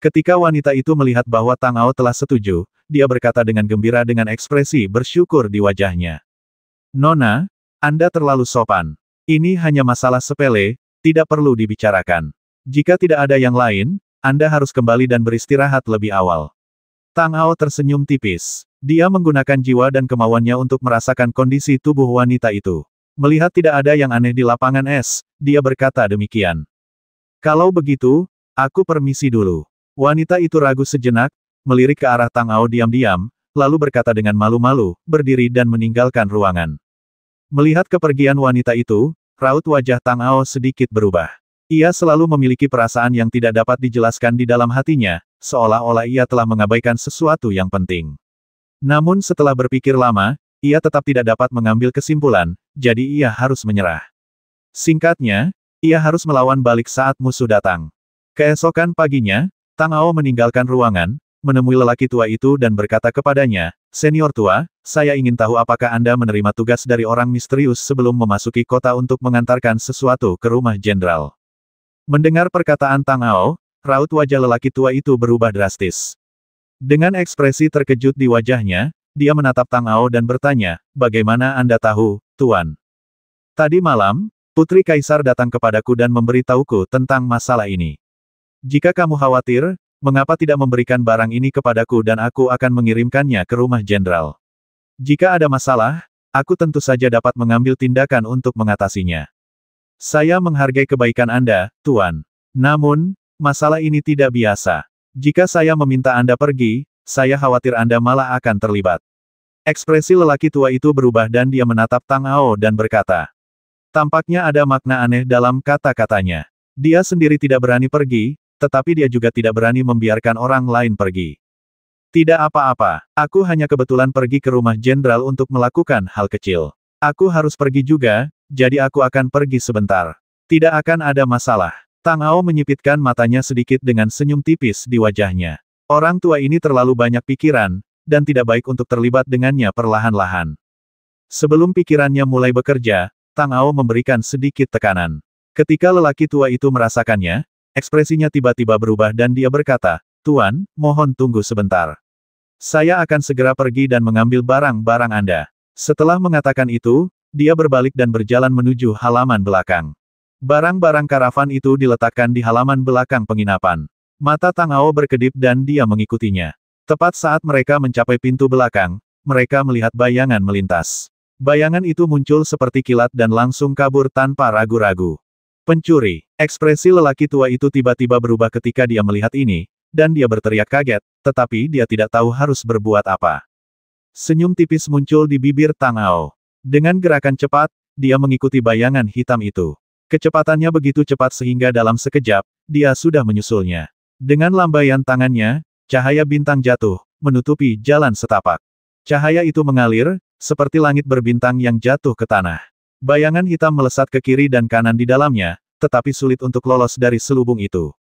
Ketika wanita itu melihat bahwa Tang Ao telah setuju, dia berkata dengan gembira dengan ekspresi bersyukur di wajahnya. Nona, Anda terlalu sopan. Ini hanya masalah sepele, tidak perlu dibicarakan. Jika tidak ada yang lain, Anda harus kembali dan beristirahat lebih awal. Tang Ao tersenyum tipis. Dia menggunakan jiwa dan kemauannya untuk merasakan kondisi tubuh wanita itu. Melihat tidak ada yang aneh di lapangan es, dia berkata demikian. Kalau begitu, aku permisi dulu. Wanita itu ragu sejenak, melirik ke arah Tang Ao diam-diam, lalu berkata dengan malu-malu, berdiri dan meninggalkan ruangan. Melihat kepergian wanita itu, raut wajah Tang Ao sedikit berubah. Ia selalu memiliki perasaan yang tidak dapat dijelaskan di dalam hatinya, seolah-olah ia telah mengabaikan sesuatu yang penting. Namun setelah berpikir lama, ia tetap tidak dapat mengambil kesimpulan, jadi ia harus menyerah. Singkatnya, ia harus melawan balik saat musuh datang. Keesokan paginya, Tang Ao meninggalkan ruangan, menemui lelaki tua itu dan berkata kepadanya, "Senior tua, saya ingin tahu apakah Anda menerima tugas dari orang misterius sebelum memasuki kota untuk mengantarkan sesuatu ke rumah jenderal." Mendengar perkataan Tang Ao, raut wajah lelaki tua itu berubah drastis. Dengan ekspresi terkejut di wajahnya, dia menatap Tang Ao dan bertanya, "Bagaimana Anda tahu, Tuan?" "Tadi malam, Putri Kaisar datang kepadaku dan memberitahuku tentang masalah ini. Jika kamu khawatir, mengapa tidak memberikan barang ini kepadaku dan aku akan mengirimkannya ke rumah jenderal? Jika ada masalah, aku tentu saja dapat mengambil tindakan untuk mengatasinya. Saya menghargai kebaikan Anda, Tuan. Namun, masalah ini tidak biasa. Jika saya meminta Anda pergi, saya khawatir Anda malah akan terlibat." Ekspresi lelaki tua itu berubah dan dia menatap Tang Ao dan berkata. Tampaknya ada makna aneh dalam kata-katanya. Dia sendiri tidak berani pergi, tetapi dia juga tidak berani membiarkan orang lain pergi. "Tidak apa-apa, aku hanya kebetulan pergi ke rumah jenderal untuk melakukan hal kecil. Aku harus pergi juga, jadi aku akan pergi sebentar. Tidak akan ada masalah." Tang Ao menyipitkan matanya sedikit dengan senyum tipis di wajahnya. Orang tua ini terlalu banyak pikiran, dan tidak baik untuk terlibat dengannya perlahan-lahan. Sebelum pikirannya mulai bekerja, Tang Ao memberikan sedikit tekanan. Ketika lelaki tua itu merasakannya, ekspresinya tiba-tiba berubah dan dia berkata, "Tuan, mohon tunggu sebentar. Saya akan segera pergi dan mengambil barang-barang Anda." Setelah mengatakan itu, dia berbalik dan berjalan menuju halaman belakang. Barang-barang karavan itu diletakkan di halaman belakang penginapan. Mata Tang Ao berkedip dan dia mengikutinya. Tepat saat mereka mencapai pintu belakang, mereka melihat bayangan melintas. Bayangan itu muncul seperti kilat dan langsung kabur tanpa ragu-ragu. "Pencuri!" Ekspresi lelaki tua itu tiba-tiba berubah ketika dia melihat ini, dan dia berteriak kaget, tetapi dia tidak tahu harus berbuat apa. Senyum tipis muncul di bibir Tang Ao. Dengan gerakan cepat, dia mengikuti bayangan hitam itu. Kecepatannya begitu cepat sehingga dalam sekejap, dia sudah menyusulnya. Dengan lambaian tangannya, cahaya bintang jatuh, menutupi jalan setapak. Cahaya itu mengalir, seperti langit berbintang yang jatuh ke tanah. Bayangan hitam melesat ke kiri dan kanan di dalamnya, tetapi sulit untuk lolos dari selubung itu.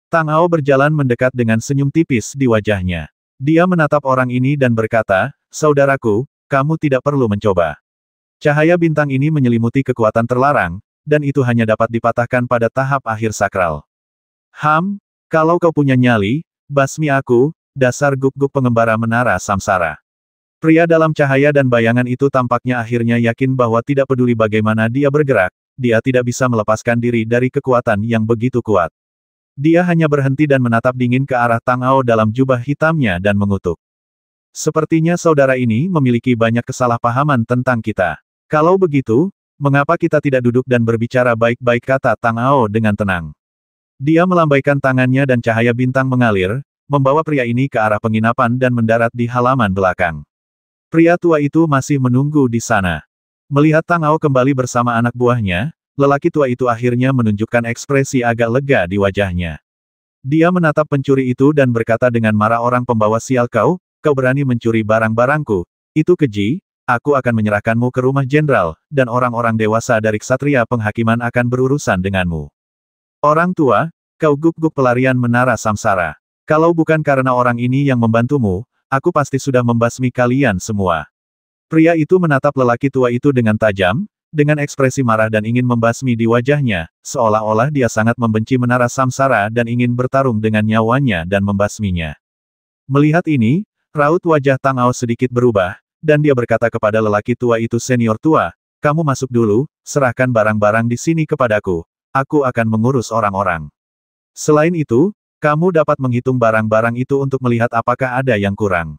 Tang Ao berjalan mendekat dengan senyum tipis di wajahnya. Dia menatap orang ini dan berkata, "Saudaraku, kamu tidak perlu mencoba. Cahaya bintang ini menyelimuti kekuatan terlarang, dan itu hanya dapat dipatahkan pada tahap akhir sakral. Kalau kau punya nyali, basmi aku, dasar guk-guk pengembara menara samsara." Pria dalam cahaya dan bayangan itu tampaknya akhirnya yakin bahwa tidak peduli bagaimana dia bergerak, dia tidak bisa melepaskan diri dari kekuatan yang begitu kuat. Dia hanya berhenti dan menatap dingin ke arah Tang Ao dalam jubah hitamnya dan mengutuk. "Sepertinya saudara ini memiliki banyak kesalahpahaman tentang kita. Kalau begitu, mengapa kita tidak duduk dan berbicara baik-baik?" kata Tang Ao dengan tenang. Dia melambaikan tangannya dan cahaya bintang mengalir, membawa pria ini ke arah penginapan dan mendarat di halaman belakang. Pria tua itu masih menunggu di sana. Melihat Tang Ao kembali bersama anak buahnya, lelaki tua itu akhirnya menunjukkan ekspresi agak lega di wajahnya. Dia menatap pencuri itu dan berkata dengan marah, "Orang pembawa sial kau berani mencuri barang-barangku. Itu keji, aku akan menyerahkanmu ke rumah jenderal, dan orang-orang dewasa dari ksatria penghakiman akan berurusan denganmu. Orang tua, kau guk-guk pelarian menara samsara. Kalau bukan karena orang ini yang membantumu, aku pasti sudah membasmi kalian semua." Pria itu menatap lelaki tua itu dengan tajam, dengan ekspresi marah dan ingin membasmi di wajahnya, seolah-olah dia sangat membenci menara samsara dan ingin bertarung dengan nyawanya dan membasminya. Melihat ini, raut wajah Tang Ao sedikit berubah, dan dia berkata kepada lelaki tua itu, "Senior tua, kamu masuk dulu, serahkan barang-barang di sini kepadaku. Aku akan mengurus orang-orang. Selain itu, kamu dapat menghitung barang-barang itu untuk melihat apakah ada yang kurang.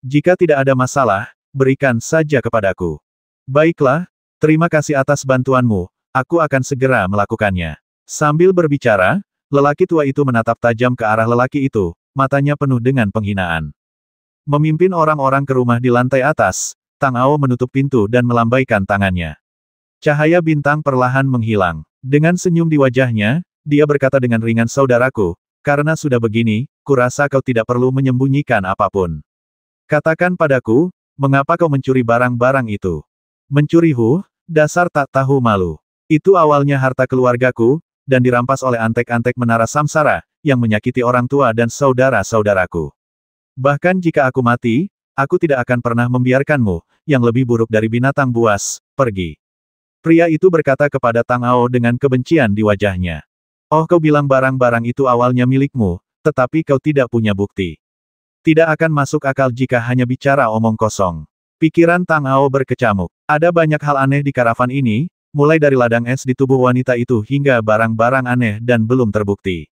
Jika tidak ada masalah, berikan saja kepadaku." "Baiklah, terima kasih atas bantuanmu, aku akan segera melakukannya." Sambil berbicara, lelaki tua itu menatap tajam ke arah lelaki itu, matanya penuh dengan penghinaan. Memimpin orang-orang ke rumah di lantai atas, Tang Ao menutup pintu dan melambaikan tangannya. Cahaya bintang perlahan menghilang. Dengan senyum di wajahnya, dia berkata dengan ringan, "Saudaraku, karena sudah begini, kurasa kau tidak perlu menyembunyikan apapun. Katakan padaku, mengapa kau mencuri barang-barang itu?" "Mencuri? Dasar tak tahu malu. Itu awalnya harta keluargaku, dan dirampas oleh antek-antek menara samsara, yang menyakiti orang tua dan saudara-saudaraku. Bahkan jika aku mati, aku tidak akan pernah membiarkanmu, yang lebih buruk dari binatang buas, pergi." Pria itu berkata kepada Tang Ao dengan kebencian di wajahnya. "Oh, kau bilang barang-barang itu awalnya milikmu, tetapi kau tidak punya bukti. Tidak akan masuk akal jika hanya bicara omong kosong." Pikiran Tang Ao berkecamuk. Ada banyak hal aneh di karavan ini, mulai dari ladang es di tubuh wanita itu hingga barang-barang aneh dan belum terbukti.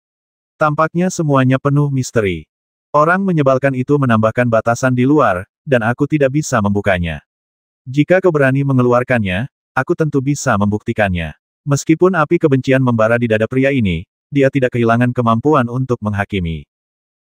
Tampaknya semuanya penuh misteri. Orang menyebalkan itu menambahkan batasan di luar, dan aku tidak bisa membukanya. Jika kau berani mengeluarkannya, aku tentu bisa membuktikannya. Meskipun api kebencian membara di dada pria ini, dia tidak kehilangan kemampuan untuk menghakimi.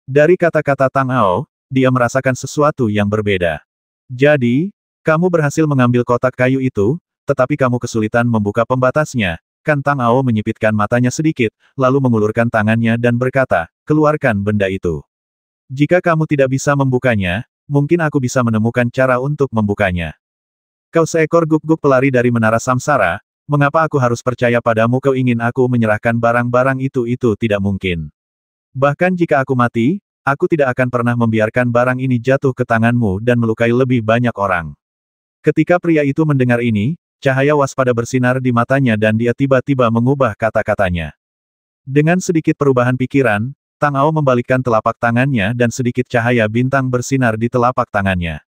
Dari kata-kata Tang Ao, dia merasakan sesuatu yang berbeda. "Jadi, kamu berhasil mengambil kotak kayu itu, tetapi kamu kesulitan membuka pembatasnya, kan?" Tang Ao menyipitkan matanya sedikit, lalu mengulurkan tangannya dan berkata, "Keluarkan benda itu. Jika kamu tidak bisa membukanya, mungkin aku bisa menemukan cara untuk membukanya." "Kau seekor guk-guk pelari dari menara samsara, mengapa aku harus percaya padamu? Kau ingin aku menyerahkan barang-barang itu tidak mungkin. Bahkan jika aku mati, aku tidak akan pernah membiarkan barang ini jatuh ke tanganmu dan melukai lebih banyak orang." Ketika pria itu mendengar ini, cahaya waspada bersinar di matanya dan dia tiba-tiba mengubah kata-katanya. Dengan sedikit perubahan pikiran, Tang Ao membalikkan telapak tangannya dan sedikit cahaya bintang bersinar di telapak tangannya.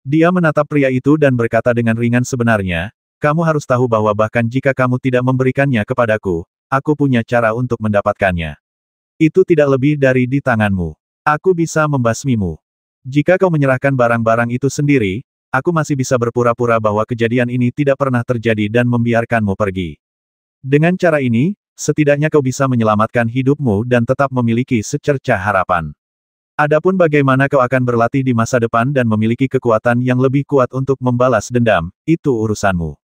Dia menatap pria itu dan berkata dengan ringan, "Sebenarnya, kamu harus tahu bahwa bahkan jika kamu tidak memberikannya kepadaku, aku punya cara untuk mendapatkannya. Itu tidak lebih dari di tanganmu. Aku bisa membasmimu. Jika kau menyerahkan barang-barang itu sendiri, aku masih bisa berpura-pura bahwa kejadian ini tidak pernah terjadi dan membiarkanmu pergi. Dengan cara ini, setidaknya kau bisa menyelamatkan hidupmu dan tetap memiliki secercah harapan. Adapun bagaimana kau akan berlatih di masa depan dan memiliki kekuatan yang lebih kuat untuk membalas dendam, itu urusanmu.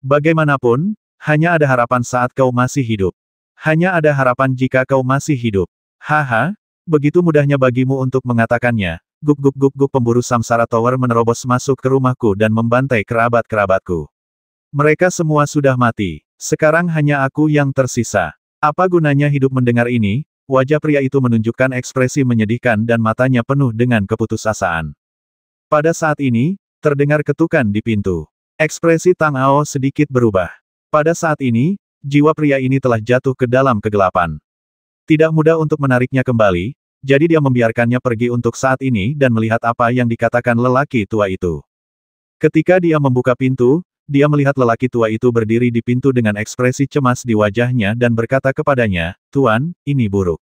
Bagaimanapun, hanya ada harapan saat kau masih hidup. Hanya ada harapan jika kau masih hidup. Haha, begitu mudahnya bagimu untuk mengatakannya." Guk-guk-guk-guk pemburu Samsara Tower menerobos masuk ke rumahku dan membantai kerabat-kerabatku. Mereka semua sudah mati. Sekarang hanya aku yang tersisa. Apa gunanya hidup? Mendengar ini, wajah pria itu menunjukkan ekspresi menyedihkan dan matanya penuh dengan keputusasaan. Pada saat ini, terdengar ketukan di pintu. Ekspresi Tang Ao sedikit berubah. Pada saat ini, jiwa pria ini telah jatuh ke dalam kegelapan. Tidak mudah untuk menariknya kembali, jadi dia membiarkannya pergi untuk saat ini dan melihat apa yang dikatakan lelaki tua itu. Ketika dia membuka pintu, dia melihat lelaki tua itu berdiri di pintu dengan ekspresi cemas di wajahnya dan berkata kepadanya, "Tuan, ini buruk.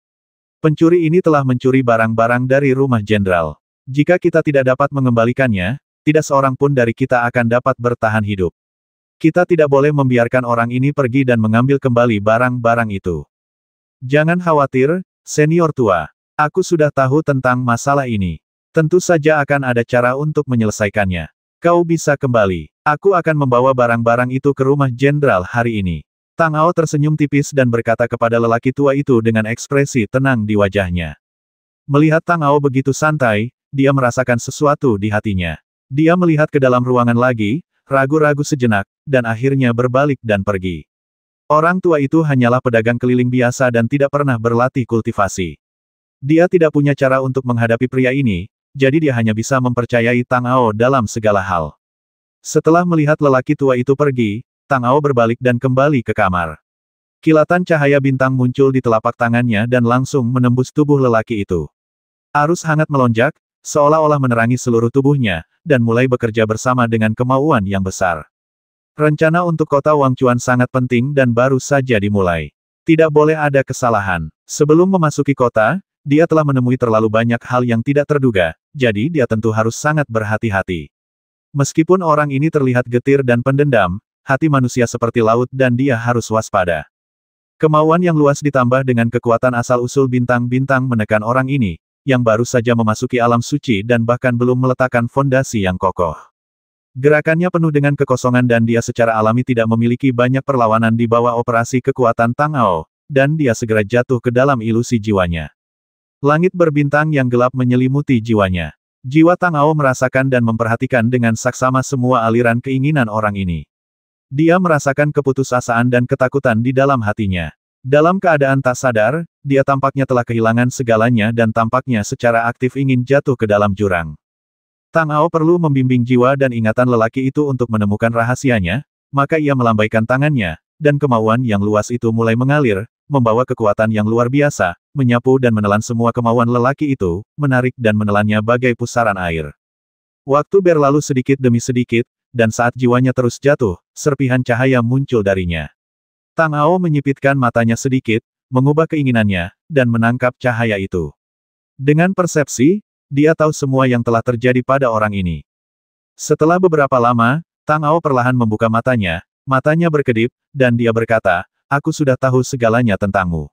Pencuri ini telah mencuri barang-barang dari rumah jenderal. Jika kita tidak dapat mengembalikannya, tidak seorang pun dari kita akan dapat bertahan hidup. Kita tidak boleh membiarkan orang ini pergi dan mengambil kembali barang-barang itu. Jangan khawatir, senior tua. Aku sudah tahu tentang masalah ini. Tentu saja akan ada cara untuk menyelesaikannya. Kau bisa kembali. Aku akan membawa barang-barang itu ke rumah jenderal hari ini." Tang Ao tersenyum tipis dan berkata kepada lelaki tua itu dengan ekspresi tenang di wajahnya. Melihat Tang Ao begitu santai, dia merasakan sesuatu di hatinya. Dia melihat ke dalam ruangan lagi, ragu-ragu sejenak, dan akhirnya berbalik dan pergi. Orang tua itu hanyalah pedagang keliling biasa dan tidak pernah berlatih kultivasi. Dia tidak punya cara untuk menghadapi pria ini, jadi dia hanya bisa mempercayai Tang Ao dalam segala hal. Setelah melihat lelaki tua itu pergi, Tang Ao berbalik dan kembali ke kamar. Kilatan cahaya bintang muncul di telapak tangannya dan langsung menembus tubuh lelaki itu. Arus hangat melonjak, seolah-olah menerangi seluruh tubuhnya, dan mulai bekerja bersama dengan kemauan yang besar. Rencana untuk kota Wangchuan sangat penting dan baru saja dimulai. Tidak boleh ada kesalahan. Sebelum memasuki kota, dia telah menemui terlalu banyak hal yang tidak terduga, jadi dia tentu harus sangat berhati-hati. Meskipun orang ini terlihat getir dan pendendam, hati manusia seperti laut dan dia harus waspada. Kemauan yang luas ditambah dengan kekuatan asal-usul bintang-bintang menekan orang ini, yang baru saja memasuki alam suci dan bahkan belum meletakkan fondasi yang kokoh. Gerakannya penuh dengan kekosongan dan dia secara alami tidak memiliki banyak perlawanan di bawah operasi kekuatan Tang Ao, dan dia segera jatuh ke dalam ilusi jiwanya. Langit berbintang yang gelap menyelimuti jiwanya. Jiwa Tang Ao merasakan dan memperhatikan dengan saksama semua aliran keinginan orang ini. Dia merasakan keputusasaan dan ketakutan di dalam hatinya. Dalam keadaan tak sadar, dia tampaknya telah kehilangan segalanya dan tampaknya secara aktif ingin jatuh ke dalam jurang. Tang Ao perlu membimbing jiwa dan ingatan lelaki itu untuk menemukan rahasianya, maka ia melambaikan tangannya, dan kemauan yang luas itu mulai mengalir, membawa kekuatan yang luar biasa, menyapu dan menelan semua kemauan lelaki itu, menarik dan menelannya bagai pusaran air. Waktu berlalu sedikit demi sedikit, dan saat jiwanya terus jatuh, serpihan cahaya muncul darinya. Tang Ao menyipitkan matanya sedikit, mengubah keinginannya, dan menangkap cahaya itu. Dengan persepsi, dia tahu semua yang telah terjadi pada orang ini. Setelah beberapa lama, Tang Ao perlahan membuka matanya berkedip, dan dia berkata, "Aku sudah tahu segalanya tentangmu.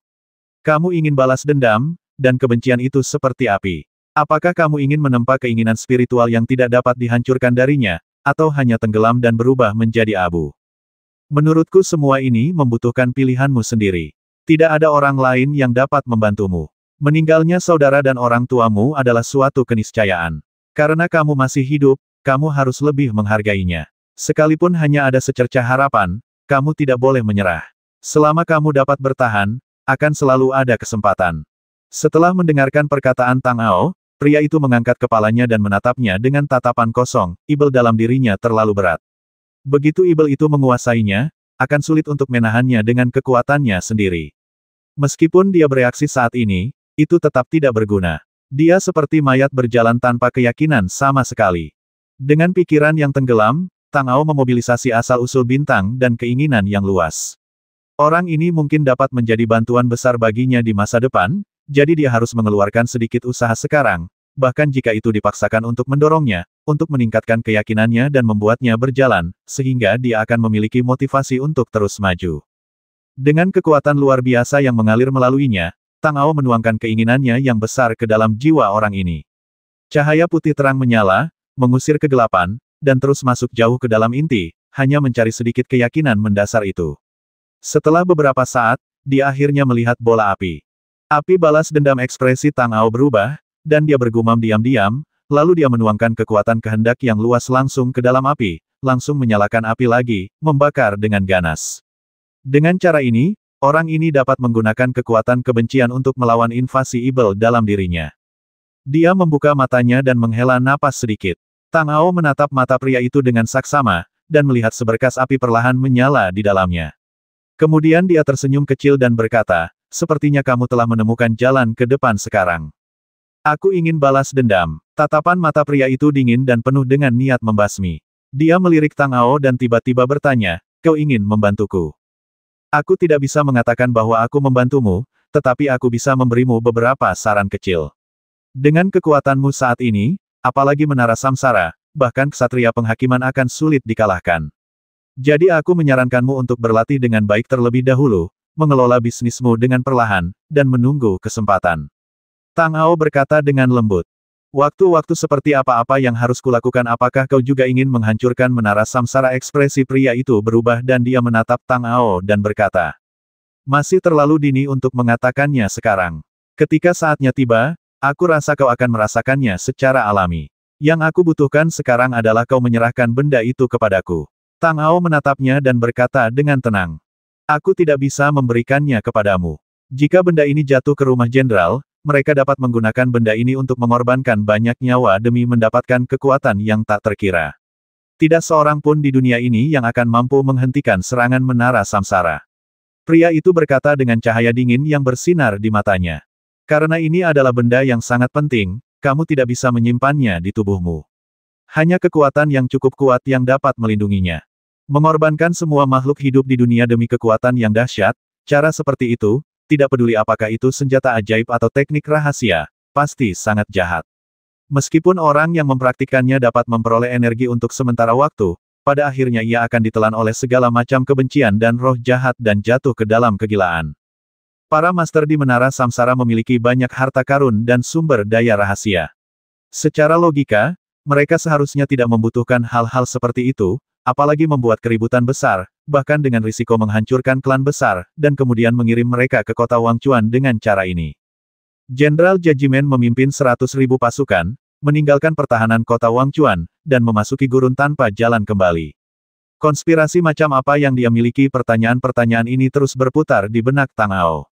Kamu ingin balas dendam, dan kebencian itu seperti api. Apakah kamu ingin menempa keinginan spiritual yang tidak dapat dihancurkan darinya, atau hanya tenggelam dan berubah menjadi abu? Menurutku semua ini membutuhkan pilihanmu sendiri. Tidak ada orang lain yang dapat membantumu. Meninggalnya saudara dan orang tuamu adalah suatu keniscayaan. Karena kamu masih hidup, kamu harus lebih menghargainya. Sekalipun hanya ada secercah harapan, kamu tidak boleh menyerah. Selama kamu dapat bertahan, akan selalu ada kesempatan." Setelah mendengarkan perkataan Tang Ao, pria itu mengangkat kepalanya dan menatapnya dengan tatapan kosong, ibel dalam dirinya terlalu berat. Begitu ibel itu menguasainya, akan sulit untuk menahannya dengan kekuatannya sendiri. Meskipun dia bereaksi saat ini, itu tetap tidak berguna. Dia seperti mayat berjalan tanpa keyakinan sama sekali. Dengan pikiran yang tenggelam, Tang Ao memobilisasi asal-usul bintang dan keinginan yang luas. Orang ini mungkin dapat menjadi bantuan besar baginya di masa depan, jadi dia harus mengeluarkan sedikit usaha sekarang, bahkan jika itu dipaksakan untuk mendorongnya, untuk meningkatkan keyakinannya dan membuatnya berjalan, sehingga dia akan memiliki motivasi untuk terus maju. Dengan kekuatan luar biasa yang mengalir melaluinya, Tang Ao menuangkan keinginannya yang besar ke dalam jiwa orang ini. Cahaya putih terang menyala, mengusir kegelapan, dan terus masuk jauh ke dalam inti, hanya mencari sedikit keyakinan mendasar itu. Setelah beberapa saat, dia akhirnya melihat bola api. Api balas dendam. Ekspresi Tang Ao berubah, dan dia bergumam diam-diam, lalu dia menuangkan kekuatan kehendak yang luas langsung ke dalam api, langsung menyalakan api lagi, membakar dengan ganas. Dengan cara ini, orang ini dapat menggunakan kekuatan kebencian untuk melawan invasi ibel dalam dirinya. Dia membuka matanya dan menghela napas sedikit. Tang Ao menatap mata pria itu dengan saksama, dan melihat seberkas api perlahan menyala di dalamnya. Kemudian dia tersenyum kecil dan berkata, "Sepertinya kamu telah menemukan jalan ke depan sekarang. Aku ingin balas dendam." Tatapan mata pria itu dingin dan penuh dengan niat membasmi. Dia melirik Tang Ao dan tiba-tiba bertanya, "Kau ingin membantuku?" "Aku tidak bisa mengatakan bahwa aku membantumu, tetapi aku bisa memberimu beberapa saran kecil. Dengan kekuatanmu saat ini, apalagi menara samsara, bahkan ksatria penghakiman akan sulit dikalahkan. Jadi aku menyarankanmu untuk berlatih dengan baik terlebih dahulu, mengelola bisnismu dengan perlahan, dan menunggu kesempatan." Tang Ao berkata dengan lembut. "Waktu-waktu seperti apa-apa yang harus kulakukan? Apakah kau juga ingin menghancurkan menara samsara?" Ekspresi pria itu berubah dan dia menatap Tang Ao dan berkata, "Masih terlalu dini untuk mengatakannya sekarang. Ketika saatnya tiba, aku rasa kau akan merasakannya secara alami. Yang aku butuhkan sekarang adalah kau menyerahkan benda itu kepadaku." Tang Ao menatapnya dan berkata dengan tenang, "Aku tidak bisa memberikannya kepadamu. Jika benda ini jatuh ke rumah jenderal, mereka dapat menggunakan benda ini untuk mengorbankan banyak nyawa demi mendapatkan kekuatan yang tak terkira. Tidak seorang pun di dunia ini yang akan mampu menghentikan serangan menara samsara. Pria itu berkata dengan cahaya dingin yang bersinar di matanya. Karena ini adalah benda yang sangat penting, kamu tidak bisa menyimpannya di tubuhmu. Hanya kekuatan yang cukup kuat yang dapat melindunginya. Mengorbankan semua makhluk hidup di dunia demi kekuatan yang dahsyat, cara seperti itu, tidak peduli apakah itu senjata ajaib atau teknik rahasia, pasti sangat jahat. Meskipun orang yang mempraktikannya dapat memperoleh energi untuk sementara waktu, pada akhirnya ia akan ditelan oleh segala macam kebencian dan roh jahat dan jatuh ke dalam kegilaan. Para master di Menara Samsara memiliki banyak harta karun dan sumber daya rahasia. Secara logika, mereka seharusnya tidak membutuhkan hal-hal seperti itu, apalagi membuat keributan besar, bahkan dengan risiko menghancurkan klan besar, dan kemudian mengirim mereka ke kota Wangchuan dengan cara ini. Jenderal Judgment memimpin 100.000 pasukan, meninggalkan pertahanan kota Wangchuan, dan memasuki gurun tanpa jalan kembali. Konspirasi macam apa yang dia miliki? Pertanyaan-pertanyaan ini terus berputar di benak Tang Ao.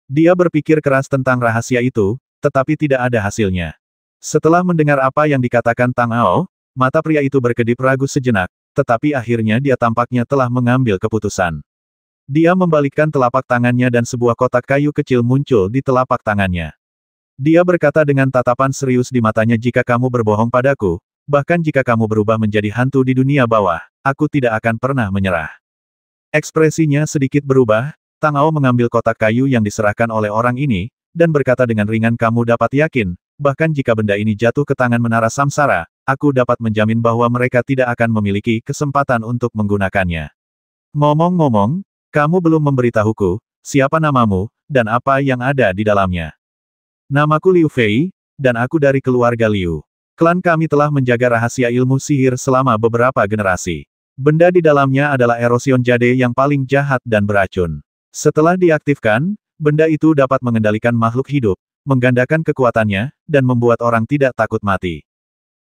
Dia berpikir keras tentang rahasia itu, tetapi tidak ada hasilnya. Setelah mendengar apa yang dikatakan Tang Ao, mata pria itu berkedip ragu sejenak, tetapi akhirnya dia tampaknya telah mengambil keputusan. Dia membalikkan telapak tangannya dan sebuah kotak kayu kecil muncul di telapak tangannya. Dia berkata dengan tatapan serius di matanya, jika kamu berbohong padaku, bahkan jika kamu berubah menjadi hantu di dunia bawah, aku tidak akan pernah menyerah. Ekspresinya sedikit berubah, Tang Ao mengambil kotak kayu yang diserahkan oleh orang ini, dan berkata dengan ringan, kamu dapat yakin, bahkan jika benda ini jatuh ke tangan Menara Samsara, aku dapat menjamin bahwa mereka tidak akan memiliki kesempatan untuk menggunakannya. Ngomong-ngomong, kamu belum memberitahuku, siapa namamu, dan apa yang ada di dalamnya. Namaku Liu Fei, dan aku dari keluarga Liu. Klan kami telah menjaga rahasia ilmu sihir selama beberapa generasi. Benda di dalamnya adalah erosion jade yang paling jahat dan beracun. Setelah diaktifkan, benda itu dapat mengendalikan makhluk hidup, menggandakan kekuatannya, dan membuat orang tidak takut mati.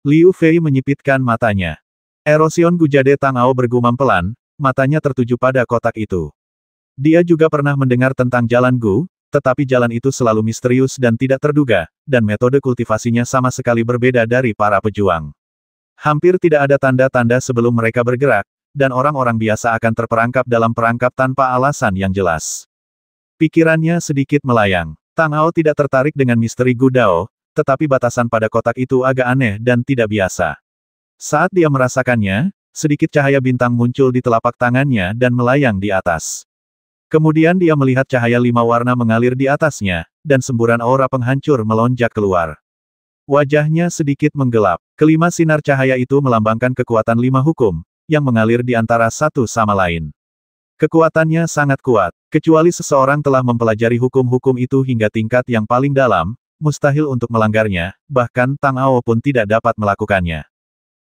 Liu Fei menyipitkan matanya. Erosion Gujade. Tang Ao bergumam pelan, matanya tertuju pada kotak itu. Dia juga pernah mendengar tentang jalan Gu, tetapi jalan itu selalu misterius dan tidak terduga, dan metode kultivasinya sama sekali berbeda dari para pejuang. Hampir tidak ada tanda-tanda sebelum mereka bergerak, dan orang-orang biasa akan terperangkap dalam perangkap tanpa alasan yang jelas. Pikirannya sedikit melayang. Tang Ao tidak tertarik dengan misteri Gu Dao, tetapi batasan pada kotak itu agak aneh dan tidak biasa. Saat dia merasakannya, sedikit cahaya bintang muncul di telapak tangannya dan melayang di atas. Kemudian dia melihat cahaya 5 warna mengalir di atasnya, dan semburan aura penghancur melonjak keluar. Wajahnya sedikit menggelap. Kelima sinar cahaya itu melambangkan kekuatan 5 hukum, yang mengalir di antara satu sama lain. Kekuatannya sangat kuat, kecuali seseorang telah mempelajari hukum-hukum itu hingga tingkat yang paling dalam, mustahil untuk melanggarnya, bahkan Tang Ao pun tidak dapat melakukannya.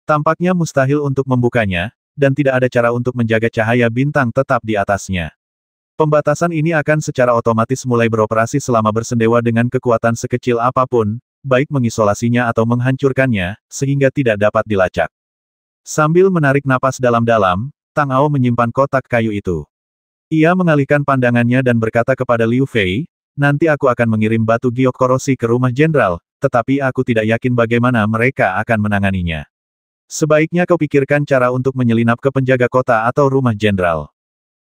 Tampaknya mustahil untuk membukanya, dan tidak ada cara untuk menjaga cahaya bintang tetap di atasnya. Pembatasan ini akan secara otomatis mulai beroperasi selama bersendewa dengan kekuatan sekecil apapun, baik mengisolasinya atau menghancurkannya, sehingga tidak dapat dilacak. Sambil menarik napas dalam-dalam, Tang Ao menyimpan kotak kayu itu. Ia mengalihkan pandangannya dan berkata kepada Liu Fei, nanti aku akan mengirim batu giok korosi ke rumah jenderal, tetapi aku tidak yakin bagaimana mereka akan menanganinya. Sebaiknya kau pikirkan cara untuk menyelinap ke penjaga kota atau rumah jenderal.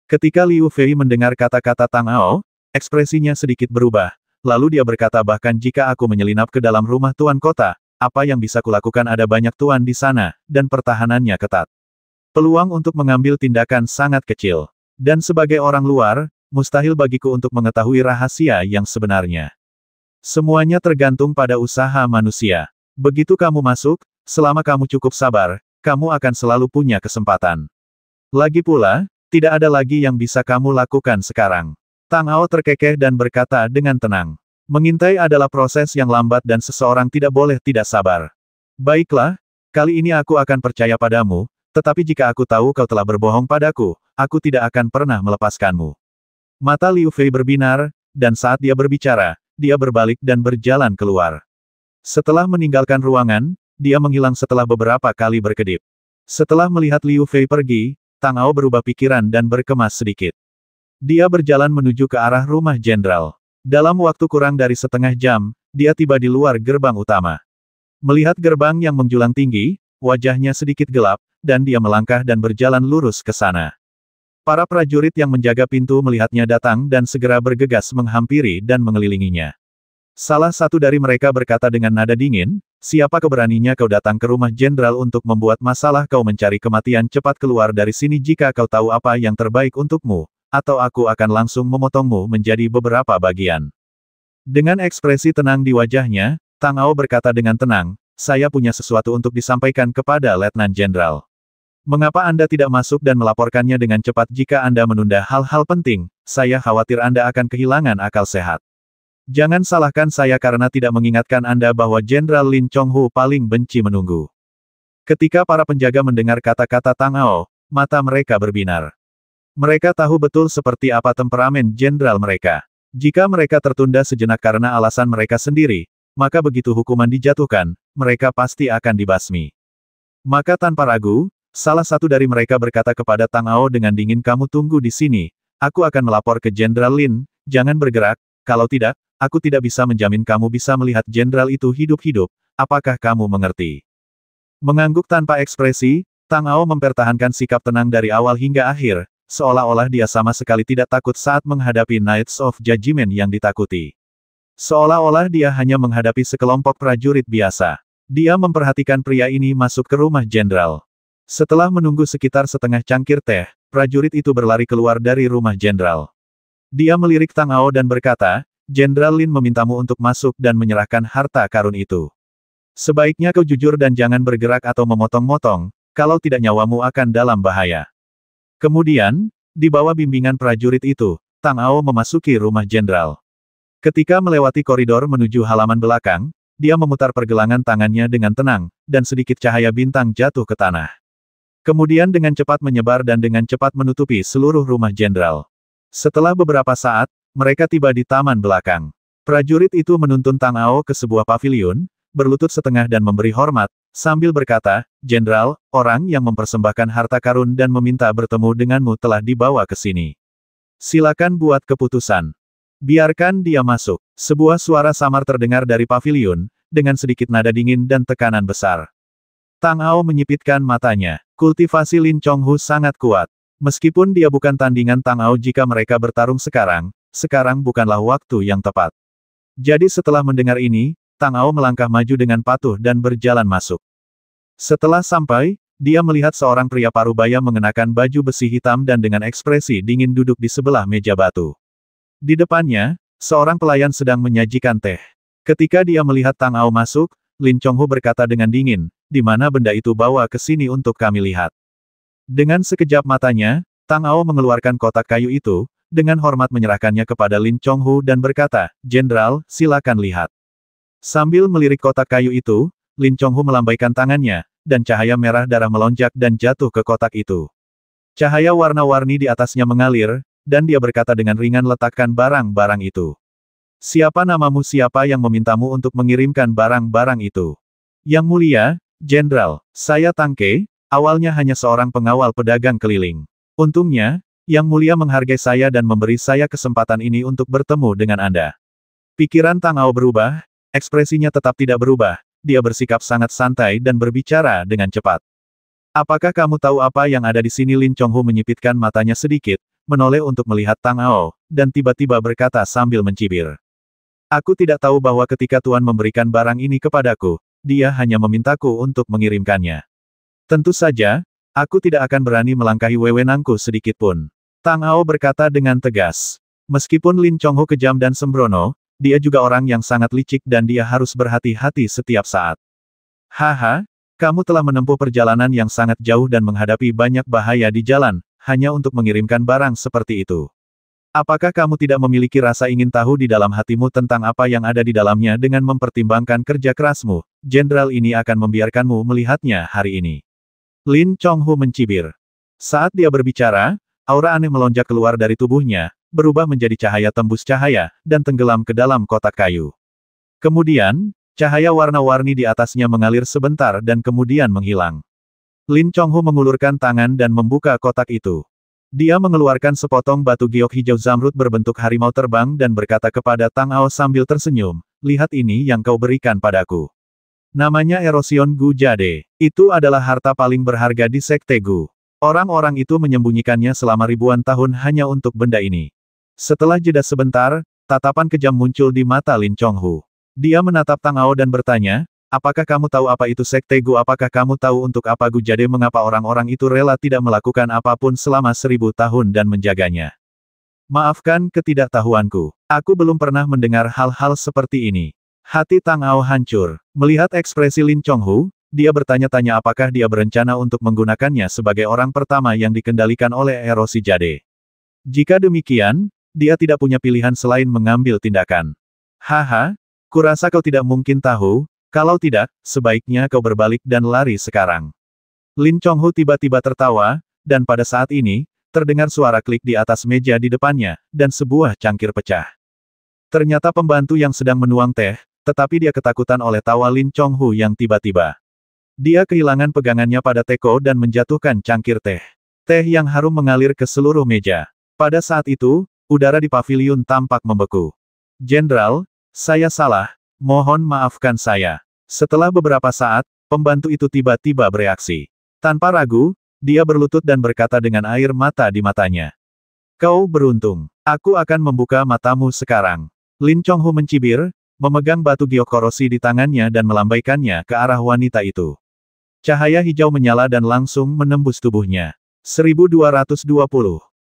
Ketika Liu Fei mendengar kata-kata Tang Ao, ekspresinya sedikit berubah, lalu dia berkata, bahkan jika aku menyelinap ke dalam rumah tuan kota, apa yang bisa kulakukan? Ada banyak tuan di sana, dan pertahanannya ketat. Peluang untuk mengambil tindakan sangat kecil. Dan sebagai orang luar, mustahil bagiku untuk mengetahui rahasia yang sebenarnya. Semuanya tergantung pada usaha manusia. Begitu kamu masuk, selama kamu cukup sabar, kamu akan selalu punya kesempatan. Lagi pula, tidak ada lagi yang bisa kamu lakukan sekarang. Tang Ao terkekeh dan berkata dengan tenang. Mengintai adalah proses yang lambat dan seseorang tidak boleh tidak sabar. Baiklah, kali ini aku akan percaya padamu, tetapi jika aku tahu kau telah berbohong padaku, aku tidak akan pernah melepaskanmu. Mata Liu Fei berbinar, dan saat dia berbicara, dia berbalik dan berjalan keluar. Setelah meninggalkan ruangan, dia menghilang setelah beberapa kali berkedip. Setelah melihat Liu Fei pergi, Tang Ao berubah pikiran dan berkemas sedikit. Dia berjalan menuju ke arah rumah jenderal. Dalam waktu kurang dari setengah jam, dia tiba di luar gerbang utama. Melihat gerbang yang menjulang tinggi, wajahnya sedikit gelap, dan dia melangkah dan berjalan lurus ke sana. Para prajurit yang menjaga pintu melihatnya datang dan segera bergegas menghampiri dan mengelilinginya. Salah satu dari mereka berkata dengan nada dingin, "Siapa keberaninya kau datang ke rumah jenderal untuk membuat masalah? Kau mencari kematian? Cepat keluar dari sini jika kau tahu apa yang terbaik untukmu, atau aku akan langsung memotongmu menjadi beberapa bagian." Dengan ekspresi tenang di wajahnya, Tang Ao berkata dengan tenang, "Saya punya sesuatu untuk disampaikan kepada Letnan Jenderal. Mengapa Anda tidak masuk dan melaporkannya dengan cepat? Jika Anda menunda hal-hal penting, saya khawatir Anda akan kehilangan akal sehat. Jangan salahkan saya karena tidak mengingatkan Anda bahwa Jenderal Lin Chonghu paling benci menunggu." Ketika para penjaga mendengar kata-kata Tang Ao, mata mereka berbinar. Mereka tahu betul seperti apa temperamen jenderal mereka. Jika mereka tertunda sejenak karena alasan mereka sendiri, maka begitu hukuman dijatuhkan, mereka pasti akan dibasmi. Maka tanpa ragu, salah satu dari mereka berkata kepada Tang Ao dengan dingin, "Kamu tunggu di sini. Aku akan melapor ke Jenderal Lin. Jangan bergerak, kalau tidak, aku tidak bisa menjamin kamu bisa melihat jenderal itu hidup-hidup. Apakah kamu mengerti?" Mengangguk tanpa ekspresi, Tang Ao mempertahankan sikap tenang dari awal hingga akhir, seolah-olah dia sama sekali tidak takut saat menghadapi Knights of Judgment yang ditakuti. Seolah-olah dia hanya menghadapi sekelompok prajurit biasa. Dia memperhatikan pria ini masuk ke rumah jenderal. Setelah menunggu sekitar setengah cangkir teh, prajurit itu berlari keluar dari rumah jenderal. Dia melirik Tang Ao dan berkata, "Jenderal Lin memintamu untuk masuk dan menyerahkan harta karun itu. Sebaiknya kau jujur dan jangan bergerak atau memotong-motong, kalau tidak nyawamu akan dalam bahaya." Kemudian, di bawah bimbingan prajurit itu, Tang Ao memasuki rumah jenderal. Ketika melewati koridor menuju halaman belakang, dia memutar pergelangan tangannya dengan tenang, dan sedikit cahaya bintang jatuh ke tanah. Kemudian dengan cepat menyebar dan dengan cepat menutupi seluruh rumah jenderal. Setelah beberapa saat, mereka tiba di taman belakang. Prajurit itu menuntun Tang Ao ke sebuah paviliun, berlutut setengah dan memberi hormat, sambil berkata, "Jenderal, orang yang mempersembahkan harta karun dan meminta bertemu denganmu telah dibawa ke sini. Silakan buat keputusan. Biarkan dia masuk." Sebuah suara samar terdengar dari paviliun, dengan sedikit nada dingin dan tekanan besar. Tang Ao menyipitkan matanya. Kultivasi Lin Chonghu sangat kuat. Meskipun dia bukan tandingan Tang Ao jika mereka bertarung sekarang bukanlah waktu yang tepat. Jadi setelah mendengar ini, Tang Ao melangkah maju dengan patuh dan berjalan masuk. Setelah sampai, dia melihat seorang pria parubaya mengenakan baju besi hitam dan dengan ekspresi dingin duduk di sebelah meja batu. Di depannya, seorang pelayan sedang menyajikan teh. Ketika dia melihat Tang Ao masuk, Lin Chonghu berkata dengan dingin, "Di mana benda itu? Bawa ke sini untuk kami lihat." Dengan sekejap matanya, Tang Ao mengeluarkan kotak kayu itu, dengan hormat menyerahkannya kepada Lin Chonghu dan berkata, "Jenderal, silakan lihat." Sambil melirik kotak kayu itu, Lin Chonghu melambaikan tangannya, dan cahaya merah darah melonjak dan jatuh ke kotak itu. Cahaya warna-warni di atasnya mengalir, dan dia berkata dengan ringan, "Letakkan barang-barang itu." "Siapa namamu? Siapa yang memintamu untuk mengirimkan barang-barang itu?" "Yang mulia, Jenderal, saya Tang Ke, awalnya hanya seorang pengawal pedagang keliling. Untungnya, Yang mulia menghargai saya dan memberi saya kesempatan ini untuk bertemu dengan Anda." Pikiran Tang Ao berubah, ekspresinya tetap tidak berubah, dia bersikap sangat santai dan berbicara dengan cepat. "Apakah kamu tahu apa yang ada di sini?" Lin Chonghu menyipitkan matanya sedikit, menoleh untuk melihat Tang Ao, dan tiba-tiba berkata sambil mencibir. "Aku tidak tahu bahwa ketika Tuan memberikan barang ini kepadaku, dia hanya memintaku untuk mengirimkannya. Tentu saja, aku tidak akan berani melangkahi wewenangku sedikit pun." Tang Ao berkata dengan tegas. Meskipun Lin Chonghu kejam dan sembrono, dia juga orang yang sangat licik dan dia harus berhati-hati setiap saat. "Haha, kamu telah menempuh perjalanan yang sangat jauh dan menghadapi banyak bahaya di jalan, hanya untuk mengirimkan barang seperti itu. Apakah kamu tidak memiliki rasa ingin tahu di dalam hatimu tentang apa yang ada di dalamnya? Dengan mempertimbangkan kerja kerasmu, jenderal ini akan membiarkanmu melihatnya hari ini." Lin Chonghu mencibir. Saat dia berbicara, aura aneh melonjak keluar dari tubuhnya, berubah menjadi cahaya tembus cahaya, dan tenggelam ke dalam kotak kayu. Kemudian, cahaya warna-warni di atasnya mengalir sebentar dan kemudian menghilang. Lin Chonghu mengulurkan tangan dan membuka kotak itu. Dia mengeluarkan sepotong batu giok hijau zamrud berbentuk harimau terbang dan berkata kepada Tang Ao sambil tersenyum, "Lihat ini yang kau berikan padaku." Namanya Erosion Gu Jade. Itu adalah harta paling berharga di Sekte Gu. Orang-orang itu menyembunyikannya selama ribuan tahun hanya untuk benda ini. Setelah jeda sebentar, tatapan kejam muncul di mata Lin Chonghu. Dia menatap Tang Ao dan bertanya, apakah kamu tahu apa itu Sekte Gu? Apakah kamu tahu untuk apa Gu Jade? Mengapa orang-orang itu rela tidak melakukan apapun selama 1000 tahun dan menjaganya? Maafkan ketidaktahuanku. Aku belum pernah mendengar hal-hal seperti ini. Hati Tang Ao hancur. Melihat ekspresi Lin Chonghu, dia bertanya-tanya apakah dia berencana untuk menggunakannya sebagai orang pertama yang dikendalikan oleh erosi jade. Jika demikian, dia tidak punya pilihan selain mengambil tindakan. Haha, kurasa kau tidak mungkin tahu, kalau tidak, sebaiknya kau berbalik dan lari sekarang. Lin Chonghu tiba-tiba tertawa, dan pada saat ini, terdengar suara klik di atas meja di depannya, dan sebuah cangkir pecah. Ternyata pembantu yang sedang menuang teh, tetapi dia ketakutan oleh tawa Lin Chonghu yang tiba-tiba. Dia kehilangan pegangannya pada teko dan menjatuhkan cangkir teh. Teh yang harum mengalir ke seluruh meja. Pada saat itu, udara di paviliun tampak membeku. Jenderal, saya salah, mohon maafkan saya. Setelah beberapa saat, pembantu itu tiba-tiba bereaksi. Tanpa ragu, dia berlutut dan berkata dengan air mata di matanya. Kau beruntung. Aku akan membuka matamu sekarang. Lin Chonghu mencibir, memegang batu giok korosi di tangannya dan melambaikannya ke arah wanita itu. Cahaya hijau menyala dan langsung menembus tubuhnya. 1220